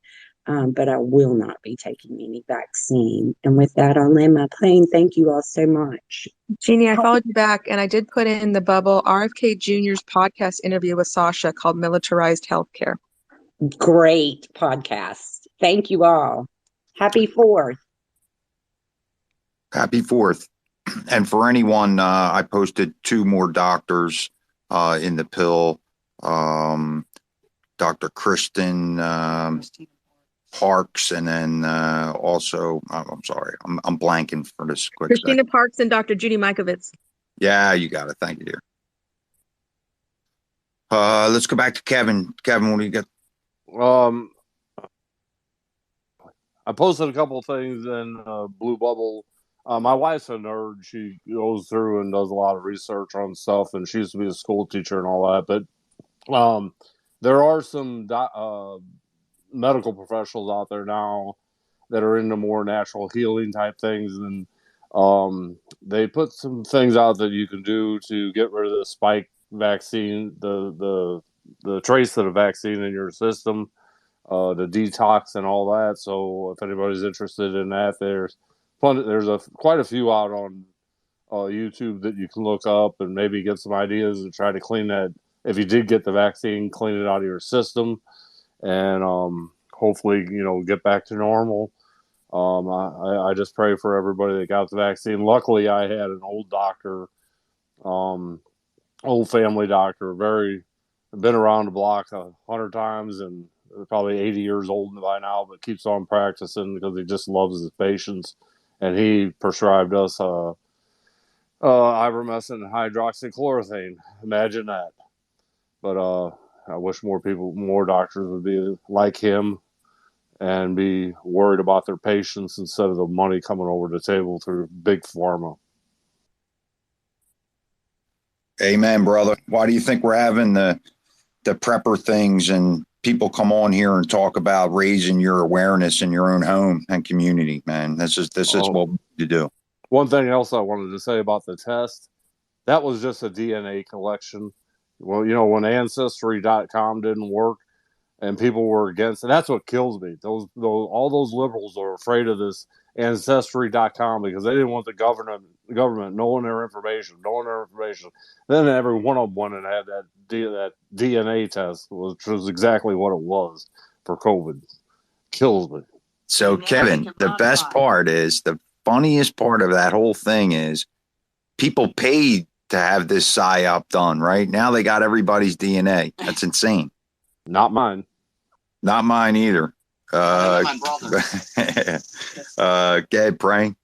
but I will not be taking any vaccine. And with that, I'll land my plane. Thank you all so much. Jeannie, I followed you back and I did put in the bubble RFK Jr.'s podcast interview with Sasha called Militarized Healthcare. Great podcast. Thank you all. Happy 4th. Happy 4th. And for anyone, I posted 2 more doctors in the pill. Dr. Kristen Parks, and then also, I'm sorry, I'm blanking for this quick Christina second. Parks and Dr. Judy Mikovits. Yeah, you got it. Thank you, dear. Let's go back to Kevin. Kevin, what do you got? I posted a couple things in Blue Bubble. My wife's a nerd. She goes through and does a lot of research on stuff, and she used to be a school teacher and all that. But there are some medical professionals out there now that are into more natural healing type things, and they put some things out that you can do to get rid of the spike vaccine, the trace of the vaccine in your system, the detox and all that. So if anybody's interested in that, there's quite a few out on YouTube that you can look up and maybe get some ideas and try to clean that. If you did get the vaccine, clean it out of your system, and hopefully, get back to normal. I just pray for everybody that got the vaccine. Luckily, I had an old doctor, old family doctor, been around the block 100 times and probably 80 years old by now, but keeps on practicing because he just loves his patients. And he prescribed us ivermectin and hydroxychloroquine. Imagine that. But I wish more doctors would be like him and be worried about their patients instead of the money coming over the table through big pharma. Amen, brother. Why do you think we're having the prepper things and people come on here and talk about raising your awareness in your own home and community, man? This is what we need to do. One thing else I wanted to say about the test, that was just a DNA collection. Well, when Ancestry.com didn't work and people were against it, that's what kills me. All those liberals are afraid of this Ancestry.com because they didn't want the government knowing their information. Then every one of them went and had that DNA test, which was exactly what it was for COVID. Kills me. So, Kevin, the funniest part of that whole thing is people paid to have this PSYOP done, right? Now they got everybody's DNA. That's insane. Not mine. Not mine either. Gabe, praying.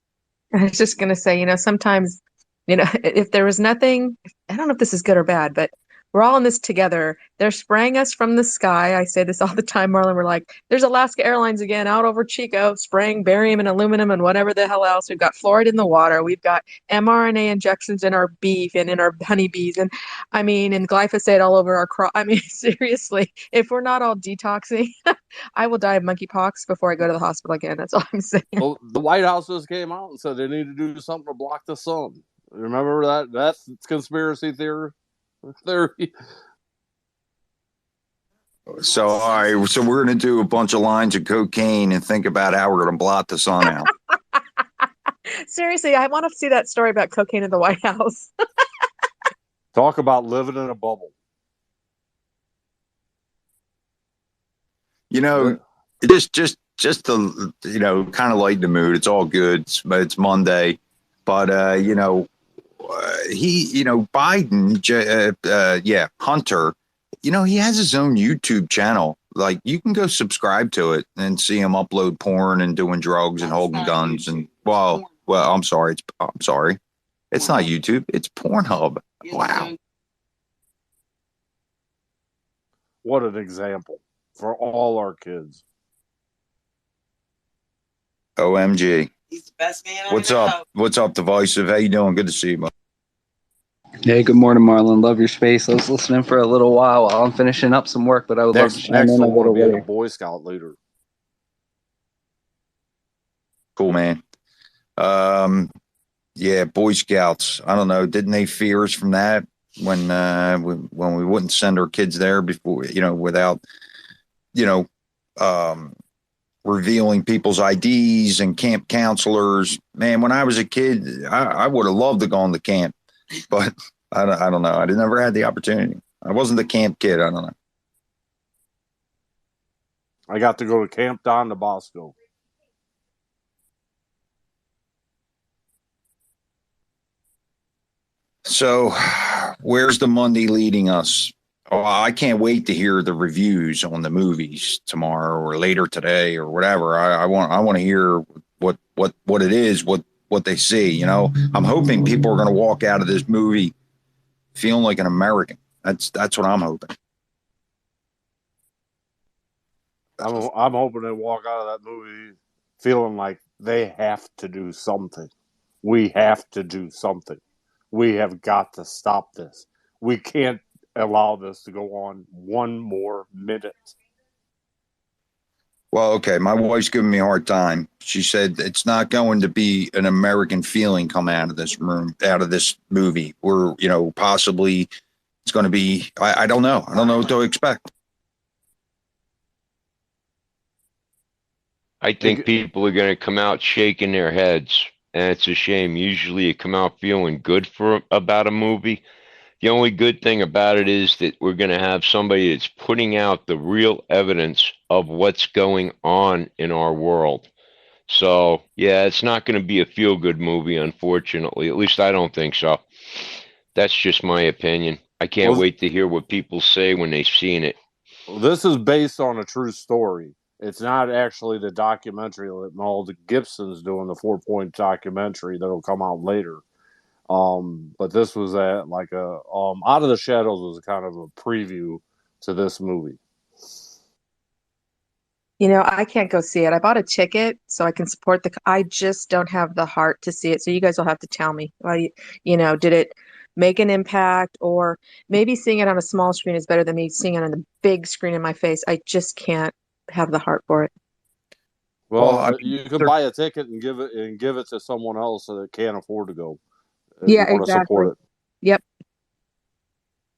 I was just going to say, sometimes, if there was nothing, I don't know if this is good or bad, but we're all in this together. They're spraying us from the sky. I say this all the time, Marlon. We're like, there's Alaska Airlines again out over Chico, spraying barium and aluminum and whatever the hell else. We've got fluoride in the water. We've got mRNA injections in our beef and in our honeybees. And and glyphosate all over our crop. Seriously, if we're not all detoxing, I will die of monkeypox before I go to the hospital again. That's all I'm saying. Well, the White House just came out and said they need to do something to block the sun. Remember that? That's conspiracy theory. So, all right. So we're going to do a bunch of lines of cocaine and think about how we're going to blot the sun out. Seriously, I want to see that story about cocaine in the White House. Talk about living in a bubble. just to, kind of lighten the mood. It's all good. It's Monday, but Biden, Hunter, he has his own YouTube channel. Like, you can go subscribe to it and see him upload porn and doing drugs and holding guns and I'm sorry, it's not YouTube, it's Pornhub. Wow. What an example for all our kids. OMG. He's the best man. What's up? What's up, Divisive? How you doing? Good to see you, bud. Hey, good morning, Marlon. Love your space. I was listening for a little while I'm finishing up some work, but I would love to chime in a little being later. a Boy Scout leader. Cool, man. Yeah, Boy Scouts. I don't know. Didn't they fear us from that when we wouldn't send our kids there before, without, revealing people's IDs and camp counselors? Man, when I was a kid, I would have loved to go on the camp, but I don't know. I never had the opportunity. I wasn't the camp kid. I don't know. I got to go to Camp Don Bosco. So, where's the Monday leading us? Oh, I can't wait to hear the reviews on the movies tomorrow or later today or whatever. I want to hear what it is, what they see. I'm hoping people are going to walk out of this movie feeling like an American. That's what I'm hoping. I'm hoping they walk out of that movie feeling like they have to do something. We have to do something. We have got to stop this. We can't allow this to go on one more minute. Well, okay, my wife's giving me a hard time. She said it's not going to be an American feeling come out of this movie. We're, possibly it's going to be, I don't know. I don't know what to expect. I think people are going to come out shaking their heads, and it's a shame. Usually you come out feeling good about a movie. The only good thing about it is that we're going to have somebody that's putting out the real evidence of what's going on in our world. So, yeah, it's not going to be a feel-good movie, unfortunately. At least I don't think so. That's just my opinion. I can't wait to hear what people say when they've seen it. This is based on a true story. It's not actually the documentary that Mel Gibson's doing, the 4-point documentary that'll come out later. But this was Out of the Shadows was kind of a preview to this movie. I can't go see it. I bought a ticket so I can support I just don't have the heart to see it. So you guys will have to tell me. Did it make an impact, or maybe seeing it on a small screen is better than me seeing it on the big screen in my face. I just can't have the heart for it. Well, you can buy a ticket and give it to someone else that can't afford to go. Yeah, exactly. Support it. Yep.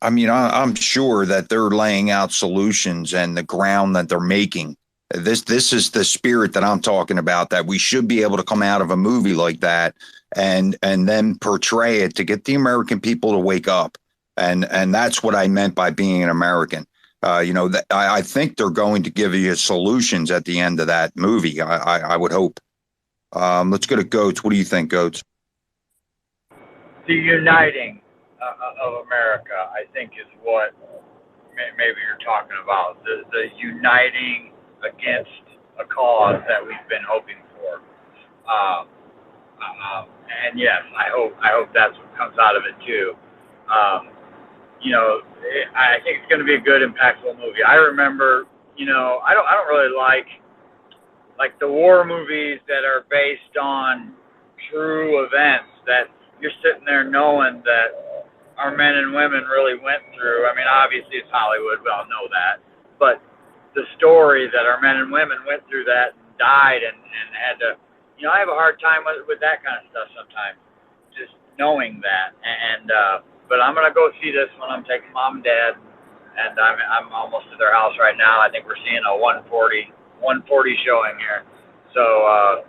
I mean, I'm sure that they're laying out solutions and the ground that they're making. This is the spirit that I'm talking about, that we should be able to come out of a movie like that and then portray it to get the American people to wake up. And that's what I meant by being an American. I think they're going to give you solutions at the end of that movie. I would hope. Let's go to Goats. What do you think, Goats? The uniting of America, I think, is what maybe you're talking about. The uniting against a cause that we've been hoping for. And yes, I hope that's what comes out of it too. I think it's going to be a good, impactful movie. I remember, I don't really like the war movies that are based on true events that you're sitting there knowing that our men and women really went through. I mean, obviously it's Hollywood, we all know that, but the story that our men and women went through that and died and had to, I have a hard time with that kind of stuff sometimes, just knowing that. But I'm gonna go see this when I'm taking mom and dad, and I'm almost to their house right now. I think we're seeing a 140 showing here. So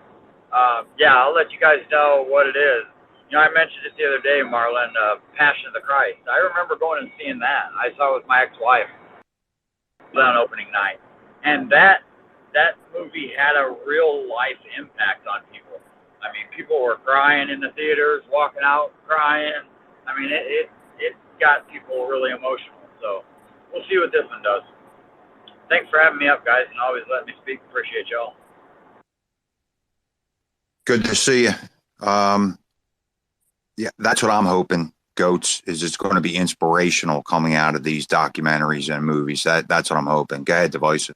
yeah, I'll let you guys know what it is. I mentioned it the other day, Marlon, Passion of the Christ. I remember going and seeing that. I saw it with my ex-wife on opening night, and that that movie had a real life impact on people. I mean, people were crying in the theaters, walking out crying. I mean, it got people really emotional. So we'll see what this one does. Thanks for having me up, guys, and always letting me speak. Appreciate y'all. Good to see you. Yeah, that's what I'm hoping, Goats, is it's going to be inspirational coming out of these documentaries and movies. That's what I'm hoping. Go ahead, Divisive.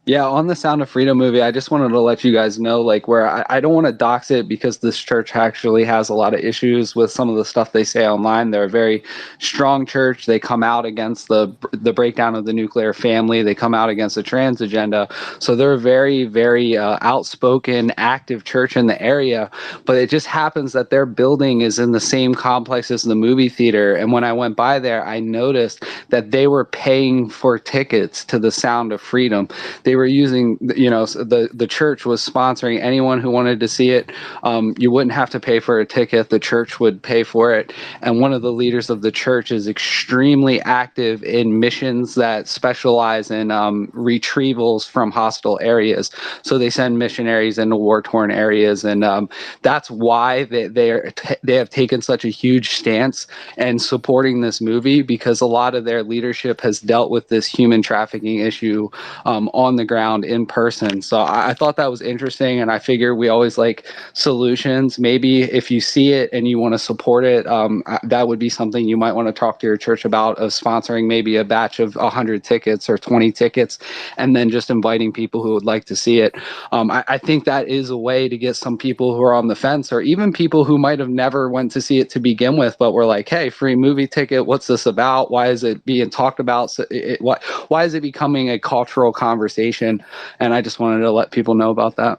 Yeah, on the Sound of Freedom movie, I just wanted to let you guys know, like, where I don't want to dox it because this church actually has a lot of issues with some of the stuff they say online. They're a very strong church. They come out against the breakdown of the nuclear family. They come out against the trans agenda. So they're a very, very outspoken, active church in the area. But it just happens that their building is in the same complex as the movie theater. And when I went by there, I noticed that they were paying for tickets to the Sound of Freedom. They were using, the church was sponsoring anyone who wanted to see it. You wouldn't have to pay for a ticket. The church would pay for it. And one of the leaders of the church is extremely active in missions that specialize in retrievals from hostile areas. So they send missionaries into war-torn areas. And that's why they have taken such a huge stance and supporting this movie, because a lot of their leadership has dealt with this human trafficking issue on the ground in person. So I thought that was interesting, and I figure we always like solutions. Maybe if you see it and you want to support it, that would be something you might want to talk to your church about, of sponsoring maybe a batch of 100 tickets or 20 tickets, and then just inviting people who would like to see it. I think that is a way to get some people who are on the fence, or even people who might have never went to see it to begin with, but were like, hey, free movie ticket, what's this about? Why is it being talked about? So why is it becoming a cultural conversation? And I just wanted to let people know about that.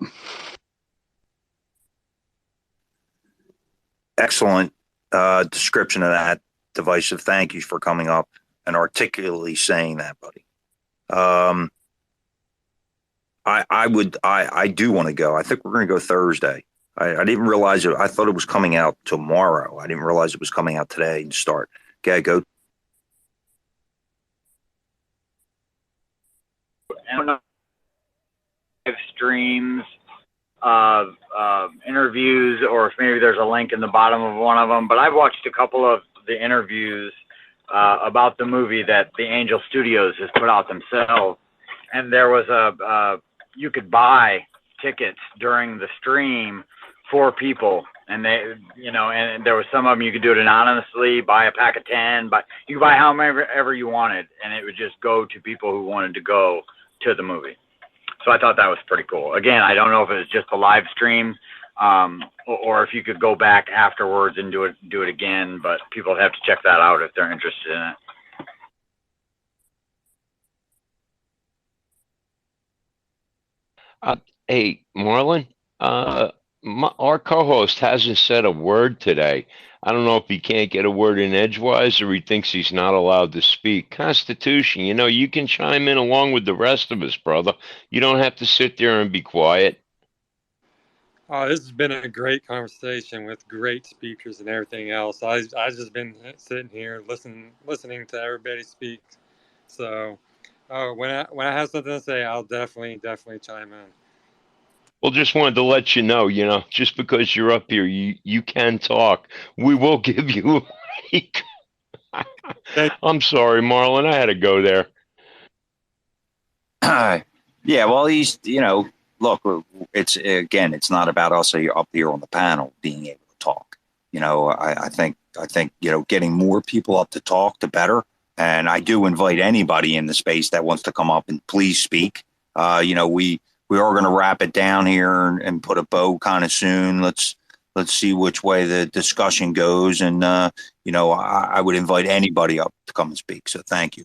Excellent description of that, Divisive. Thank you for coming up and articulately saying that, buddy. I do want to go. I think we're going to go Thursday. I didn't realize it. I thought it was coming out tomorrow. I didn't realize it was coming out today to start. Okay, go. Live streams of interviews, or if maybe there's a link in the bottom of one of them. But I've watched a couple of the interviews about the movie that the Angel Studios has put out themselves, and there was you could buy tickets during the stream for people, and they, and there was some of them you could do it anonymously, buy a pack of 10, but you could buy however you wanted, and it would just go to people who wanted to go to the movie. So I thought that was pretty cool. Again, I don't know if it was just a live stream, or if you could go back afterwards and do it again, but people have to check that out if they're interested in it. Hey, Marlon, our co-host hasn't said a word today. I don't know if he can't get a word in edgewise or he thinks he's not allowed to speak. Constitution, you can chime in along with the rest of us, brother. You don't have to sit there and be quiet. This has been a great conversation with great speakers and everything else. I've just been sitting here listening to everybody speak. So when I have something to say, I'll definitely chime in. Well, just wanted to let you know, just because you're up here, you can talk. We will give you a break. I'm sorry, Marlon. I had to go there. Yeah, well, he's, look, it's not about us up here on the panel being able to talk. I think, getting more people up to talk, the better. And I do invite anybody in the space that wants to come up and please speak. We are going to wrap it down here and put a bow kind of soon. Let's see which way the discussion goes. And, I would invite anybody up to come and speak. So thank you.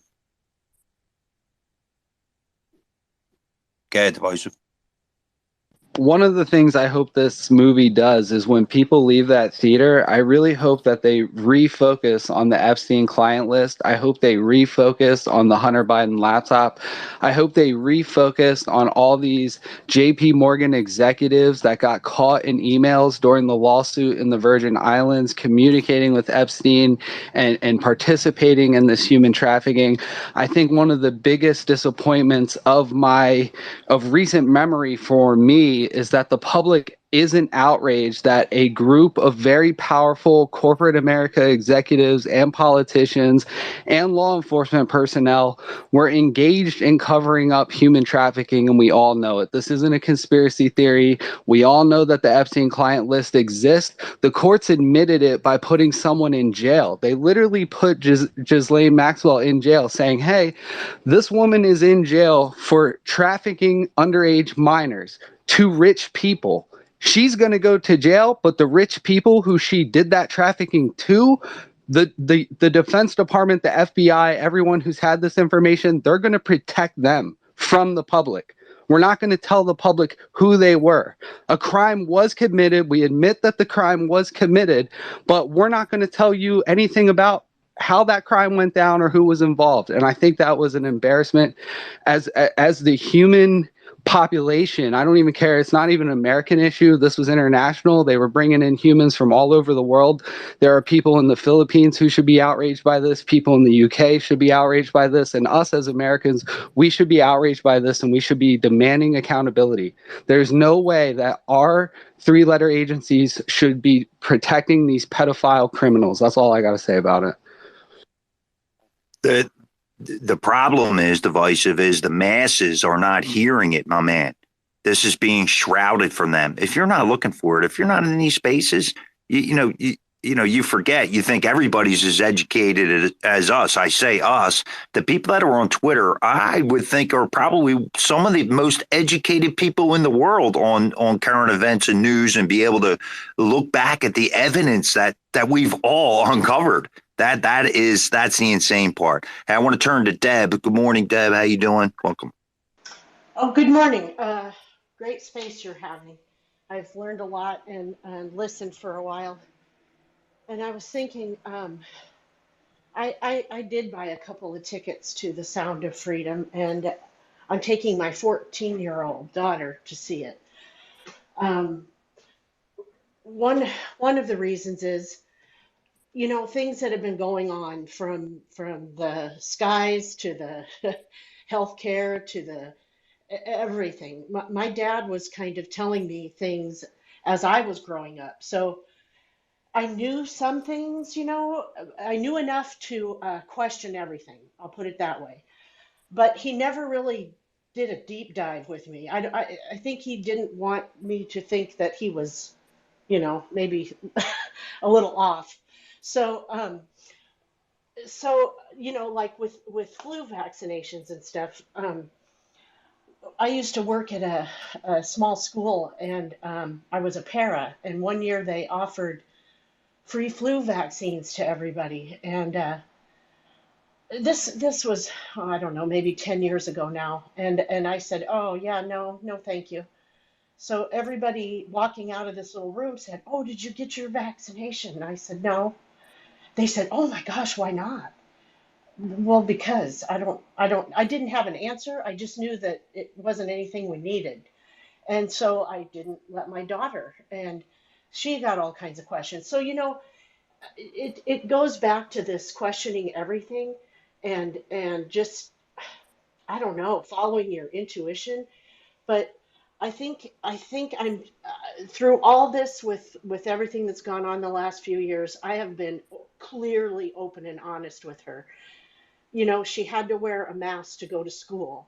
Go ahead, Divisive. one of the things I hope this movie does is when people leave that theater, I really hope that they refocus on the Epstein client list. I hope they refocus on the Hunter Biden laptop. I hope they refocus on all these JP Morgan executives that got caught in emails during the lawsuit in the Virgin Islands, communicating with Epstein and participating in this human trafficking. I think one of the biggest disappointments of recent memory for me is that the public isn't outraged that a group of very powerful corporate America executives and politicians and law enforcement personnel were engaged in covering up human trafficking, and we all know it. This isn't a conspiracy theory. We all know that the Epstein client list exists. The courts admitted it by putting someone in jail. They literally put Ghislaine Maxwell in jail, saying, hey, this woman is in jail for trafficking underage minors to rich people. She's going to go to jail, but the rich people who she did that trafficking to, the Defense Department, the FBI, everyone who's had this information, they're going to protect them from the public. We're not going to tell the public who they were. A crime was committed. We admit that the crime was committed, but we're not going to tell you anything about how that crime went down or who was involved. And I think that was an embarrassment as the human population. I don't even care. It's not even an American issue. This was international. They were bringing in humans from all over the world. There are people in the Philippines who should be outraged by this. People in the UK should be outraged by this. And us as Americans, we should be outraged by this, and we should be demanding accountability. There's no way that our three-letter agencies should be protecting these pedophile criminals. That's all I got to say about it. The problem is divisive is the masses are not hearing it, my man. This is being shrouded from them. If you're not looking for it, if you're not in these spaces, you forget. You think everybody's as educated as us. I say us. The people that are on Twitter, I would think are probably some of the most educated people in the world on current events and news, and be able to look back at the evidence that we've all uncovered. That's the insane part. Hey, I want to turn to Deb. Good morning, Deb. How you doing? Welcome. Oh, good morning. Great space you're having. I've learned a lot and listened for a while. And I was thinking, I did buy a couple of tickets to The Sound of Freedom, and I'm taking my 14-year-old daughter to see it. One of the reasons is, things that have been going on from the skies to the healthcare to the everything. My dad was kind of telling me things as I was growing up. So I knew some things, I knew enough to question everything. I'll put it that way. But he never really did a deep dive with me. I think he didn't want me to think that he was, maybe a little off. So, like with flu vaccinations and stuff, I used to work at a small school, and I was a para. And one year they offered free flu vaccines to everybody. And this was, I don't know, maybe 10 years ago now. And I said, oh yeah, no, thank you. So everybody walking out of this little room said, oh, did you get your vaccination? And I said, no. They said, oh my gosh, why not? Well, because I didn't have an answer. I just knew that it wasn't anything we needed. And so I didn't let my daughter, and she got all kinds of questions. So, it goes back to this questioning everything and just, I don't know, following your intuition. But I think I'm through all this with everything that's gone on the last few years, I have been clearly open and honest with her. She had to wear a mask to go to school.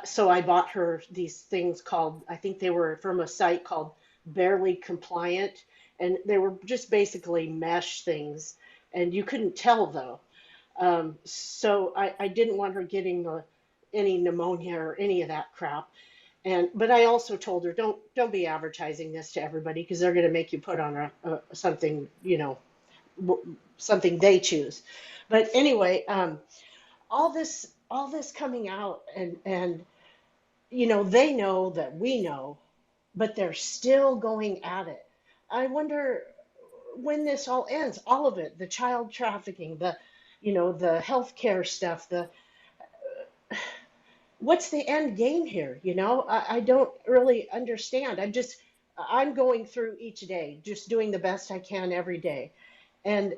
So I bought her these things called, I think they were from a site called Barely Compliant, and they were just basically mesh things, and you couldn't tell though. So I didn't want her getting any pneumonia or any of that crap. But I also told her, don't be advertising this to everybody, because they're going to make you put on something, something they choose. But anyway, all this coming out, and they know that we know, but they're still going at it. I wonder when this all ends, all of it, the child trafficking, the healthcare stuff, what's the end game here? I don't really understand. I'm going through each day, just doing the best I can every day. And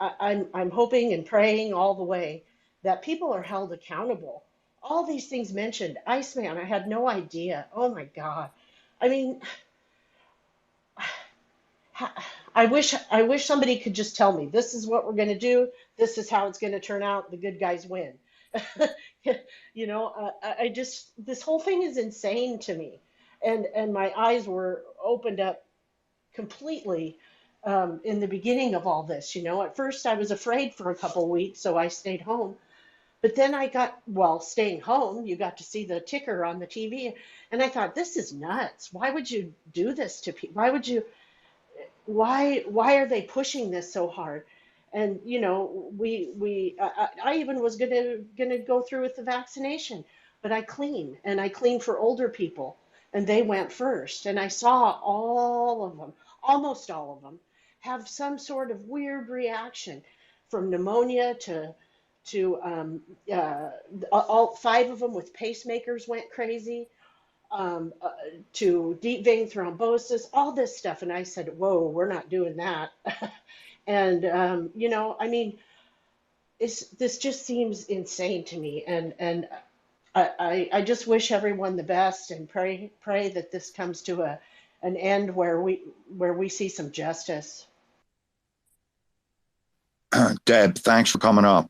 I'm hoping and praying all the way that people are held accountable. All these things mentioned, Iceman, I had no idea. Oh my God. I mean, I wish somebody could just tell me this is what we're going to do. This is how it's going to turn out. The good guys win. I just this whole thing is insane to me, and my eyes were opened up completely in the beginning of all this. At first I was afraid for a couple weeks, so I stayed home. But then staying home, you got to see the ticker on the TV, and I thought, this is nuts. Why would you do this to people? Why are they pushing this so hard? And I even was gonna go through with the vaccination, but I clean for older people, and they went first, and I saw all of them, almost all of them, have some sort of weird reaction, from pneumonia to all five of them with pacemakers went crazy, to deep vein thrombosis, all this stuff. And I said, whoa, we're not doing that. And, I mean, this just seems insane to me. And I just wish everyone the best, and pray that this comes to an end where we see some justice. Deb, thanks for coming up.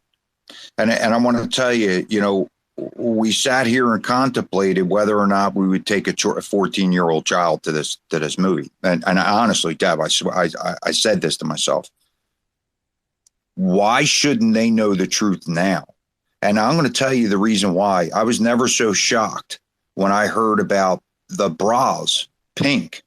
And I want to tell you, we sat here and contemplated whether or not we would take a 14-year-old child to this movie. And honestly, Deb, I said this to myself. Why shouldn't they know the truth now? And I'm going to tell you the reason why. I was never so shocked when I heard about the bras, pink,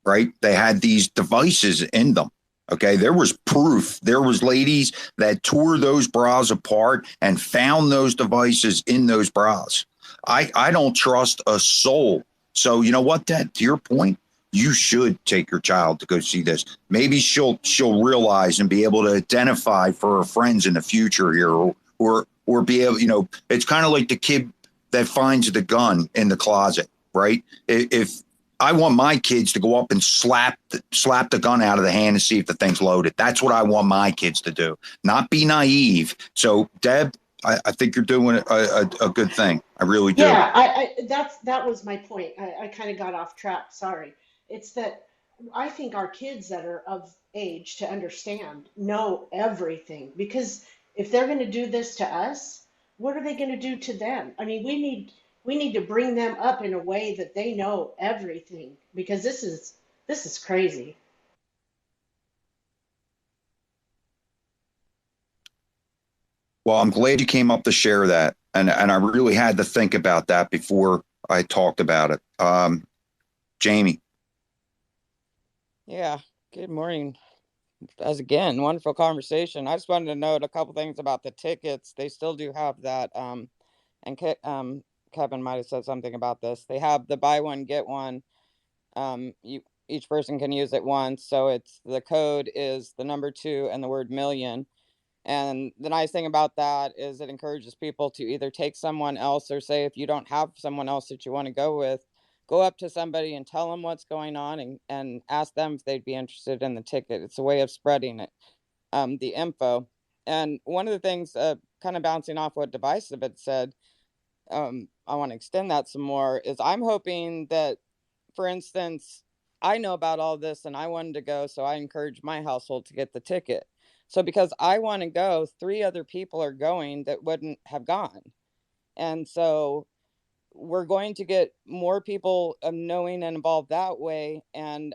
right? They had these devices in them. Okay, there was proof. There was ladies that tore those bras apart and found those devices in those bras. I don't trust a soul. So you know what, Dad, to your point, you should take your child to go see this. Maybe she'll realize and be able to identify for her friends in the future here, or be able, it's kind of like the kid that finds the gun in the closet, right? If I want my kids to go up and slap the gun out of the hand and see if the thing's loaded. That's what I want my kids to do, not be naive. So, Deb, I think you're doing a good thing. I really do. Yeah, that was my point. I kind of got off track. Sorry. It's that I think our kids that are of age to understand know everything, because if they're going to do this to us, what are they going to do to them? I mean, we need to bring them up in a way that they know everything, because this is crazy. Well, I'm glad you came up to share that. And I really had to think about that before I talked about it. Jamie. Yeah. Good morning. As again, wonderful conversation. I just wanted to note a couple things about the tickets. They still do have that. And Kevin might have said something about this. They have the buy one, get one. Each person can use it once. So the code is the number 2 and the word million. And the nice thing about that is it encourages people to either take someone else, or say, if you don't have someone else that you want to go with, go up to somebody and tell them what's going on, and ask them if they'd be interested in the ticket. It's a way of spreading it, the info. And one of the things, kind of bouncing off what Divisive had said, I want to extend that some more, is I'm hoping that, for instance, I know about all this and I wanted to go, so I encourage my household to get the ticket. So because I want to go, 3 other people are going that wouldn't have gone. And so we're going to get more people knowing and involved that way. And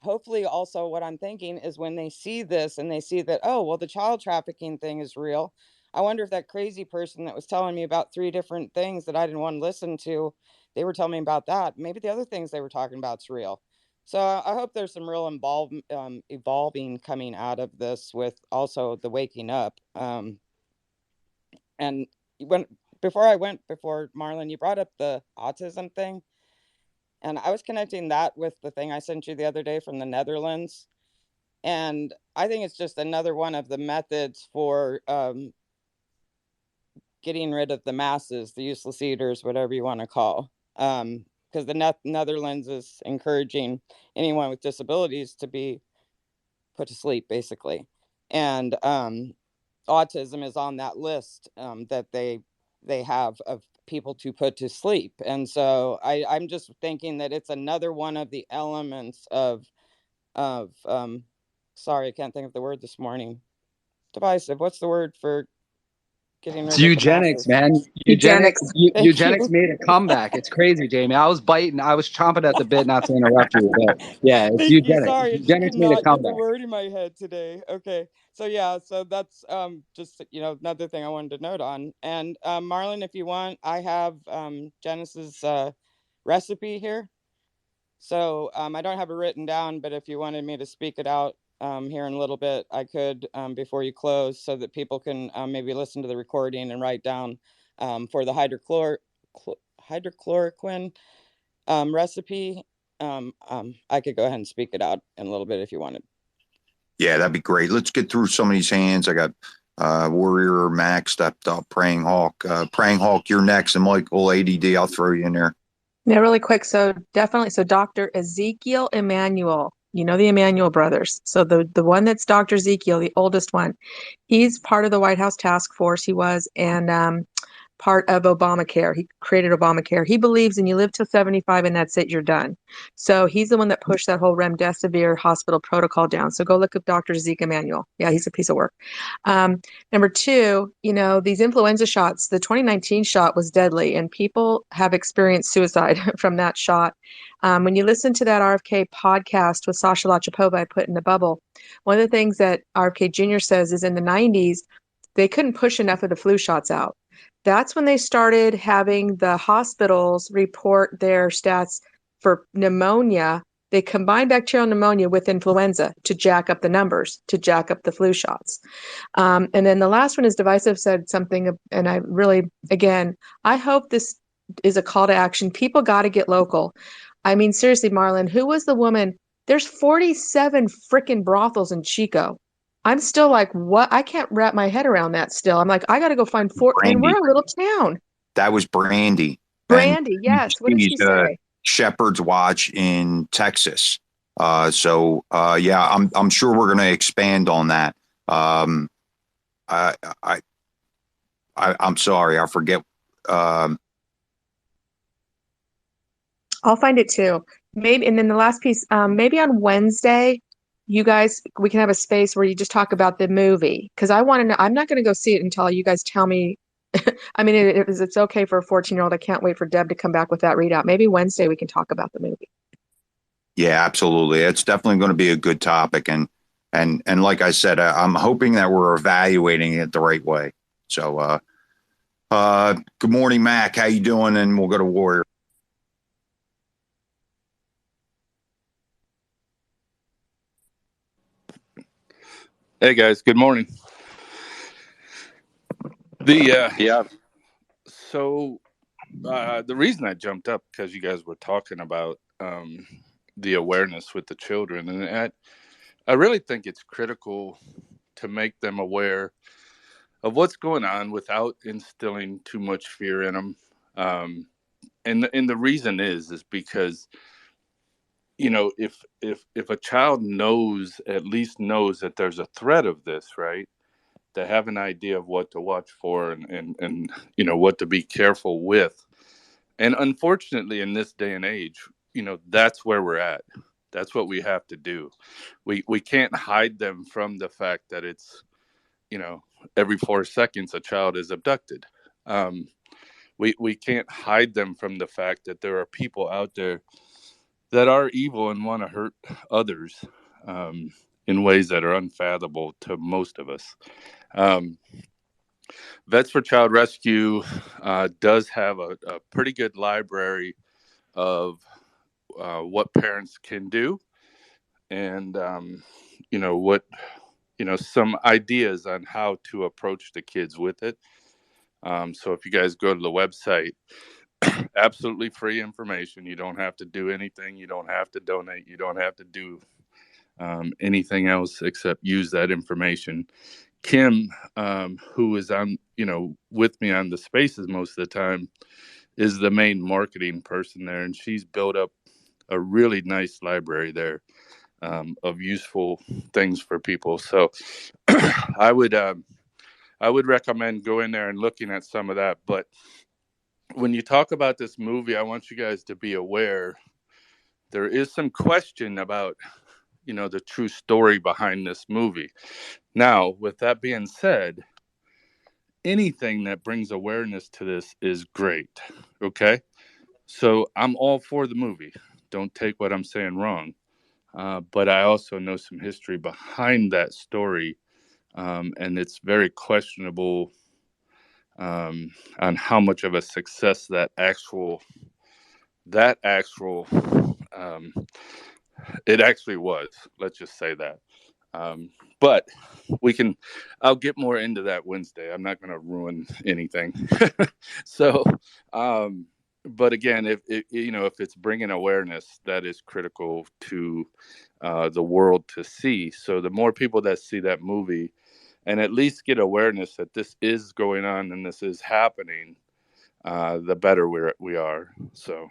hopefully also what I'm thinking is, when they see this and they see that, oh, well, the child trafficking thing is real. I wonder if that crazy person that was telling me about 3 different things that I didn't want to listen to, they were telling me about that. Maybe the other things they were talking about is real. So I hope there's some real evolving coming out of this, with also the waking up. And when before Marlon, you brought up the autism thing, and I was connecting that with the thing I sent you the other day from the Netherlands. And I think it's just another one of the methods for getting rid of the masses, the useless eaters, whatever you want to call. Because the Netherlands is encouraging anyone with disabilities to be put to sleep, basically. And autism is on that list that they have of people to put to sleep. And so I'm just thinking that it's another one of the elements of sorry, I can't think of the word this morning. Divisive. What's the word for getting It's rid of the eugenics, masses? man. Eugenics. Thank Eugenics you. made a comeback. It's crazy, Jamie. I was chomping at the bit not to interrupt you, but yeah, it's Thank you. eugenics. Sorry, I just could Eugenics made a not get the comeback. word in my head today. Okay. So yeah, so that's just another thing I wanted to note on. And Marlon, if you want, I have Genesis recipe here. So I don't have it written down, but if you wanted me to speak it out here in a little bit, I could before you close, so that people can maybe listen to the recording and write down for the hydrochloroquine recipe. I could go ahead and speak it out in a little bit if you wanted. Yeah, that'd be great. Let's get through some of these hands. I got Warrior Max stepped up, Praying Hawk. Praying Hawk, you're next, and Michael ADD, I'll throw you in there. Yeah, really quick. So definitely, so Dr. Ezekiel Emanuel, you know the Emanuel brothers. So the one that's Dr. Ezekiel, the oldest one, he's part of the White House task force. He was, and part of Obamacare. He created Obamacare. He believes in you live till 75 and that's it, you're done. So he's the one that pushed that whole remdesivir hospital protocol down. So go look up Dr. Zeke Emanuel. Yeah, he's a piece of work. Number two, these influenza shots, the 2019 shot was deadly and people have experienced suicide from that shot. When you listen to that RFK podcast with Sasha Lachapova I put in the bubble, one of the things that RFK Jr. says is in the 90s, they couldn't push enough of the flu shots out. That's when they started having the hospitals report their stats for pneumonia. They combined bacterial pneumonia with influenza to jack up the numbers, to jack up the flu shots. And then the last one is Divisive said something, and I really, again, I hope this is a call to action. People got to get local. I mean, seriously, Marlon, who was the woman? There's 47 freaking brothels in Chico. I'm still like, what? I can't wrap my head around that still. I'm like, I got to go find four, and we're Brandy. a little town. That was Brandy. Brandy, yes. What did she She's say? Shepherd's Watch in Texas. Yeah, I'm sure we're going to expand on that. I'm sorry, I forget. I'll find it too. Maybe, and then the last piece, maybe on Wednesday, you guys, we can have a space where you just talk about the movie. Because I want to know, I'm not going to go see it until you guys tell me. I mean, it's okay for a 14-year-old. I can't wait for Deb to come back with that readout. Maybe Wednesday we can talk about the movie. Yeah, absolutely. It's definitely going to be a good topic. And like I said, I'm hoping that we're evaluating it the right way. So, good morning, Mac. How you doing? And we'll go to Warrior. Hey guys, good morning. So the reason I jumped up because you guys were talking about the awareness with the children, and I really think it's critical to make them aware of what's going on without instilling too much fear in them. And the reason is because if a child at least knows that there's a threat of this, right? To have an idea of what to watch for and what to be careful with. And unfortunately, in this day and age, that's where we're at. That's what we have to do. We can't hide them from the fact that it's, every 4 seconds a child is abducted. We can't hide them from the fact that there are people out there that are evil and want to hurt others in ways that are unfathomable to most of us. Vets for Child Rescue does have a pretty good library of what parents can do and, some ideas on how to approach the kids with it. So if you guys go to the website, absolutely free information. You don't have to do anything. You don't have to donate. You don't have to do anything else except use that information. Kim, who is on, with me on the spaces most of the time, is the main marketing person there, and she's built up a really nice library there of useful things for people. So I would recommend going there and looking at some of that. But when you talk about this movie, I want you guys to be aware there is some question about, the true story behind this movie. Now, with that being said, anything that brings awareness to this is great. Okay. So I'm all for the movie. Don't take what I'm saying wrong. But I also know some history behind that story. And it's very questionable on how much of a success that actual it actually was. Let's just say that. But I'll get more into that Wednesday. I'm not going to ruin anything. So, but again, if it's bringing awareness, that is critical to the world to see. So the more people that see that movie and at least get awareness that this is going on and this is happening, the better we are. So.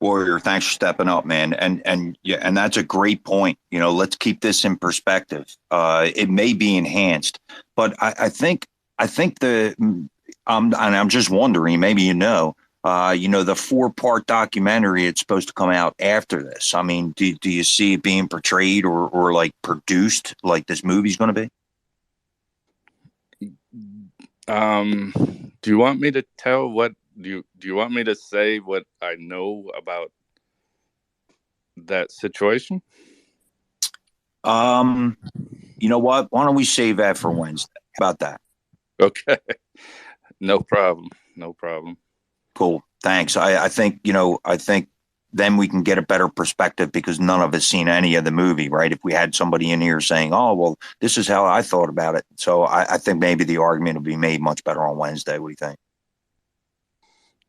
Warrior, thanks for stepping up, man. And yeah, and that's a great point. Let's keep this in perspective. It may be enhanced, but I think and I'm just wondering, maybe the 4-part documentary, it's supposed to come out after this. I mean, do you see it being portrayed or like produced like this movie's going to be? Do you want me to tell what? Do you want me to say what I know about that situation? You know what? Why don't we save that for Wednesday? How about that? Okay. No problem. Cool. Thanks. I think then we can get a better perspective because none of us seen any of the movie, right? If we had somebody in here saying, oh, well, this is how I thought about it. So I think maybe the argument will be made much better on Wednesday. What do you think?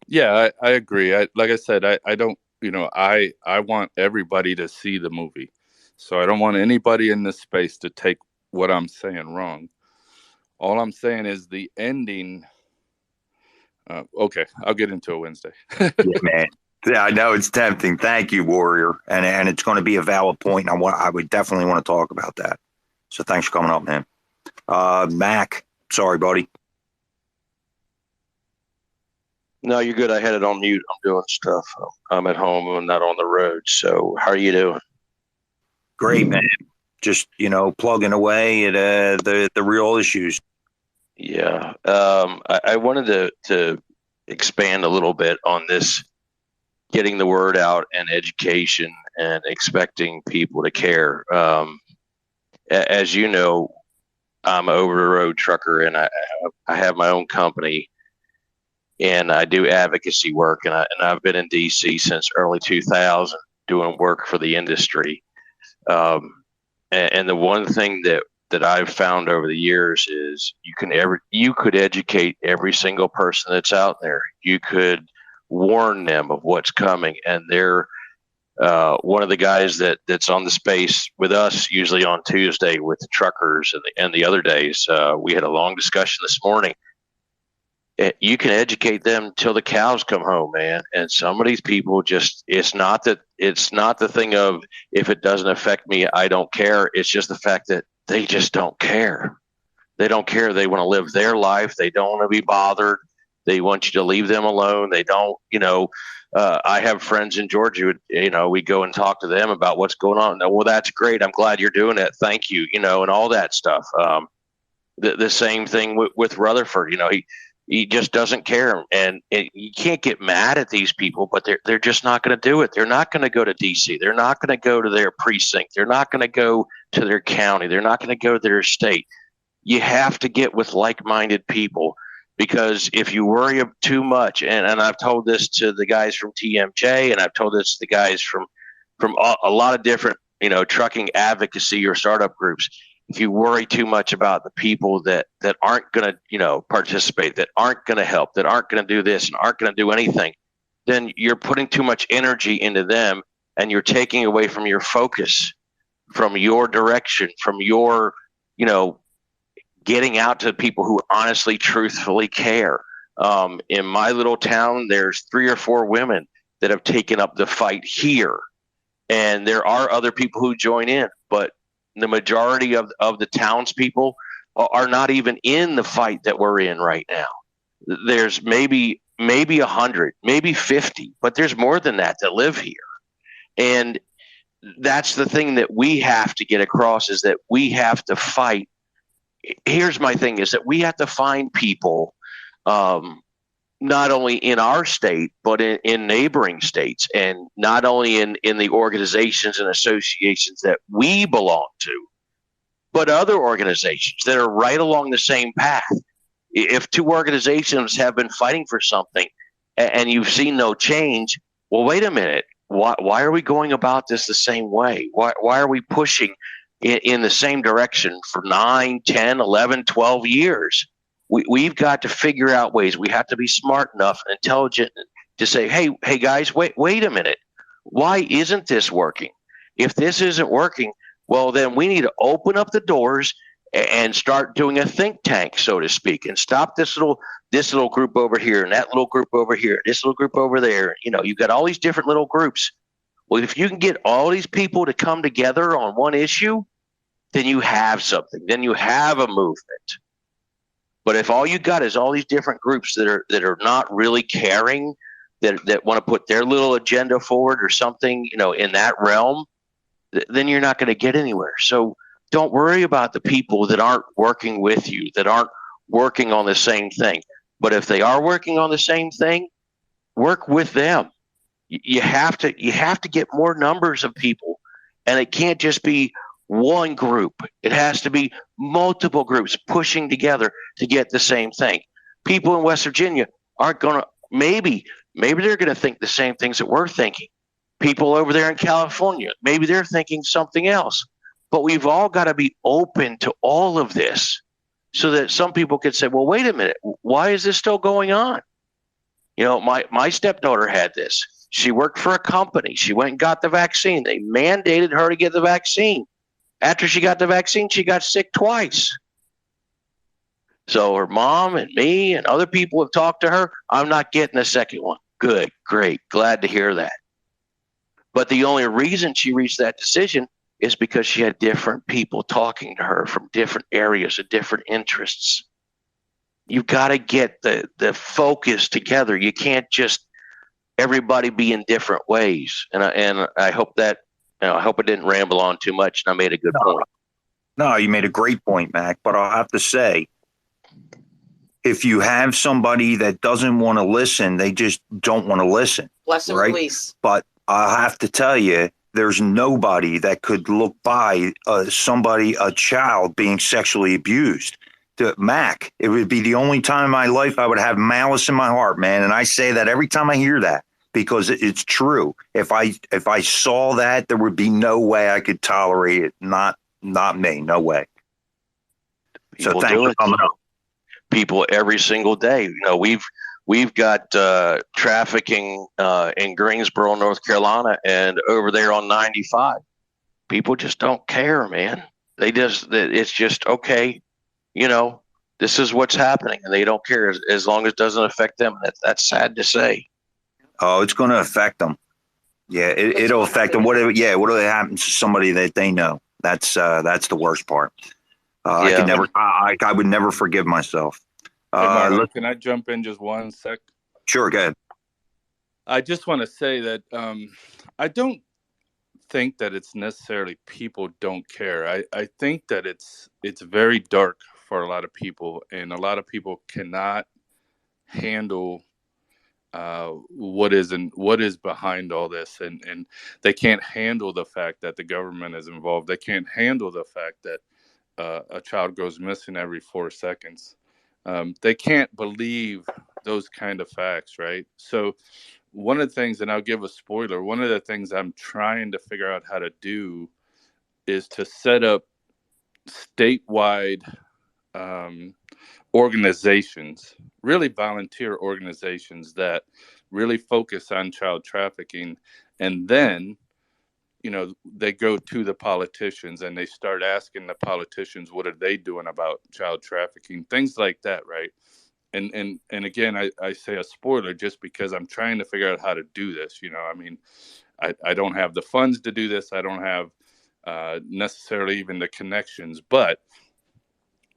Yeah, I agree. Like I said, I don't, I want everybody to see the movie. So I don't want anybody in this space to take what I'm saying wrong. All I'm saying is the ending. Okay, I'll get into it Wednesday. Yeah, man. Yeah, I know it's tempting. Thank you, Warrior. And it's going to be a valid point. And I would definitely want to talk about that. So thanks for coming up, man. Mac, sorry, buddy. No, you're good. I had it on mute. I'm doing stuff. I'm at home and not on the road. So how are you doing? Great, man. Just, plugging away at the real issues. Yeah. I wanted to expand a little bit on this, getting the word out and education and expecting people to care. As you know, I'm an over-the-road trucker and I have my own company. And I do advocacy work, and I've been in DC since early 2000 doing work for the industry. And the one thing that I've found over the years is you could educate every single person that's out there. You could warn them of what's coming, and they're one of the guys that's on the space with us usually on Tuesday with the truckers and the other days. We had a long discussion this morning. You can educate them till the cows come home, man. And some of these people it's not the thing of, if it doesn't affect me, I don't care. It's just the fact that they just don't care. They don't care. They want to live their life. They don't want to be bothered. They want you to leave them alone. They don't, I have friends in Georgia, we go and talk to them about what's going on. Well, that's great. I'm glad you're doing it. Thank you, and all that stuff. The same thing with Rutherford, he just doesn't care, and you can't get mad at these people, but they're just not going to do it. They're not going to go to DC. They're not going to go to their precinct. They're not going to go to their county. They're not going to go to their state. You have to get with like-minded people, because if you worry too much, and I've told this to the guys from TMJ, and I've told this to the guys from a lot of different trucking advocacy or startup groups. if you worry too much about the people that aren't going to, participate, that aren't going to help, that aren't going to do this and aren't going to do anything, then you're putting too much energy into them, and you're taking away from your focus, from your direction, from your, getting out to people who honestly, truthfully care. In my little town, there's 3 or 4 women that have taken up the fight here, and there are other people who join in, but the majority of the townspeople are not even in the fight that we're in right now. There's maybe 100, maybe 50, but there's more than that live here. And that's the thing that we have to get across, is that we have to fight. Here's my thing, is that we have to find people, not only in our state, but in neighboring states, and not only in the organizations and associations that we belong to, but other organizations that are right along the same path. If 2 organizations have been fighting for something and you've seen no change, well, wait a minute. Why are we going about this the same way? Why are we pushing in the same direction for 9, 10, 11, 12 years? We've got to figure out ways. We have to be smart enough and intelligent to say, hey guys, wait a minute. Why isn't this working? If this isn't working, well, then we need to open up the doors and start doing a think tank, so to speak, and stop this little group over here and that little group over here, this little group over there. You've got all these different little groups. Well, if you can get all these people to come together on one issue, then you have something. Then you have a movement. But if all you got is all these different groups that are not really caring, that want to put their little agenda forward or something, in that realm, then you're not going to get anywhere. So don't worry about the people that aren't working with you, that aren't working on the same thing. But if they are working on the same thing, work with them. You have to get more numbers of people, and it can't just be one group. It has to be multiple groups pushing together to get the same thing. People in West Virginia aren't going to, maybe they're going to think the same things that we're thinking. People over there in California, maybe they're thinking something else. But we've all got to be open to all of this, so that some people could say, well, wait a minute, why is this still going on? My stepdaughter had this. She worked for a company. She went and got the vaccine. They mandated her to get the vaccine. After she got the vaccine, she got sick twice. So her mom and me and other people have talked to her. I'm not getting a second one. Good, great, glad to hear that. But the only reason she reached that decision is because she had different people talking to her from different areas of different interests. You've got to get the focus together. You can't just everybody be in different ways. And I hope that, I hope I didn't ramble on too much and I made a good point. No, you made a great point, Mac. But I'll have to say, if you have somebody that doesn't want to listen, they just don't want to listen. Bless him, right? please. But I have to tell you, there's nobody that could look by a child being sexually abused. Mac, it would be the only time in my life I would have malice in my heart, man. And I say that every time I hear that, because it's true. If I saw that, there would be no way I could tolerate it. Not me. No way. People so thanks for coming up. People every single day. We've got trafficking in Greensboro, North Carolina, and over there on 95. People just don't care, man. It's just, okay, this is what's happening, and they don't care as long as it doesn't affect them. That's sad to say. Oh, it's going to affect them. Yeah, it'll affect them. What happens to somebody that they know? That's the worst part. I would never forgive myself. Hey, Marlon, can I jump in just one sec? Sure, go ahead. I just want to say that I don't think that it's necessarily people don't care. I think that it's very dark for a lot of people, and a lot of people cannot handle what is behind all this, and they can't handle the fact that the government is involved. They can't handle the fact that a child goes missing every 4 seconds. They can't believe those kind of facts, right? So one of the things, and I'll give a spoiler, one of the things I'm trying to figure out how to do is to set up statewide organizations, really volunteer organizations that really focus on child trafficking. And then, they go to the politicians and they start asking the politicians, what are they doing about child trafficking? Things like that, right? And again, I say a spoiler just because I'm trying to figure out how to do this. I don't have the funds to do this. I don't have necessarily even the connections, but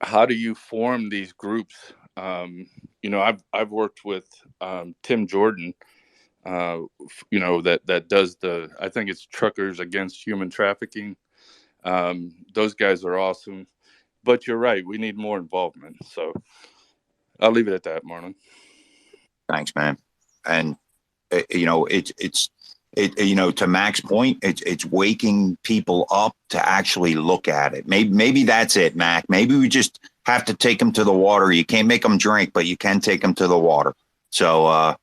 how do you form these groups? I've worked with Tim Jordan, that does I think it's Truckers Against Human Trafficking. Those guys are awesome, but you're right. We need more involvement. So I'll leave it at that, Marlon. Thanks, man. And to Mac's point, it's waking people up to actually look at it. Maybe that's it, Mac. Maybe we just have to take them to the water. You can't make them drink, but you can take them to the water. So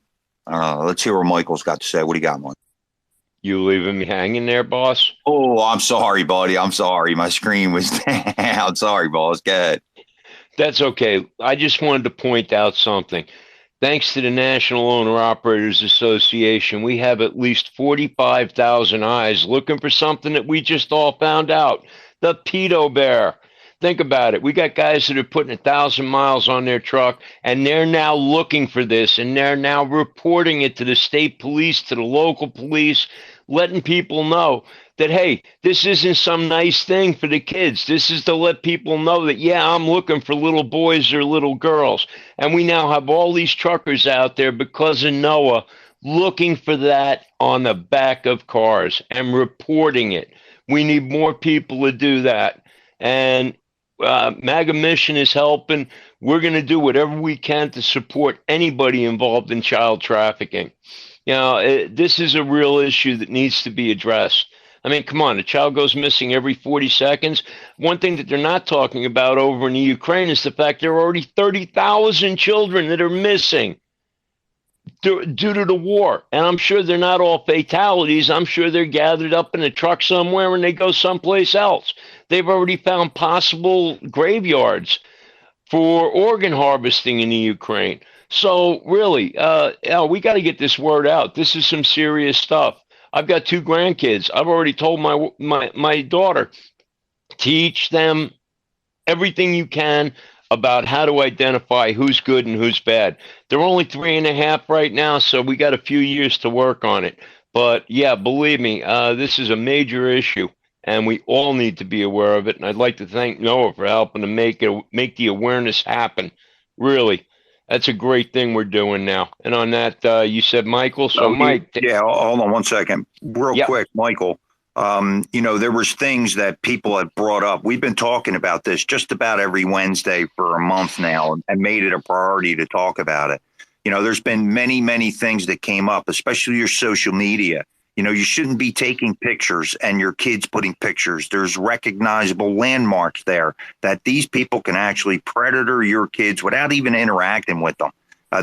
let's hear what Michael's got to say. What do you got, Mike? You leaving me hanging there, boss? Oh, I'm sorry, buddy. I'm sorry. My screen was down. Sorry, boss. Go ahead. That's okay. I just wanted to point out something. Thanks to the National Owner Operators Association, we have at least 45,000 eyes looking for something that we just all found out. The pedo bear. Think about it. We got guys that are putting 1,000 miles on their truck, and they're now looking for this, and they're now reporting it to the state police, to the local police, letting people know that, hey, this isn't some nice thing for the kids. This is to let people know that, yeah, I'm looking for little boys or little girls. And we now have all these truckers out there because of NOAA looking for that on the back of cars and reporting it. We need more people to do that. And MAGA Mission is helping. We're going to do whatever we can to support anybody involved in child trafficking. This is a real issue that needs to be addressed. I mean, come on, a child goes missing every 40 seconds. One thing that they're not talking about over in the Ukraine is the fact there are already 30,000 children that are missing due to the war. And I'm sure they're not all fatalities. I'm sure they're gathered up in a truck somewhere and they go someplace else. They've already found possible graveyards for organ harvesting in the Ukraine. So really, we got to get this word out. This is some serious stuff. I've got 2 grandkids. I've already told my daughter, teach them everything you can about how to identify who's good and who's bad. They're only 3.5 right now, so we got a few years to work on it. But yeah, believe me, this is a major issue, and we all need to be aware of it. And I'd like to thank NOAA for helping to make the awareness happen. Really. That's a great thing we're doing now. And on that, you said Michael. So Mike. Yeah, hold on one second. Real quick, Michael. There was things that people have brought up. We've been talking about this just about every Wednesday for a month now and made it a priority to talk about it. There's been many, many things that came up, especially your social media. You shouldn't be taking pictures and your kids putting pictures. There's recognizable landmarks there that these people can actually predator your kids without even interacting with them.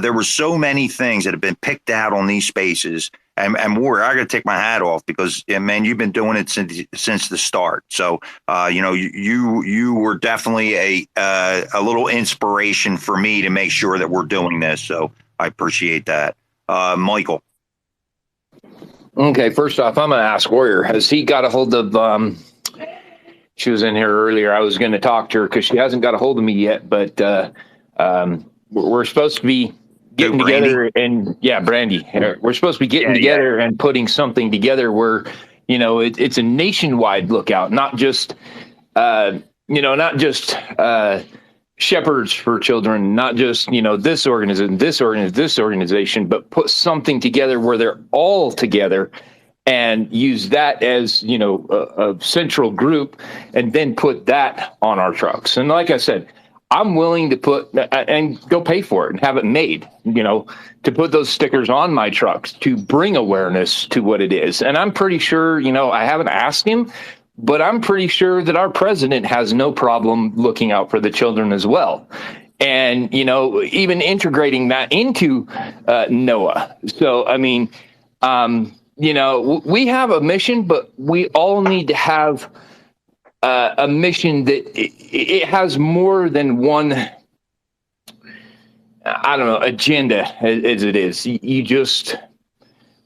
There were so many things that have been picked out on these spaces. And Warrior, I got to take my hat off because, man, you've been doing it since the start. So, you were definitely a little inspiration for me to make sure that we're doing this. So I appreciate that. Michael. Okay, first off, I'm going to ask Warrior, has he got a hold of, she was in here earlier. I was going to talk to her because she hasn't got a hold of me yet, but we're supposed to be getting together and Brandy, we're supposed to be getting together and putting something together where, it's a nationwide lookout, not just, shepherds for children, not just, this organization, but put something together where they're all together and use that as, a central group and then put that on our trucks. And like I said, I'm willing to put and go pay for it and have it made, to put those stickers on my trucks to bring awareness to what it is. And I'm pretty sure, I haven't asked him, but I'm pretty sure that our president has no problem looking out for the children as well. And, even integrating that into NOAA. So, I mean, we have a mission, but we all need to have a mission that it has more than one, I don't know, agenda as it is. You just,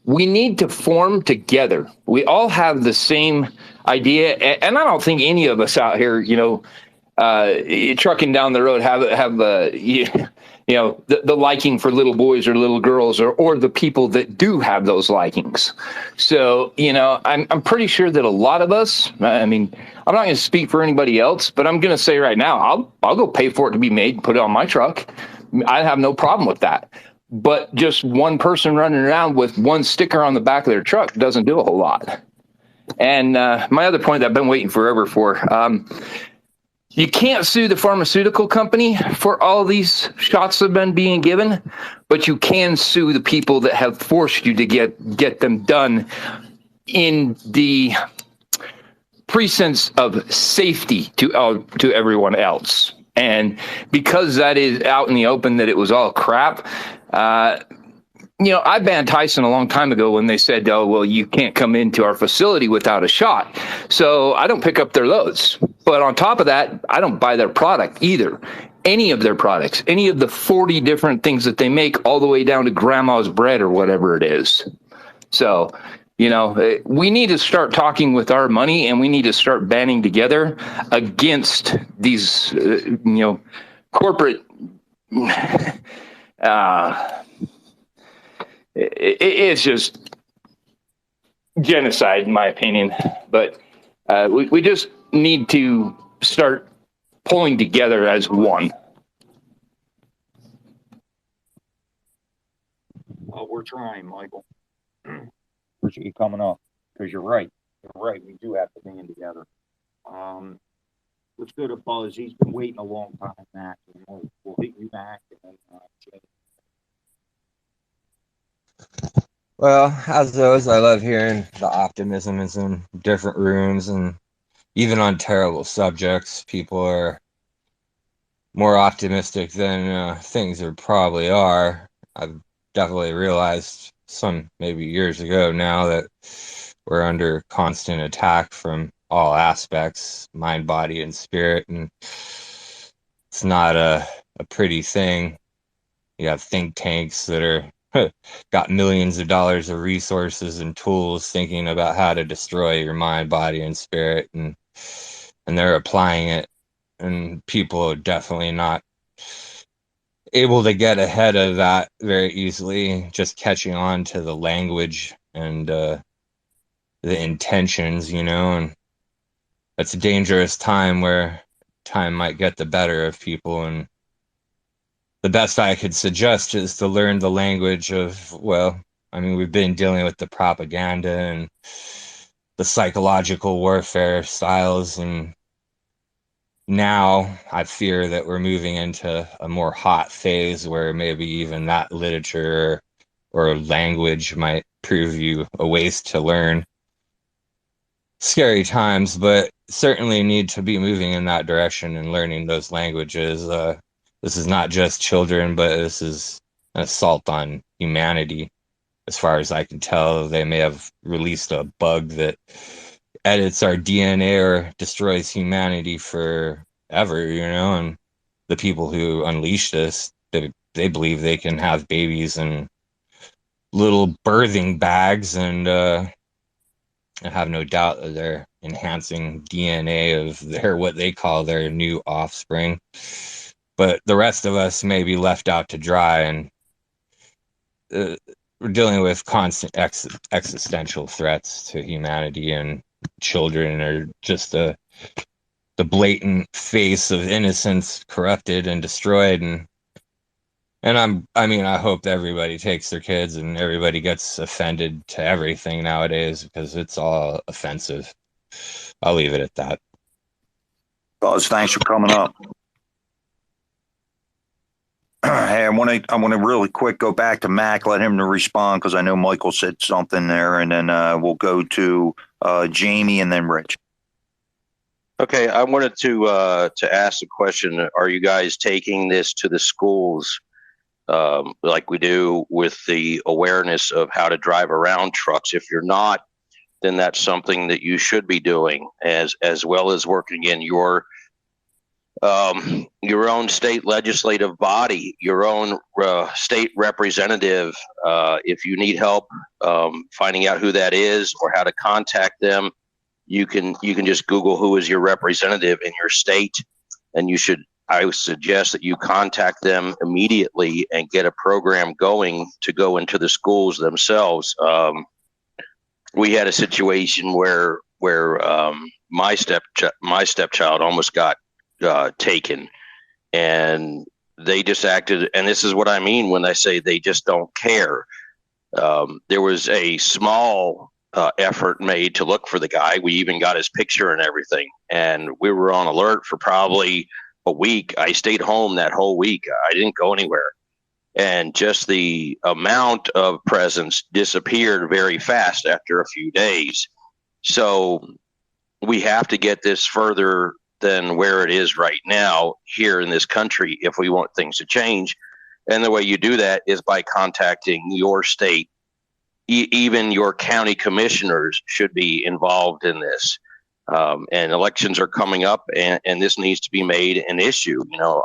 we need to form together. We all have the same idea, and I don't think any of us out here, trucking down the road have the liking for little boys or little girls or the people that do have those likings. So I'm pretty sure that a lot of us, I mean, I'm not going to speak for anybody else, but I'm going to say right now, I'll go pay for it to be made, put it on my truck. I have no problem with that. But just one person running around with one sticker on the back of their truck doesn't do a whole lot. And my other point that I've been waiting forever for, you can't sue the pharmaceutical company for all these shots that have been being given, but you can sue the people that have forced you to get them done in the presence of safety to everyone else. And because that is out in the open that it was all crap, I banned Tyson a long time ago when they said, oh, well, you can't come into our facility without a shot. So I don't pick up their loads. But on top of that, I don't buy their product either. Any of their products, any of the 40 different things that they make, all the way down to grandma's bread or whatever it is. So, we need to start talking with our money, and we need to start banding together against these, corporate it's just genocide, in my opinion. But we just need to start pulling together as one. Well, we're trying, Michael. Appreciate you coming up, because you're right. You're right. We do have to band together. Let's go to Buzz. He's been waiting a long time, Mac. We'll hit you back. And Well, as always, I love hearing the optimism in some different rooms, and even on terrible subjects, people are more optimistic than things are probably are. I've definitely realized some maybe years ago now that we're under constant attack from all aspects, mind, body, and spirit, and it's not a pretty thing. You have think tanks that are got millions of dollars of resources and tools thinking about how to destroy your mind, body, and spirit, and they're applying it, and people are definitely not able to get ahead of that very easily, just catching on to the language and the intentions, and it's a dangerous time where time might get the better of people. And the best I could suggest is to learn the language of, we've been dealing with the propaganda and the psychological warfare styles, and now I fear that we're moving into a more hot phase where maybe even that literature or language might prove you a waste to learn. Scary times, but certainly need to be moving in that direction and learning those languages. This is not just children, but this is an assault on humanity. As far as I can tell, they may have released a bug that edits our DNA or destroys humanity forever, and the people who unleash this, they believe they can have babies in little birthing bags, and I have no doubt that they're enhancing DNA of what they call their new offspring. But the rest of us may be left out to dry, and we're dealing with constant existential threats to humanity, and children are just the blatant face of innocence corrupted and destroyed. And I hope that everybody takes their kids and everybody gets offended to everything nowadays, because it's all offensive. I'll leave it at that. Buzz, thanks for coming up. Hey, I want to really quick go back to Mac, let him to respond, because I know Michael said something there, and then we'll go to Jamie and then Rich. Okay, I wanted to ask a question. Are you guys taking this to the schools like we do with the awareness of how to drive around trucks? If you're not, then that's something that you should be doing, as well as working in your own state legislative body, your own state representative. If you need help finding out who that is or how to contact them, you can just Google who is your representative in your state, and I would suggest that you contact them immediately and get a program going to go into the schools themselves. We had a situation where my stepchild almost got taken, and they just acted, and this is what I mean when I say they just don't care. There was a small effort made to look for the guy. We even got his picture and everything, and we were on alert for probably a week. I stayed home that whole week. I didn't go anywhere, and just the amount of presence disappeared very fast after a few days. So we have to get this further than where it is right now here in this country if we want things to change. And the way you do that is by contacting your state. Even your county commissioners should be involved in this. And elections are coming up, and this needs to be made an issue.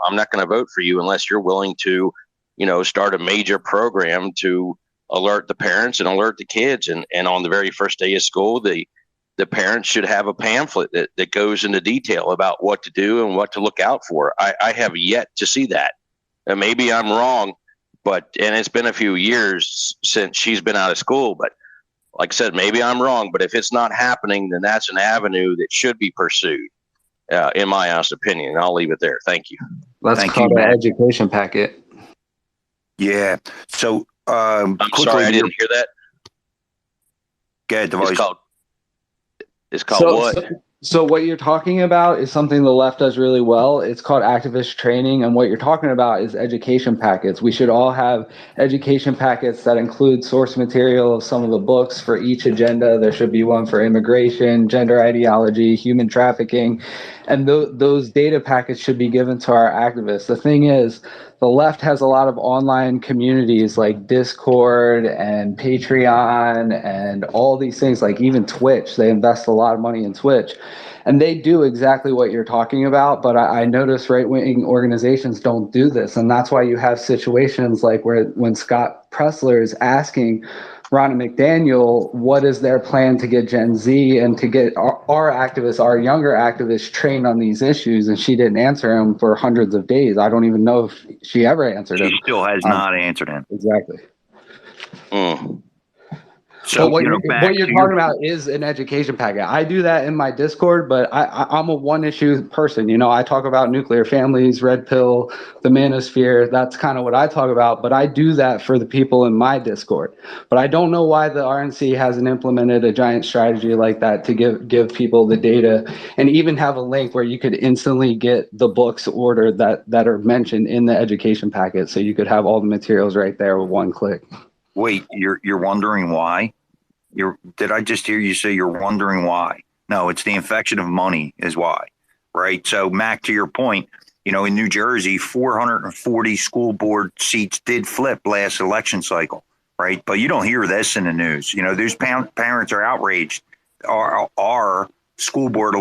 I'm not going to vote for you unless you're willing to, start a major program to alert the parents and alert the kids. And on the very first day of school, the parents should have a pamphlet that goes into detail about what to do and what to look out for. I have yet to see that. And maybe I'm wrong, and it's been a few years since she's been out of school, but like I said, maybe I'm wrong, but if it's not happening, then that's an avenue that should be pursued, in my honest opinion. I'll leave it there. Thank you. That's called an education packet. Yeah. So, I'm sorry, I didn't hear that. Go ahead, Device. It's called what? So what you're talking about is something the left does really well. It's called activist training. And what you're talking about is education packets. We should all have education packets that include source material of some of the books for each agenda. There should be one for immigration, gender ideology, human trafficking. And those data packets should be given to our activists. The thing is, the left has a lot of online communities like Discord and Patreon and all these things, like even Twitch. They invest a lot of money in Twitch. And they do exactly what you're talking about, but I notice right-wing organizations don't do this. And that's why you have situations like when Scott Pressler is asking Ronna McDaniel, what is their plan to get Gen Z and to get our activists, our younger activists, trained on these issues? And she didn't answer him for hundreds of days. I don't even know if she ever answered him. She still has not answered him. Exactly. So what you're talking about is an education packet. I do that in my Discord, but I'm a one-issue person. I talk about nuclear families, red pill, the manosphere. That's kind of what I talk about. But I do that for the people in my Discord. But I don't know why the RNC hasn't implemented a giant strategy like that to give people the data and even have a link where you could instantly get the books ordered that are mentioned in the education packet, so you could have all the materials right there with one click. Wait, you're wondering why? Did I just hear you say you're wondering why? No, it's the infection of money is why, right? So, Mac, to your point, in New Jersey, 440 school board seats did flip last election cycle, right? But you don't hear this in the news. Those parents are outraged. Our school board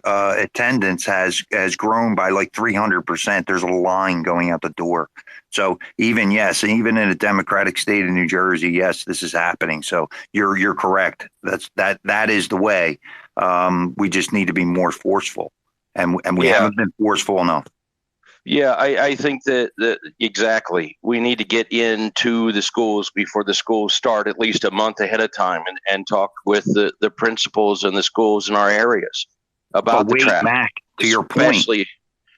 attendance has grown by like 300%. There's a line going out the door. So even in a Democratic state of New Jersey, yes, this is happening. So you're correct. That is the way. We just need to be more forceful, and we haven't been forceful enough. Yeah, I think that exactly. We need to get into the schools before the schools start at least a month ahead of time and talk with the principals and the schools in our areas about the traffic. Mac, to your point.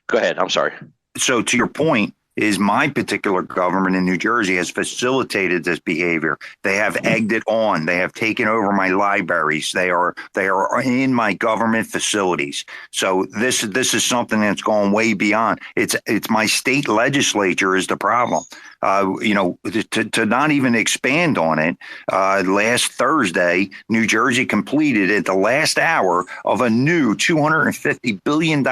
Go ahead. I'm sorry. So to your point, is my particular government in New Jersey has facilitated this behavior. They have egged it on. They have taken over my libraries. They are in my government facilities. So this is something that's gone way beyond. It's my state legislature is the problem. To not even expand on it, last Thursday, New Jersey completed at the last hour of a new $250 billion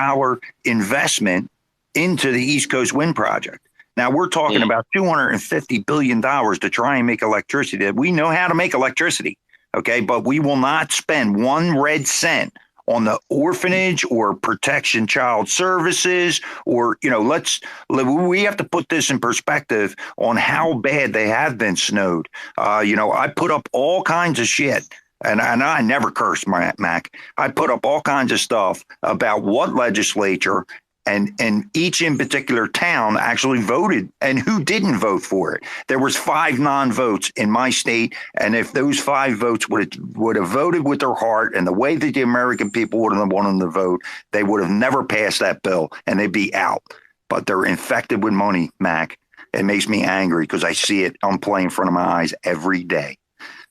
investment into the East Coast Wind Project. Now we're talking about $250 billion to try and make electricity. We know how to make electricity. Okay. But we will not spend 1 red cent on the orphanage or protection child services, or, we have to put this in perspective on how bad they have been snowed. I put up all kinds of shit. And I never curse, Mac. I put up all kinds of stuff about what legislature and each in particular town actually voted and who didn't vote for it. There was 5 non-votes in my state, and if those 5 votes would have voted with their heart and the way that the American people would have wanted them to vote, they would have never passed that bill and they'd be out. But they're infected with money, Mac. It makes me angry because I see it on play in front of my eyes every day.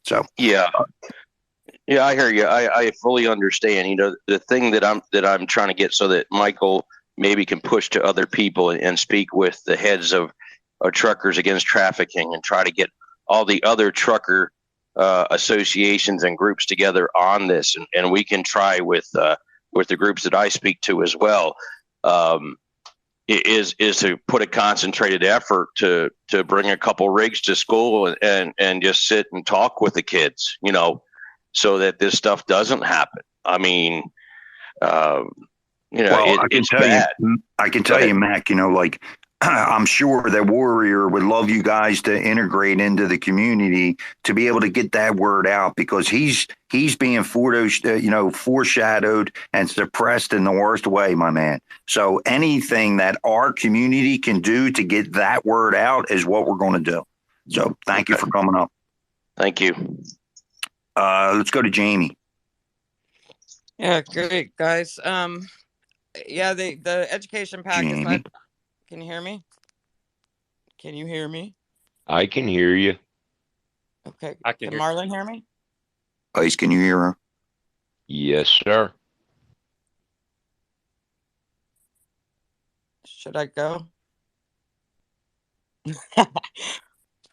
So yeah. Yeah, I hear you. I fully understand. The thing that I'm trying to get so that Michael maybe can push to other people and speak with the heads of truckers against trafficking and try to get all the other trucker associations and groups together on this, and we can try with the groups that I speak to as well. Is to put a concentrated effort to bring a couple rigs to school and just sit and talk with the kids, so that this stuff doesn't happen. I mean, it's bad. I can tell you, Mac, I'm sure that Warrior would love you guys to integrate into the community to be able to get that word out, because he's being foreshadowed and suppressed in the worst way, my man. So anything that our community can do to get that word out is what we're going to do. So thank you for coming up. Thank you. Let's go to Jamie. Yeah, great, guys. Yeah, the education pack is not. Can you hear me? Can you hear me? I can hear you. Okay. I can Can Marlon hear me? Ice, can you hear her? Yes, sir. Should I go?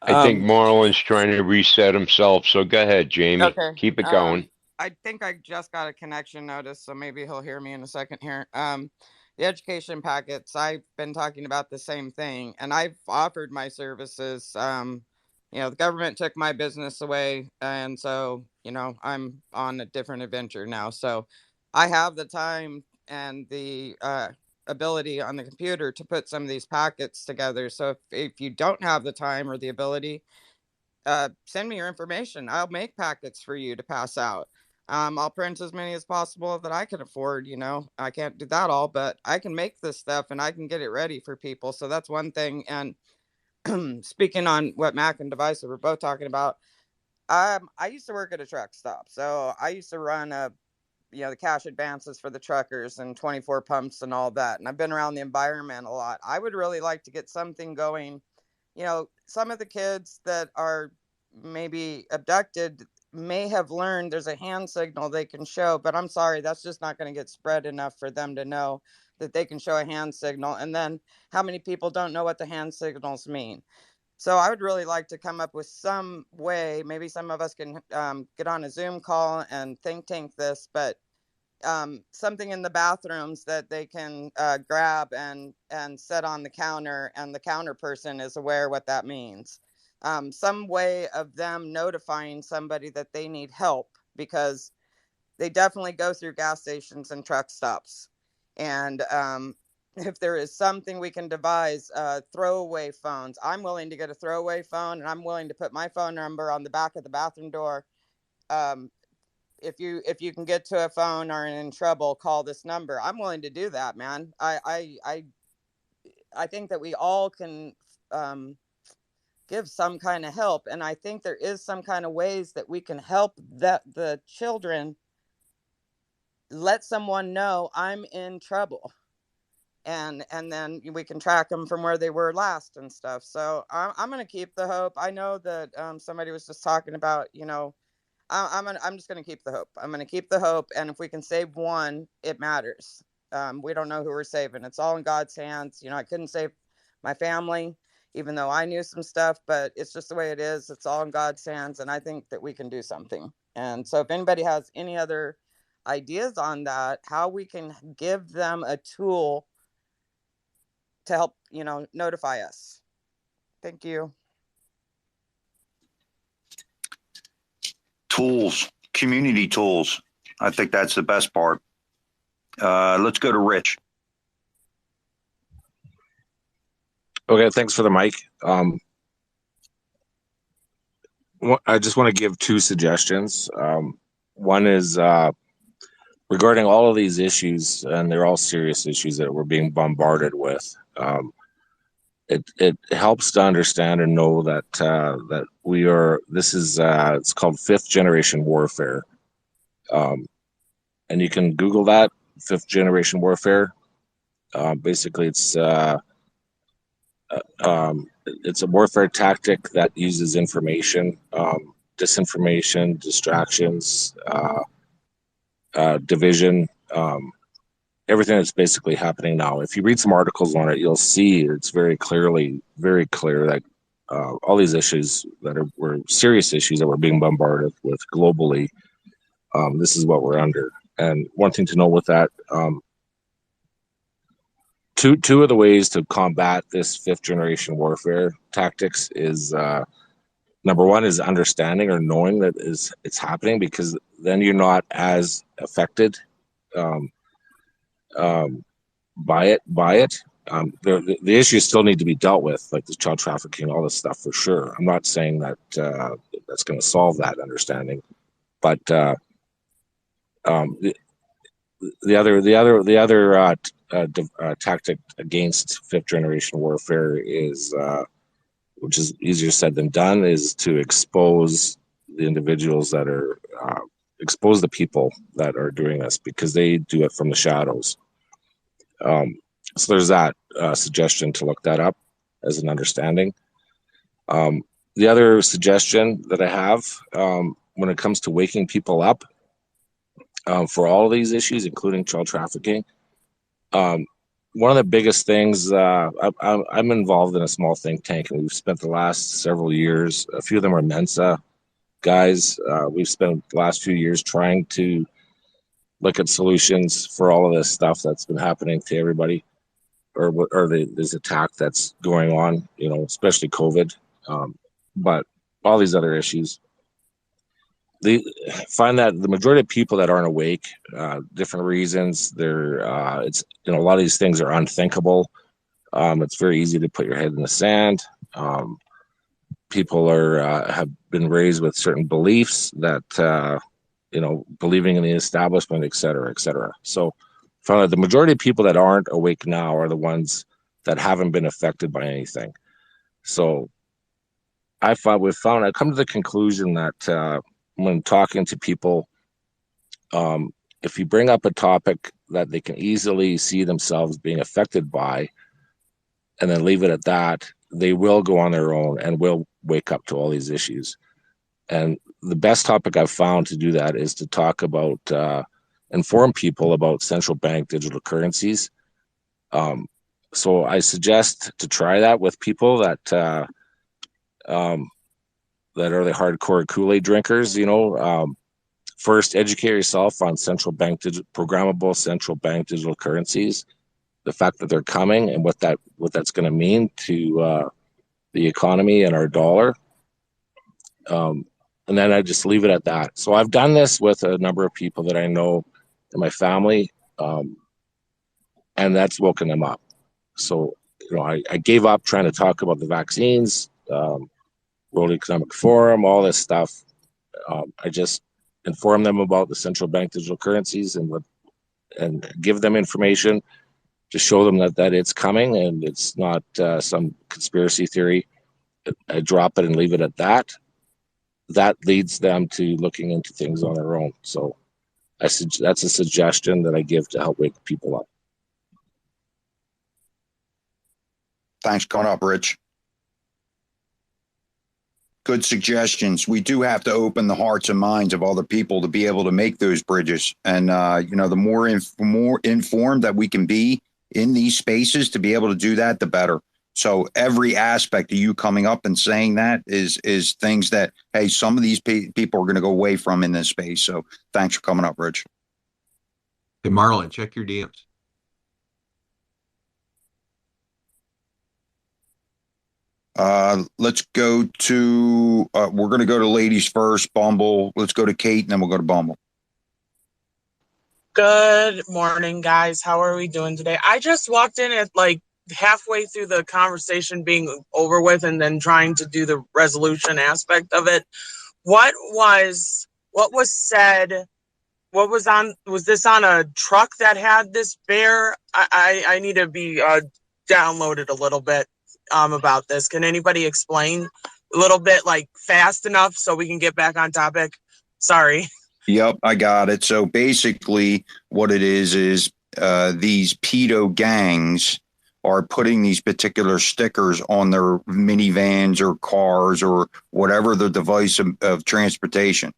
I think Marlon's trying to reset himself. So go ahead, Jamie. Okay. Keep it going. I think I just got a connection notice, so maybe he'll hear me in a second here. The education packets, I've been talking about the same thing, and I've offered my services. The government took my business away, and so, I'm on a different adventure now. So I have the time and the ability on the computer to put some of these packets together. So if you don't have the time or the ability, send me your information. I'll make packets for you to pass out. I'll print as many as possible that I can afford. I can't do that all, but I can make this stuff and I can get it ready for people. So that's one thing. And speaking on what Mac and Divisive were both talking about, I used to work at a truck stop. So I used to run the cash advances for the truckers and 24 pumps and all that. And I've been around the environment a lot. I would really like to get something going. Some of the kids that are maybe abducted may have learned there's a hand signal they can show, but I'm sorry, that's just not going to get spread enough for them to know that they can show a hand signal. And then how many people don't know what the hand signals mean? So I would really like to come up with some way, maybe some of us can get on a Zoom call and think tank this, but something in the bathrooms that they can grab and set on the counter, and the counter person is aware what that means. Some way of them notifying somebody that they need help, because they definitely go through gas stations and truck stops. And if there is something we can devise, throwaway phones. I'm willing to get a throwaway phone, and I'm willing to put my phone number on the back of the bathroom door. If you can get to a phone or in trouble, call this number. I'm willing to do that, man. I think that we all can give some kind of help, and I think there is some kind of ways that we can help the children let someone know I'm in trouble, and then we can track them from where they were last and stuff. So I'm gonna keep the hope. I know that somebody was just talking about, I'm just going to keep the hope. I'm going to keep the hope. And if we can save one, it matters. We don't know who we're saving. It's all in God's hands. I couldn't save my family, even though I knew some stuff, but it's just the way it is. It's all in God's hands. And I think that we can do something. And so if anybody has any other ideas on that, how we can give them a tool to help, notify us. Thank you. tools, community tools. I think that's the best part. Let's go to Rich. Okay, thanks for the mic. I just want to give two suggestions. One is regarding all of these issues, and they're all serious issues that we're being bombarded with. It helps to understand and know that that we are. This is it's called fifth generation warfare, and you can Google that, fifth generation warfare. Basically, it's a warfare tactic that uses information, disinformation, distractions, division, everything that's basically happening now. If you read some articles on it, you'll see it's very clear that all these issues that were serious issues that we're being bombarded with globally, this is what we're under. And one thing to know with that, two of the ways to combat this fifth generation warfare tactics is number one is understanding or knowing that it's happening, because then you're not as affected by it. The issues still need to be dealt with, like the child trafficking, all this stuff for sure. I'm not saying that that's going to solve that understanding, but the other tactic against fifth generation warfare is, which is easier said than done, is to expose the individuals that are expose the people that are doing this, because they do it from the shadows. So there's that suggestion to look that up as an understanding. The other suggestion that I have when it comes to waking people up for all of these issues, including child trafficking, one of the biggest things, I'm involved in a small think tank, and we've spent the last several years, a few of them are Mensa guys, we've spent the last few years trying to look at solutions for all of this stuff that's been happening to everybody, or this attack that's going on, especially COVID, but all these other issues. They find that the majority of people that aren't awake, different reasons, it's a lot of these things are unthinkable. It's very easy to put your head in the sand. People have been raised with certain beliefs that believing in the establishment, et cetera, et cetera. So found that the majority of people that aren't awake now are the ones that haven't been affected by anything. So I've come to the conclusion that when talking to people, if you bring up a topic that they can easily see themselves being affected by, and then leave it at that, they will go on their own and will wake up to all these issues. And the best topic I've found to do that is to talk about, inform people about central bank digital currencies. So I suggest to try that with people that are the hardcore Kool-Aid drinkers. First, educate yourself on programmable central bank digital currencies, the fact that they're coming, and what that's going to mean to the economy and our dollar. And then I just leave it at that. So I've done this with a number of people that I know in my family, and that's woken them up. So, I gave up trying to talk about the vaccines, World Economic Forum, all this stuff. I just inform them about the central bank digital currencies and give them information to show them that it's coming and it's not some conspiracy theory. I drop it and leave it at that. That leads them to looking into things on their own. So that's a suggestion that I give to help wake people up. Thanks for coming up, Rich. Good suggestions. We do have to open the hearts and minds of other people to be able to make those bridges. And, the more informed that we can be in these spaces to be able to do that, the better. So every aspect of you coming up and saying that is things that, hey, some of these people are going to go away from in this space. So thanks for coming up, Rich. Hey, Marlon, check your DMs. Let's go to, we're going to go to ladies first, Bumble. Let's go to Kate, and then we'll go to Bumble. Good morning, guys. How are we doing today? I just walked in at like halfway through the conversation being over with and then trying to do the resolution aspect of it. What was said? What was this on a truck that had this bear? I need to be downloaded a little bit about this. Can anybody explain a little bit, like fast enough so we can get back on topic? Sorry. Yep, I got it. So basically, what it is these pedo gangs are putting these particular stickers on their minivans or cars or whatever the device of transportation.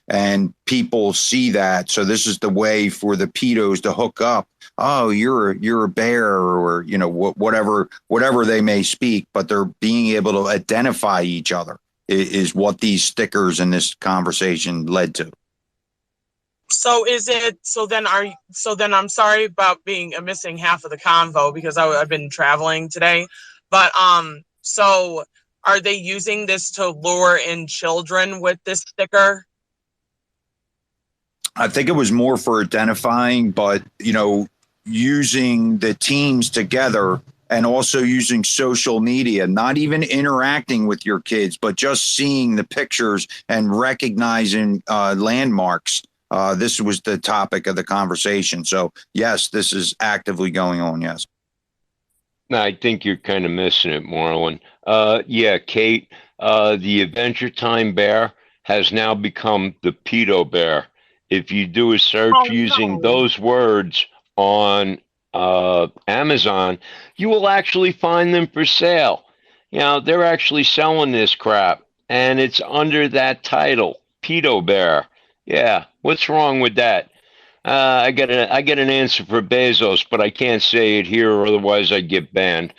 And people see that. So this is the way for the pedos to hook up. Oh, you're a bear, or whatever they may speak, but they're being able to identify each other is what these stickers in this conversation led to. So then I'm sorry about being missing half of the convo because I've been traveling today, but so are they using this to lure in children with this sticker? I think it was more for identifying, but using the teams together and also using social media, not even interacting with your kids, but just seeing the pictures and recognizing landmarks. This was the topic of the conversation. So, yes, this is actively going on, yes. No, I think you're kind of missing it, Marlon. Yeah, Kate, the Adventure Time bear has now become the pedo bear. If you do a search using those words on Amazon, you will actually find them for sale. They're actually selling this crap, and it's under that title, pedo bear. Yeah, what's wrong with that? I get an answer for Bezos, but I can't say it here, or otherwise I get banned.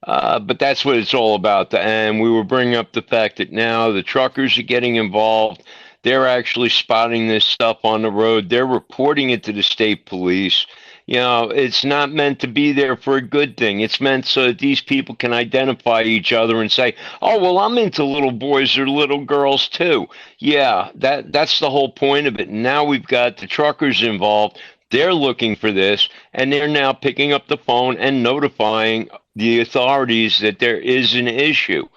But that's what it's all about. And we were bringing up the fact that now the truckers are getting involved. They're actually spotting this stuff on the road. They're reporting it to the state police. It's not meant to be there for a good thing. It's meant so that these people can identify each other and say, oh, well, I'm into little boys or little girls too. Yeah, that's the whole point of it. Now we've got the truckers involved. They're looking for this, and they're now picking up the phone and notifying the authorities that there is an issue.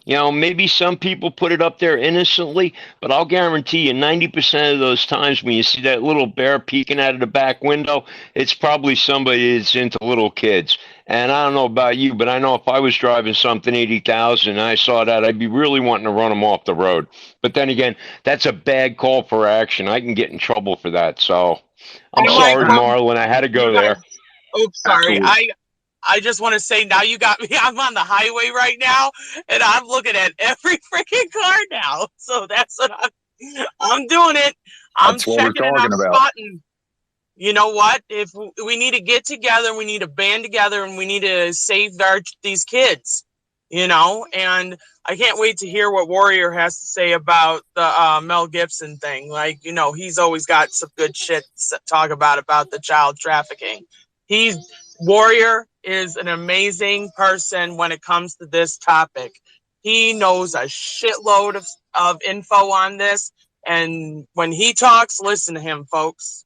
Maybe some people put it up there innocently, but I'll guarantee you 90% of those times when you see that little bear peeking out of the back window, it's probably somebody that's into little kids. And I don't know about you, but I know if I was driving something 80,000 and I saw that, I'd be really wanting to run them off the road. But then again, that's a bad call for action. I can get in trouble for that. So I'm sorry, Marlon. I had to go there. Oops, sorry. I just want to say, now you got me. I'm on the highway right now, and I'm looking at every freaking car now. So that's what I'm doing it. I'm checking and I'm spotting. You know what? If we need to get together, we need to band together, and we need to save these kids. And I can't wait to hear what Warrior has to say about the Mel Gibson thing. He's always got some good shit to talk about the child trafficking. Warrior is an amazing person when it comes to this topic. He knows a shitload of info on this, and when he talks, listen to him, folks.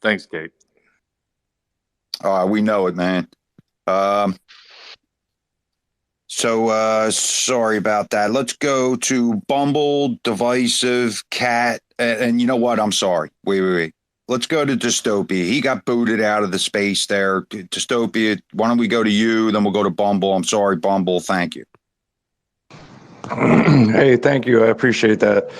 Thanks, Kate. We know it, man. So sorry about that. Let's go to Bumble, Divisive, Cat, and you know what? I'm sorry. Wait. Let's go to Dystopia. He got booted out of the space there. Dystopia, why don't we go to you? Then we'll go to Bumble. I'm sorry, Bumble. Thank you. Hey, thank you. I appreciate that.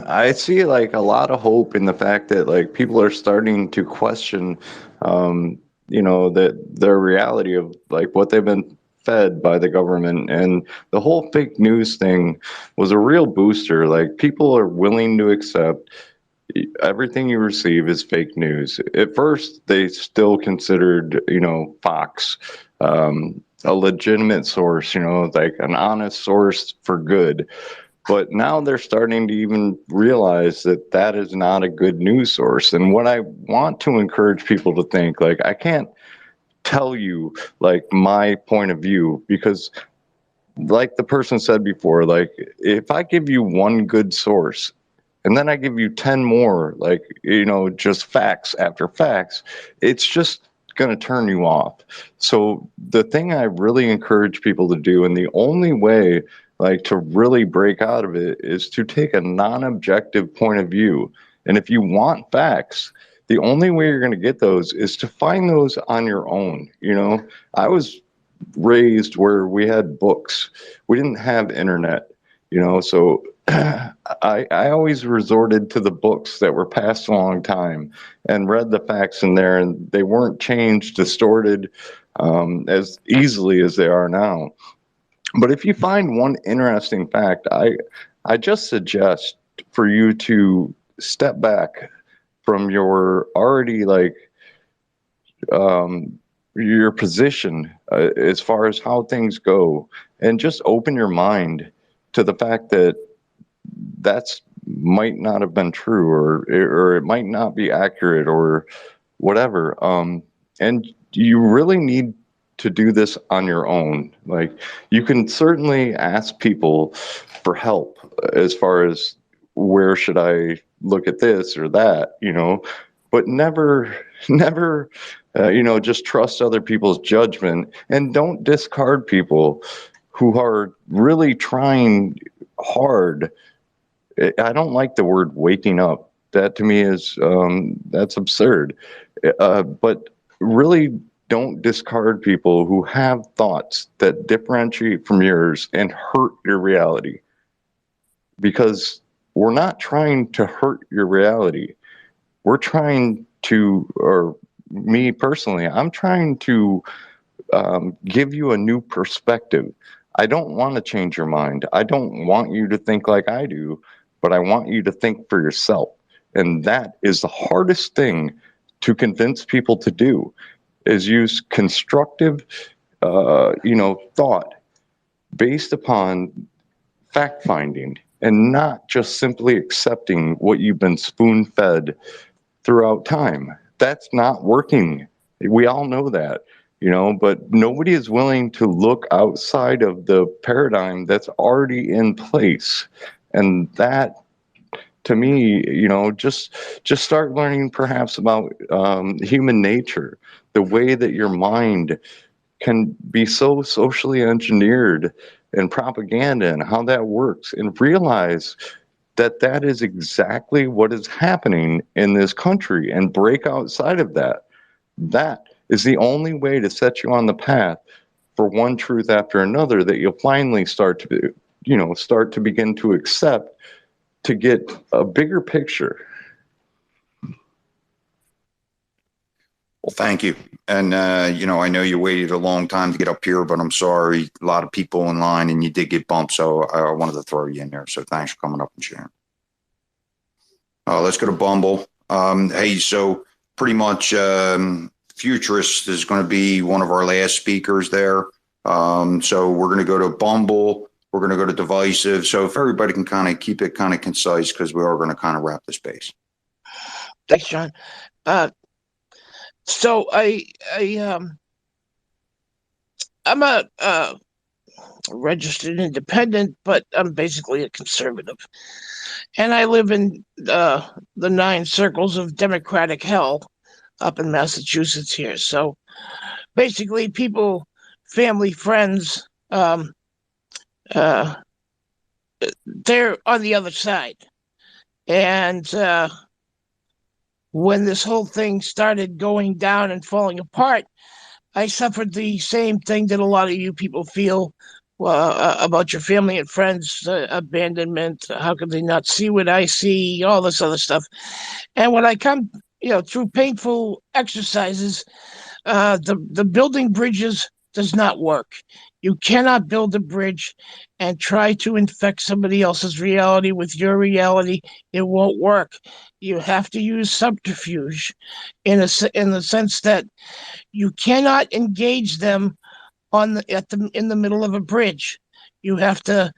I see a lot of hope in the fact that people are starting to question, that their reality of what they've been fed by the government, and the whole fake news thing was a real booster. People are willing to accept everything you receive is fake news. At first, they still considered, Fox, a legitimate source, an honest source for good. But now they're starting to even realize that that is not a good news source. And what I want to encourage people to think, like, I can't tell you like my point of view, because like the person said before, like if I give you one good source and then I give you 10 more, like, just facts after facts, it's just going to turn you off. So the thing I really encourage people to do, and the only way like to really break out of it, is to take a non-objective point of view. And if you want facts, the only way you're going to get those is to find those on your own. I was raised where we had books. We didn't have internet, so I always resorted to the books that were passed a long time and read the facts in there, and they weren't changed, distorted as easily as they are now. But if you find one interesting fact, I just suggest for you to step back from your already like your position as far as how things go, and just open your mind to the fact that that's might not have been true, or it might not be accurate, or whatever. And you really need to do this on your own. Like, you can certainly ask people for help as far as where should I look at this or that, but never just trust other people's judgment, and don't discard people who are really trying hard. I don't like the word waking up. That to me is that's absurd. But really don't discard people who have thoughts that differentiate from yours and hurt your reality. Because we're not trying to hurt your reality. We're trying to, or me personally, I'm trying to give you a new perspective. I don't want to change your mind. I don't want you to think like I do, but I want you to think for yourself. And that is the hardest thing to convince people to do, is use constructive, thought based upon fact finding, and not just simply accepting what you've been spoon fed throughout time. That's not working. We all know that, but nobody is willing to look outside of the paradigm that's already in place. And that, to me, just start learning perhaps about human nature, the way that your mind can be so socially engineered, and propaganda, and how that works, and realize that that is exactly what is happening in this country, and break outside of that. That is the only way to set you on the path for one truth after another that you'll finally start to begin to accept, to get a bigger picture. Well, thank you. And, I know you waited a long time to get up here, but I'm sorry. A lot of people in line, and you did get bumped. So I wanted to throw you in there. So thanks for coming up and sharing. Let's go to Bumble. Hey, so pretty much Futurist is going to be one of our last speakers there. So we're going to go to Bumble. We're going to go to Divisive. So if everybody can kind of keep it kind of concise, because we are going to kind of wrap the space. Thanks, John. So I'm a registered independent, but I'm basically a conservative, and I live in the 9 circles of Democratic hell up in Massachusetts here. So basically, people, family, friends, they're on the other side, and when this whole thing started going down and falling apart, I suffered the same thing that a lot of you people feel about your family and friends, abandonment. How could they not see what I see? All this other stuff. And when I come, through painful exercises, the building bridges does not work. You cannot build a bridge and try to infect somebody else's reality with your reality. It won't work. You have to use subterfuge in the sense that you cannot engage them in the middle of a bridge. You have to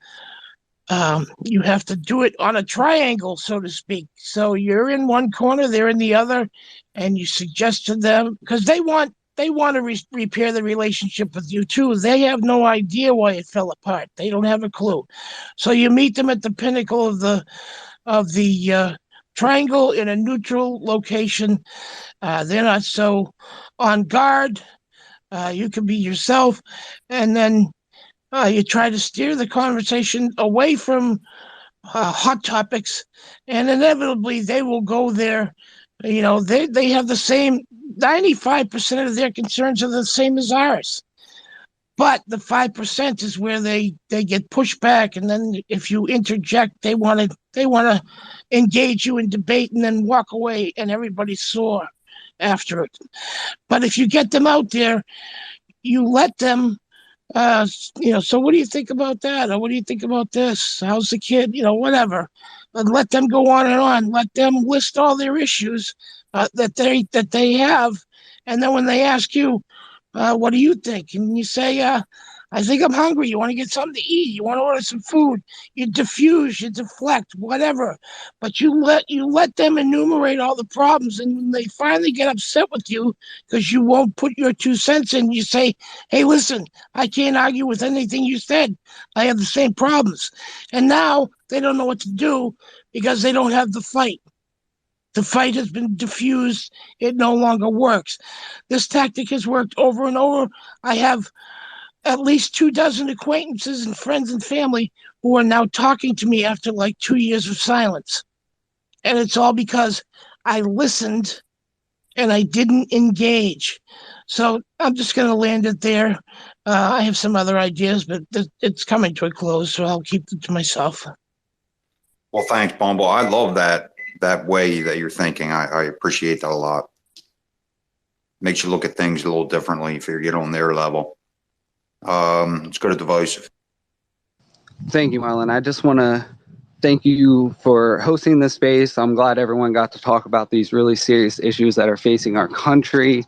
You have to do it on a triangle, so to speak. So you're in one corner, they're in the other, and you suggest to them, because they want to repair the relationship with you too. They have no idea why it fell apart. They don't have a clue. So you meet them at the pinnacle of the triangle in a neutral location. They're not so on guard. You can be yourself, and then you try to steer the conversation away from hot topics, and inevitably they will go there. You know, they have the same 95% of their concerns are the same as ours. But the 5% is where they get pushed back, and then if you interject, they want to engage you in debate and then walk away, and everybody's sore after it. But if you get them out there, you let them so what do you think about that? Or what do you think about this? How's the kid? Whatever. And let them go on and on. Let them list all their issues that they have. And then when they ask you, what do you think? And you say, I think I'm hungry. You want to get something to eat? You want to order some food? You diffuse, you deflect, whatever. But you let them enumerate all the problems, and when they finally get upset with you because you won't put your 2 cents in, you say, "Hey, listen, I can't argue with anything you said. I have the same problems." And now they don't know what to do because they don't have the fight. The fight has been diffused. It no longer works. This tactic has worked over and over. I have at least 24 acquaintances and friends and family who are now talking to me after like 2 years of silence. And it's all because I listened and I didn't engage. So I'm just going to land it there. I have some other ideas, but it's coming to a close, so I'll keep it to myself. Well, thanks, Bumble. I love that way that you're thinking. I appreciate that a lot. Makes you look at things a little differently if you get on their level. Let's go to Divisive. Thank you, Marlon. I just want to thank you for hosting this space. I'm glad everyone got to talk about these really serious issues that are facing our country.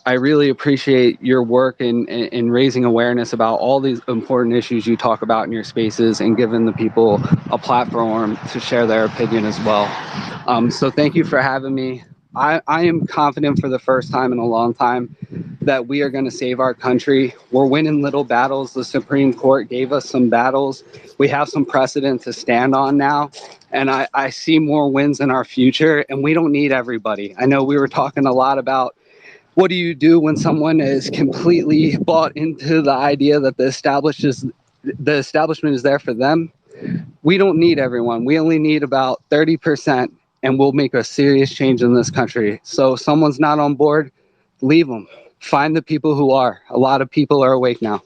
I really appreciate your work in raising awareness about all these important issues you talk about in your spaces and giving the people a platform to share their opinion as well. So thank you for having me. I am confident for the first time in a long time that we are going to save our country. We're winning little battles. The Supreme Court gave us some battles. We have some precedent to stand on now. And I see more wins in our future, and we don't need everybody. I know we were talking a lot about what do you do when someone is completely bought into the idea that the establishment is there for them. We don't need everyone. We only need about 30%, and we'll make a serious change in this country. So if someone's not on board, leave them. Find the people who are. A lot of people are awake now.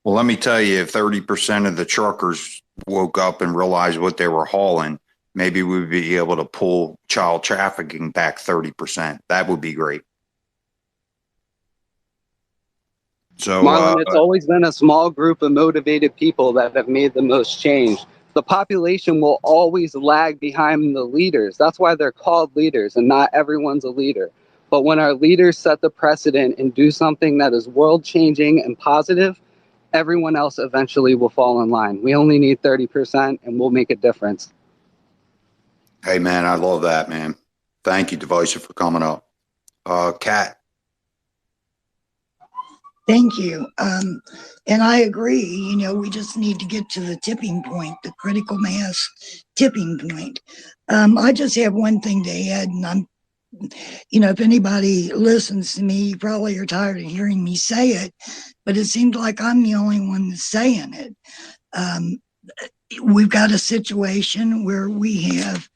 Well, let me tell you, if 30% of the truckers woke up and realized what they were hauling, maybe we'd be able to pull child trafficking back 30%. That would be great. So, Marlon, it's always been a small group of motivated people that have made the most change. The population will always lag behind the leaders. That's why they're called leaders, and not everyone's a leader. But when our leaders set the precedent and do something that is world-changing and positive, everyone else eventually will fall in line. We only need 30%, and we'll make a difference. Hey, man, I love that, man. Thank you, Divisive, for coming up. Kat. Thank you. And I agree, we just need to get to the tipping point, the critical mass tipping point. I just have one thing to add, and if anybody listens to me, you probably are tired of hearing me say it, but it seems like I'm the only one that's saying it. We've got a situation where we have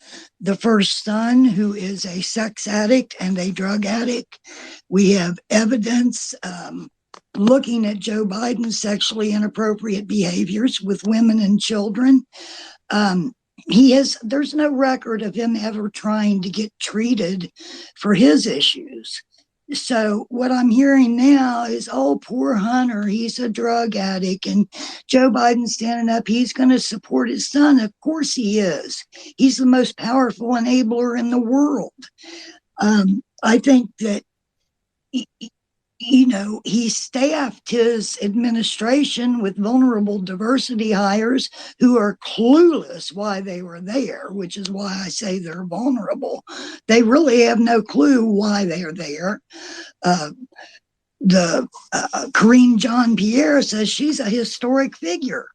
the first son who is a sex addict and a drug addict. We have evidence looking at Joe Biden's sexually inappropriate behaviors with women and children. There's no record of him ever trying to get treated for his issues. So what I'm hearing now is, oh, poor Hunter, he's a drug addict, and Joe Biden's standing up, he's going to support his son. Of course he is. He's the most powerful enabler in the world. I think that he staffed his administration with vulnerable diversity hires who are clueless why they were there, which is why I say they're vulnerable. They really have no clue why they are there. Corinne Jean-Pierre says she's a historic figure.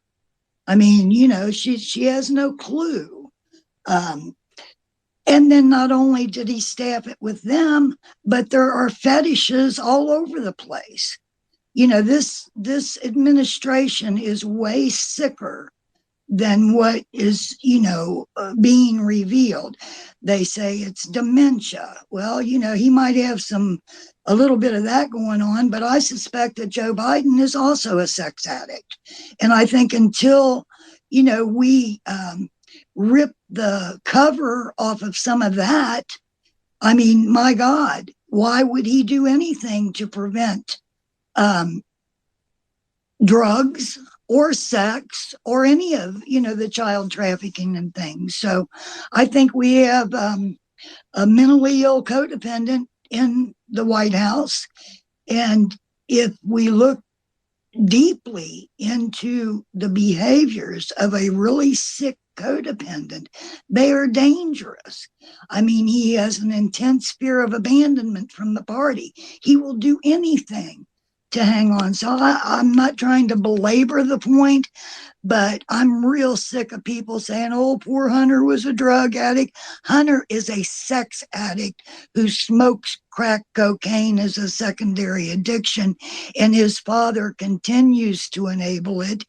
I mean, she has no clue. And then not only did he staff it with them, but there are fetishes all over the place. This administration is way sicker than what is, being revealed. They say it's dementia. Well, he might have a little bit of that going on, but I suspect that Joe Biden is also a sex addict. And I think until, we rip the cover off of some of that, I mean, my God, why would he do anything to prevent drugs or sex or any of, the child trafficking and things? So I think we have a mentally ill codependent in the White House. And if we look deeply into the behaviors of a really sick codependent, they are dangerous. I mean, he has an intense fear of abandonment from the party. He will do anything to hang on. So I'm not trying to belabor the point, but I'm real sick of people saying, oh, poor Hunter was a drug addict. Hunter is a sex addict who smokes crack cocaine as a secondary addiction, and his father continues to enable it.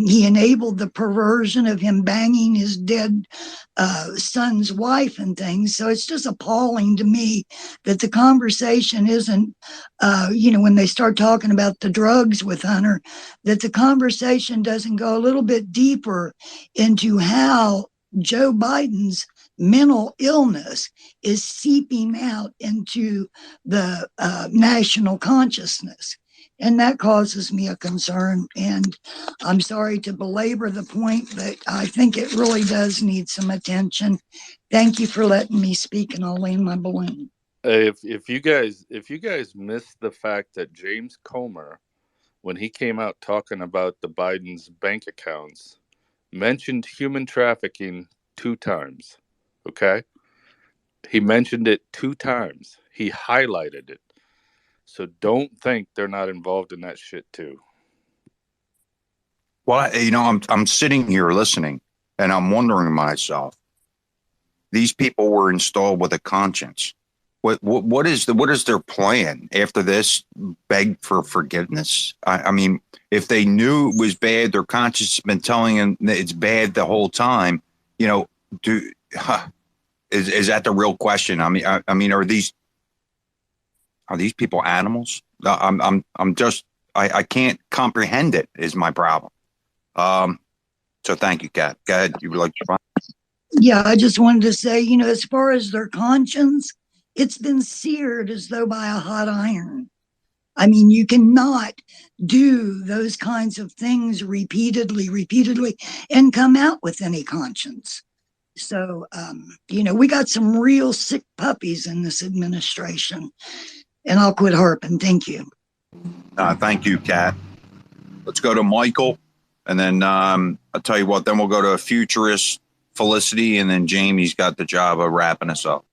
He enabled the perversion of him banging his dead son's wife and things. So it's just appalling to me that the conversation isn't, when they start talking about the drugs with Hunter, that the conversation doesn't go a little bit deeper into how Joe Biden's mental illness is seeping out into the national consciousness. And that causes me a concern. And I'm sorry to belabor the point, but I think it really does need some attention. Thank you for letting me speak, and I'll land my balloon. If you guys missed the fact that James Comer, when he came out talking about the Biden's bank accounts, mentioned human trafficking 2 times. Okay? He mentioned it 2 times. He highlighted it. So don't think they're not involved in that shit too. Well, I'm sitting here listening, and I'm wondering to myself, these people were installed with a conscience. What is their plan after this? Beg for forgiveness? I mean, if they knew it was bad, their conscience has been telling them that it's bad the whole time. Is that the real question? I mean, are these people animals? I can't comprehend it. Is my problem. So thank you, Kat. Go ahead. You would like to respond? Yeah, I just wanted to say, as far as their conscience, it's been seared as though by a hot iron. I mean, you cannot do those kinds of things repeatedly, and come out with any conscience. So, we got some real sick puppies in this administration. And I'll quit harping. Thank you. Thank you, Kat. Let's go to Michael. And then I'll tell you what, then we'll go to a futurist, Felicity, and then Jamie's got the job of wrapping us up.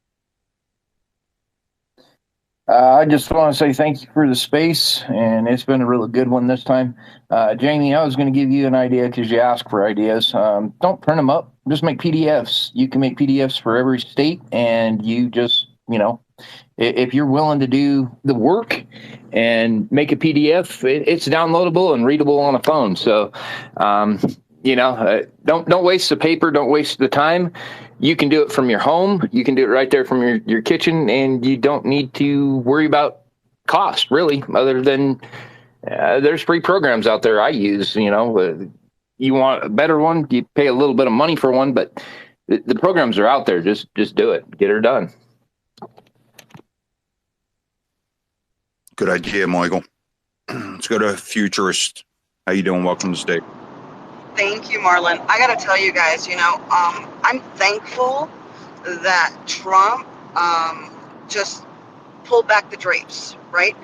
I just want to say thank you for the space, and it's been a really good one this time. Jamie, I was going to give you an idea because you asked for ideas. Don't print them up. Just make PDFs. You can make PDFs for every state, and you just, if you're willing to do the work and make a PDF, it's downloadable and readable on a phone. So, don't waste the paper. Don't waste the time. You can do it from your home. You can do it right there from your kitchen, and you don't need to worry about cost, really, other than there's free programs out there I use. You want a better one, you pay a little bit of money for one, but the programs are out there. Just do it. Get her done. Good idea, Michael. Let's go to futurist. How you doing? Welcome to the stage. Thank you, Marlon. I got to tell you guys, I'm thankful that Trump just pulled back the drapes, right?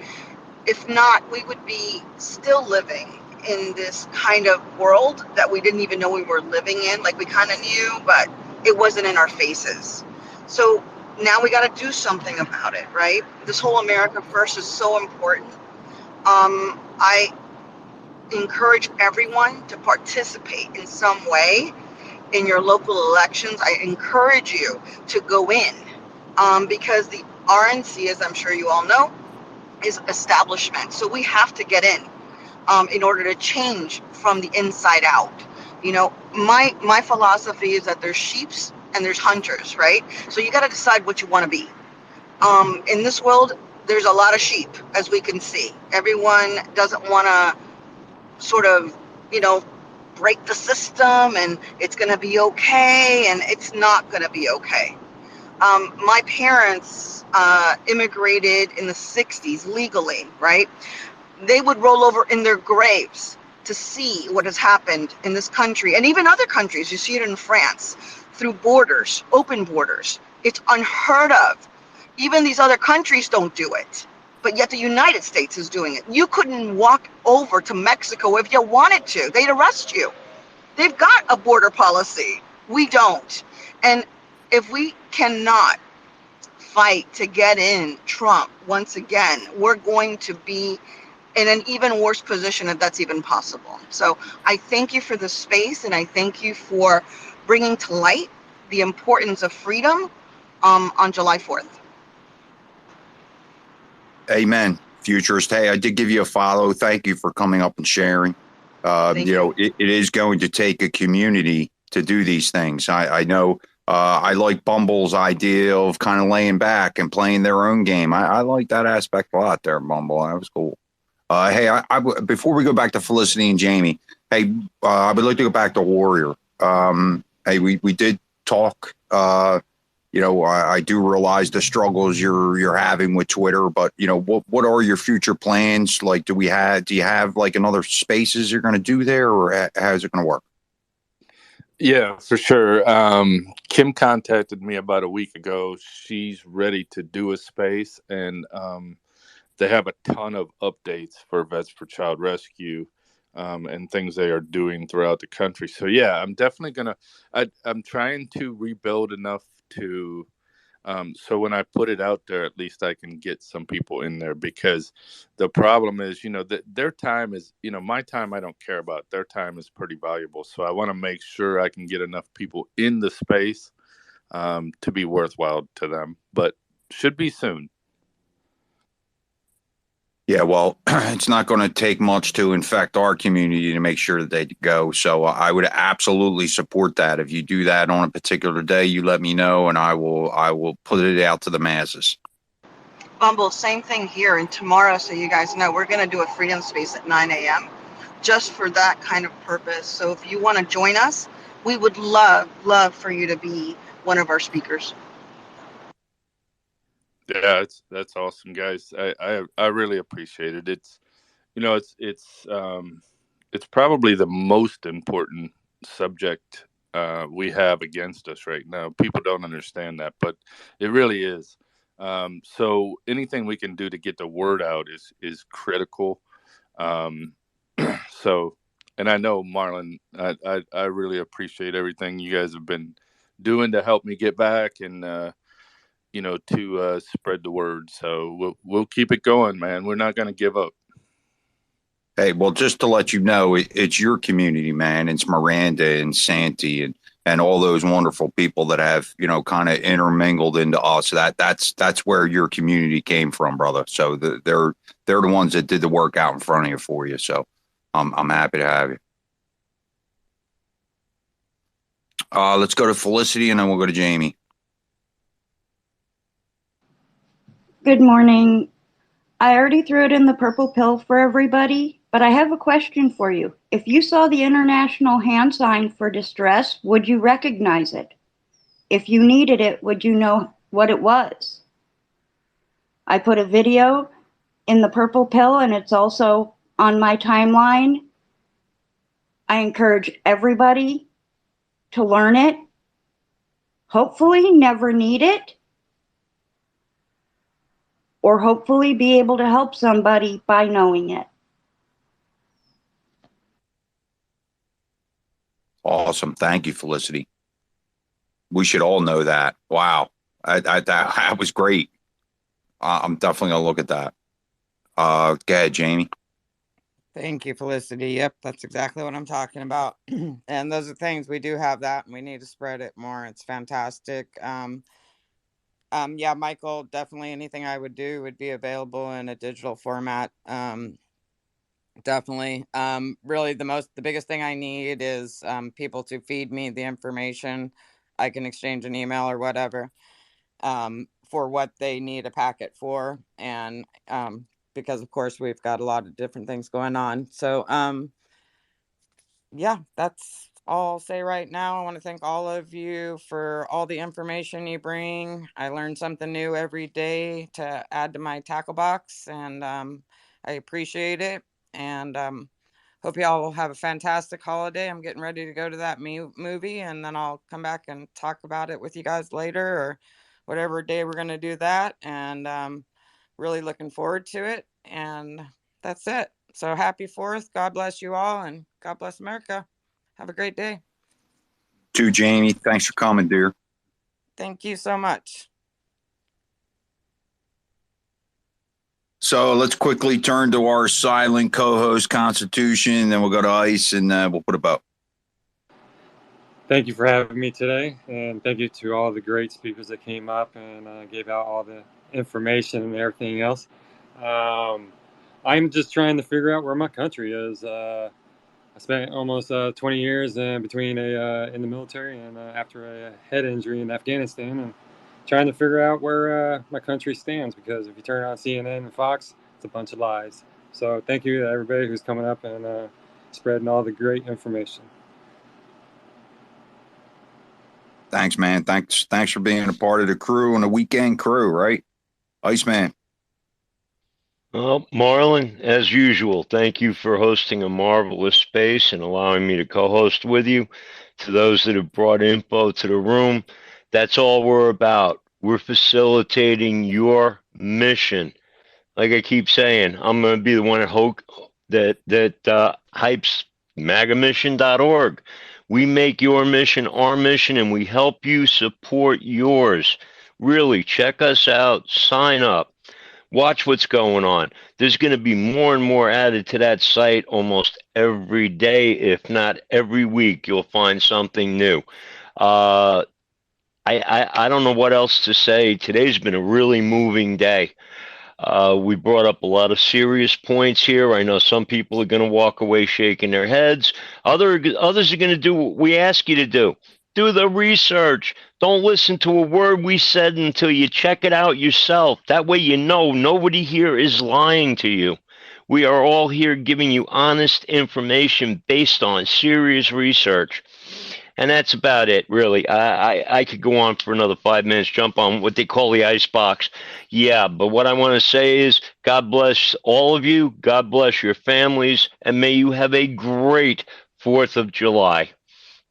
If not, we would be still living in this kind of world that we didn't even know we were living in. Like we kind of knew, but it wasn't in our faces. So now we got to do something about it, right? This whole America First is so important. I encourage everyone to participate in some way in your local elections. I encourage you to go in because the RNC, as I'm sure you all know, is establishment. So we have to get in order to change from the inside out. You know, my philosophy is that there's sheeps and there's hunters, right? So you got to decide what you want to be. In this world, there's a lot of sheep, as we can see. Everyone doesn't want to sort of, you know, break the system and it's going to be okay, and it's not going to be okay. My parents immigrated in the 60s legally, right? They would roll over in their graves to see what has happened in this country and even other countries. You see it in France through borders, open borders. It's unheard of. Even these other countries don't do it, but yet the United States is doing it. You couldn't walk over to Mexico if you wanted to. They'd arrest you. They've got a border policy. We don't. And if we cannot fight to get in Trump once again, we're going to be in an even worse position if that's even possible. So I thank you for the space, and I thank you for bringing to light the importance of freedom on July 4th. Amen. Futurist. Hey, I did give you a follow. Thank you for coming up and sharing. You know, it is going to take a community to do these things. I know I like Bumble's idea of kind of laying back and playing their own game. I like that aspect a lot there, Bumble. That was cool. Hey, before we go back to Felicity and Jamie, hey, I would like to go back to Warrior. Hey, we did talk. You know, I do realize the struggles you're having with Twitter, but you know, what are your future plans? Like, do you have like another spaces you're going to do there, or how's it going to work? Yeah, for sure. Kim contacted me about a week ago. She's ready to do a space, and they have a ton of updates for Vets for Child Rescue and things they are doing throughout the country. So yeah, I'm definitely I'm trying to rebuild enough to so when I put it out there, at least I can get some people in there, because the problem is, you know, that their time is, you know, my time I don't care about. Their time is pretty valuable. So I want to make sure I can get enough people in the space to be worthwhile to them, but should be soon. Yeah, well, it's not going to take much to infect our community to make sure that they go. So I would absolutely support that. If you do that on a particular day, you let me know, and I will put it out to the masses. Bumble, same thing here. And tomorrow, so you guys know, we're going to do a freedom space at 9 a.m. just for that kind of purpose. So if you want to join us, we would love for you to be one of our speakers. Yeah, that's awesome, guys. I really appreciate it. It's, you know, it's probably the most important subject we have against us right now. People don't understand that, but it really is. So anything we can do to get the word out is critical. So, and I know, Marlon, I really appreciate everything you guys have been doing to help me get back and you know, to spread the word. So we'll keep it going, man. We're not going to give up. Hey, well, just to let you know, it's your community, man. It's Miranda and Santi and all those wonderful people that have, you know, kind of intermingled into us. That's where your community came from, brother. So they're the ones that did the work out in front of you for you. So I'm happy to have you. Let's go to Felicity, and then we'll go to Jamie. Good morning. I already threw it in the purple pill for everybody, but I have a question for you. If you saw the international hand sign for distress, would you recognize it? If you needed it, would you know what it was? I put a video in the purple pill, and it's also on my timeline. I encourage everybody to learn it. Hopefully never need it, or hopefully be able to help somebody by knowing it. Awesome. Thank you, Felicity. We should all know that. Wow. That was great. I'm definitely going to look at that. Go ahead, Jamie. Thank you, Felicity. Yep, that's exactly what I'm talking about. And those are things, we do have that, and we need to spread it more. It's fantastic. Yeah, Michael, definitely anything I would do would be available in a digital format. Definitely. Really, the biggest thing I need is people to feed me the information. I can exchange an email or whatever for what they need a packet for, and because of course we've got a lot of different things going on. So yeah, that's all I'll say right now. I want to thank all of you for all the information you bring. I learn something new every day to add to my tackle box, and I appreciate it. And hope y'all will have a fantastic holiday. I'm getting ready to go to that movie, and then I'll come back and talk about it with you guys later, or whatever day we're going to do that. And really looking forward to it. And that's it. So happy 4th. God bless you all, and God bless America. Have a great day. To Jamie, thanks for coming, dear. Thank you so much. So let's quickly turn to our silent co-host, Constitution, then we'll go to Ice, and we'll put a bow. Thank you for having me today, and thank you to all the great speakers that came up and gave out all the information and everything else. I'm just trying to figure out where my country is. I spent almost 20 years between in the military and after a head injury in Afghanistan, and trying to figure out where my country stands, because if you turn on CNN and Fox, it's a bunch of lies. So thank you to everybody who's coming up and spreading all the great information. Thanks, man. Thanks for being a part of the crew and a weekend crew, right? Iceman. Well, Marlon, as usual, thank you for hosting a marvelous space and allowing me to co-host with you. To those that have brought info to the room, that's all we're about. We're facilitating your mission. Like I keep saying, I'm going to be the one that hypes MAGAmission.org. We make your mission our mission, and we help you support yours. Really, check us out. Sign up. Watch what's going on. There's going to be more and more added to that site almost every day, if not every week. You'll find something new. I don't know what else to say. Today's been a really moving day. We brought up a lot of serious points here. I know some people are going to walk away shaking their heads. Others are going to do what we ask you to do. Do the research. Don't listen to a word we said until you check it out yourself. That way you know nobody here is lying to you. We are all here giving you honest information based on serious research. And that's about it, really. I could go on for another 5 minutes, jump on what they call the ice box. Yeah, but what I want to say is God bless all of you. God bless your families. And may you have a great 4th of July.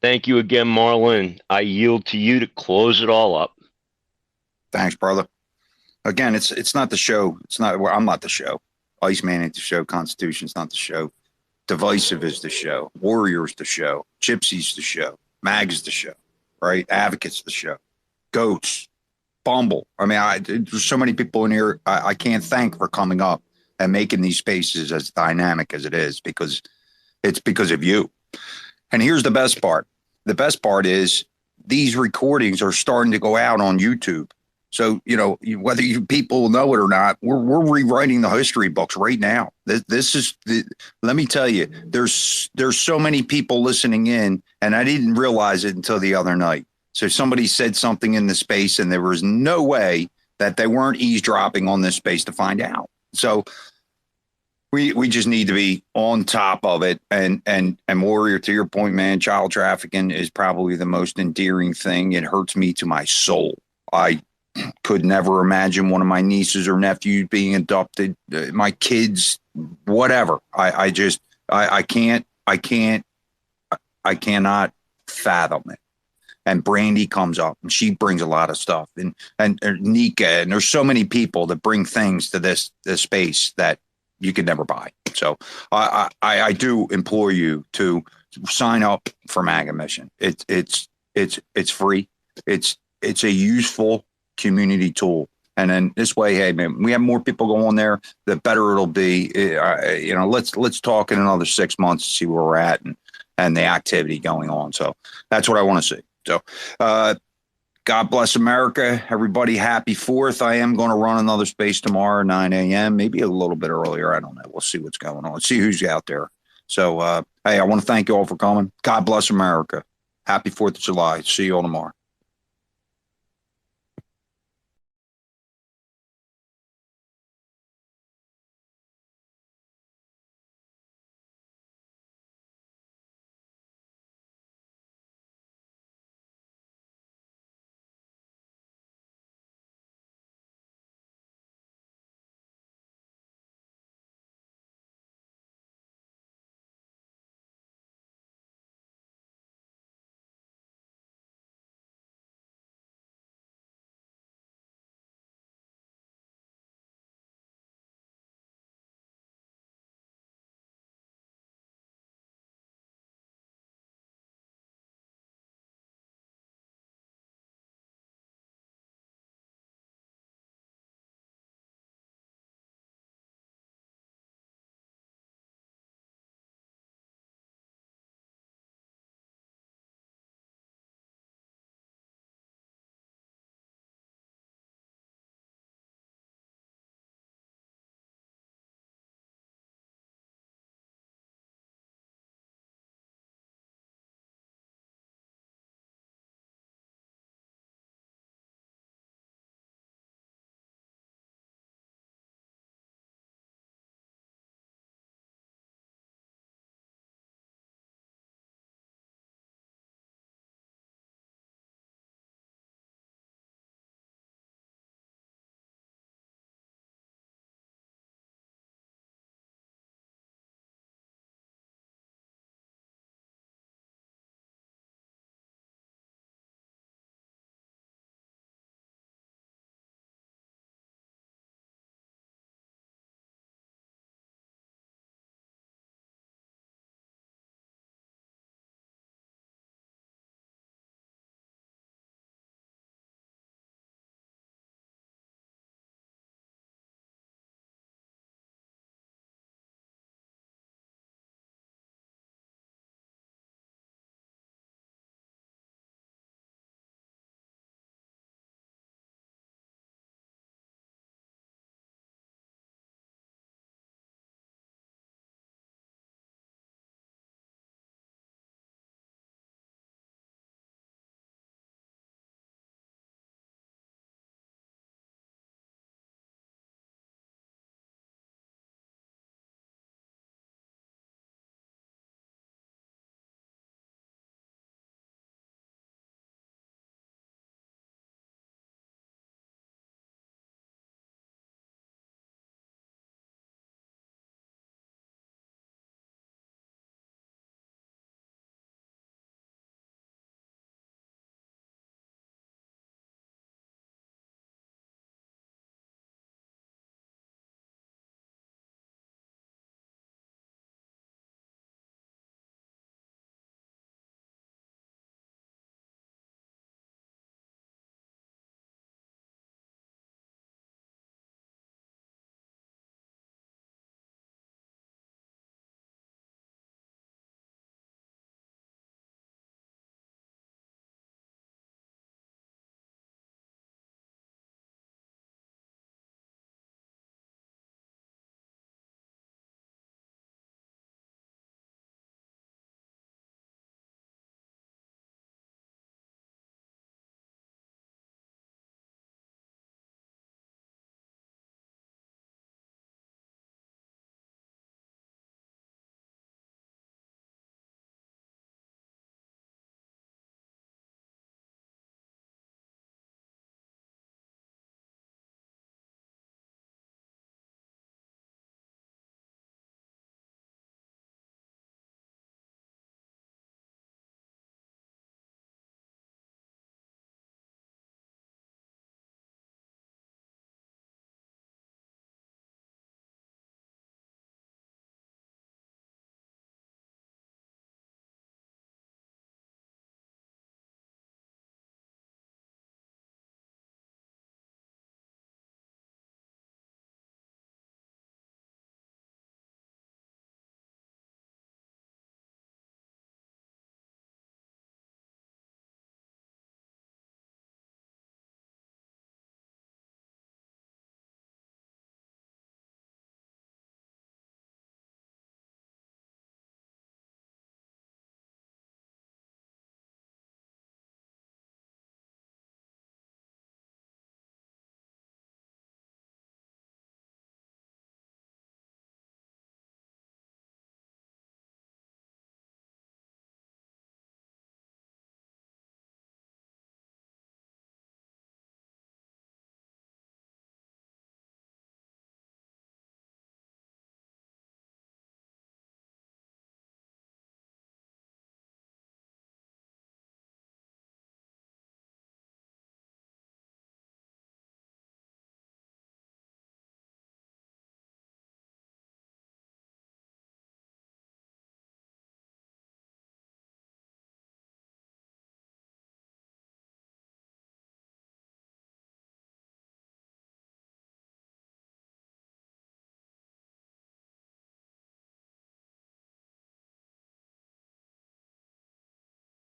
Thank you again, Marlon. I yield to you to close it all up. Thanks, brother. Again, it's not the show. It's not where I'm not the show. Iceman ain't the show. Constitution's not the show. Divisive is the show. Warriors the show. Gypsies the show. Mag's the show. Right? Advocates the show. Goats. Bumble. I mean, there's so many people in here I can't thank for coming up and making these spaces as dynamic as it is, because it's because of you. And here's the best part. The best part is these recordings are starting to go out on YouTube. So, you know, whether you people know it or not, we're rewriting the history books right now. This is let me tell you, there's so many people listening in, and I didn't realize it until the other night. So somebody said something in the space, and there was no way that they weren't eavesdropping on this space to find out. So we just need to be on top of it. And Warrior, to your point, man, child trafficking is probably the most endearing thing. It hurts me to my soul. I could never imagine one of my nieces or nephews being adopted, my kids, whatever. I cannot fathom it. and Brandy comes up and she brings a lot of stuff, and Nika, and there's so many people that bring things to this space that you could never buy. So I do implore you to sign up for MAGA Mission. It's free. It's a useful community tool. And then this way, hey man, we have more people go on there, the better it'll be. Let's talk in another 6 months to see where we're at and the activity going on. So that's what I want to see. So God bless America. Everybody, happy 4th. I am going to run another space tomorrow, 9 a.m., maybe a little bit earlier. I don't know. We'll see what's going on. Let's see who's out there. So, hey, I want to thank you all for coming. God bless America. Happy 4th of July. See you all tomorrow.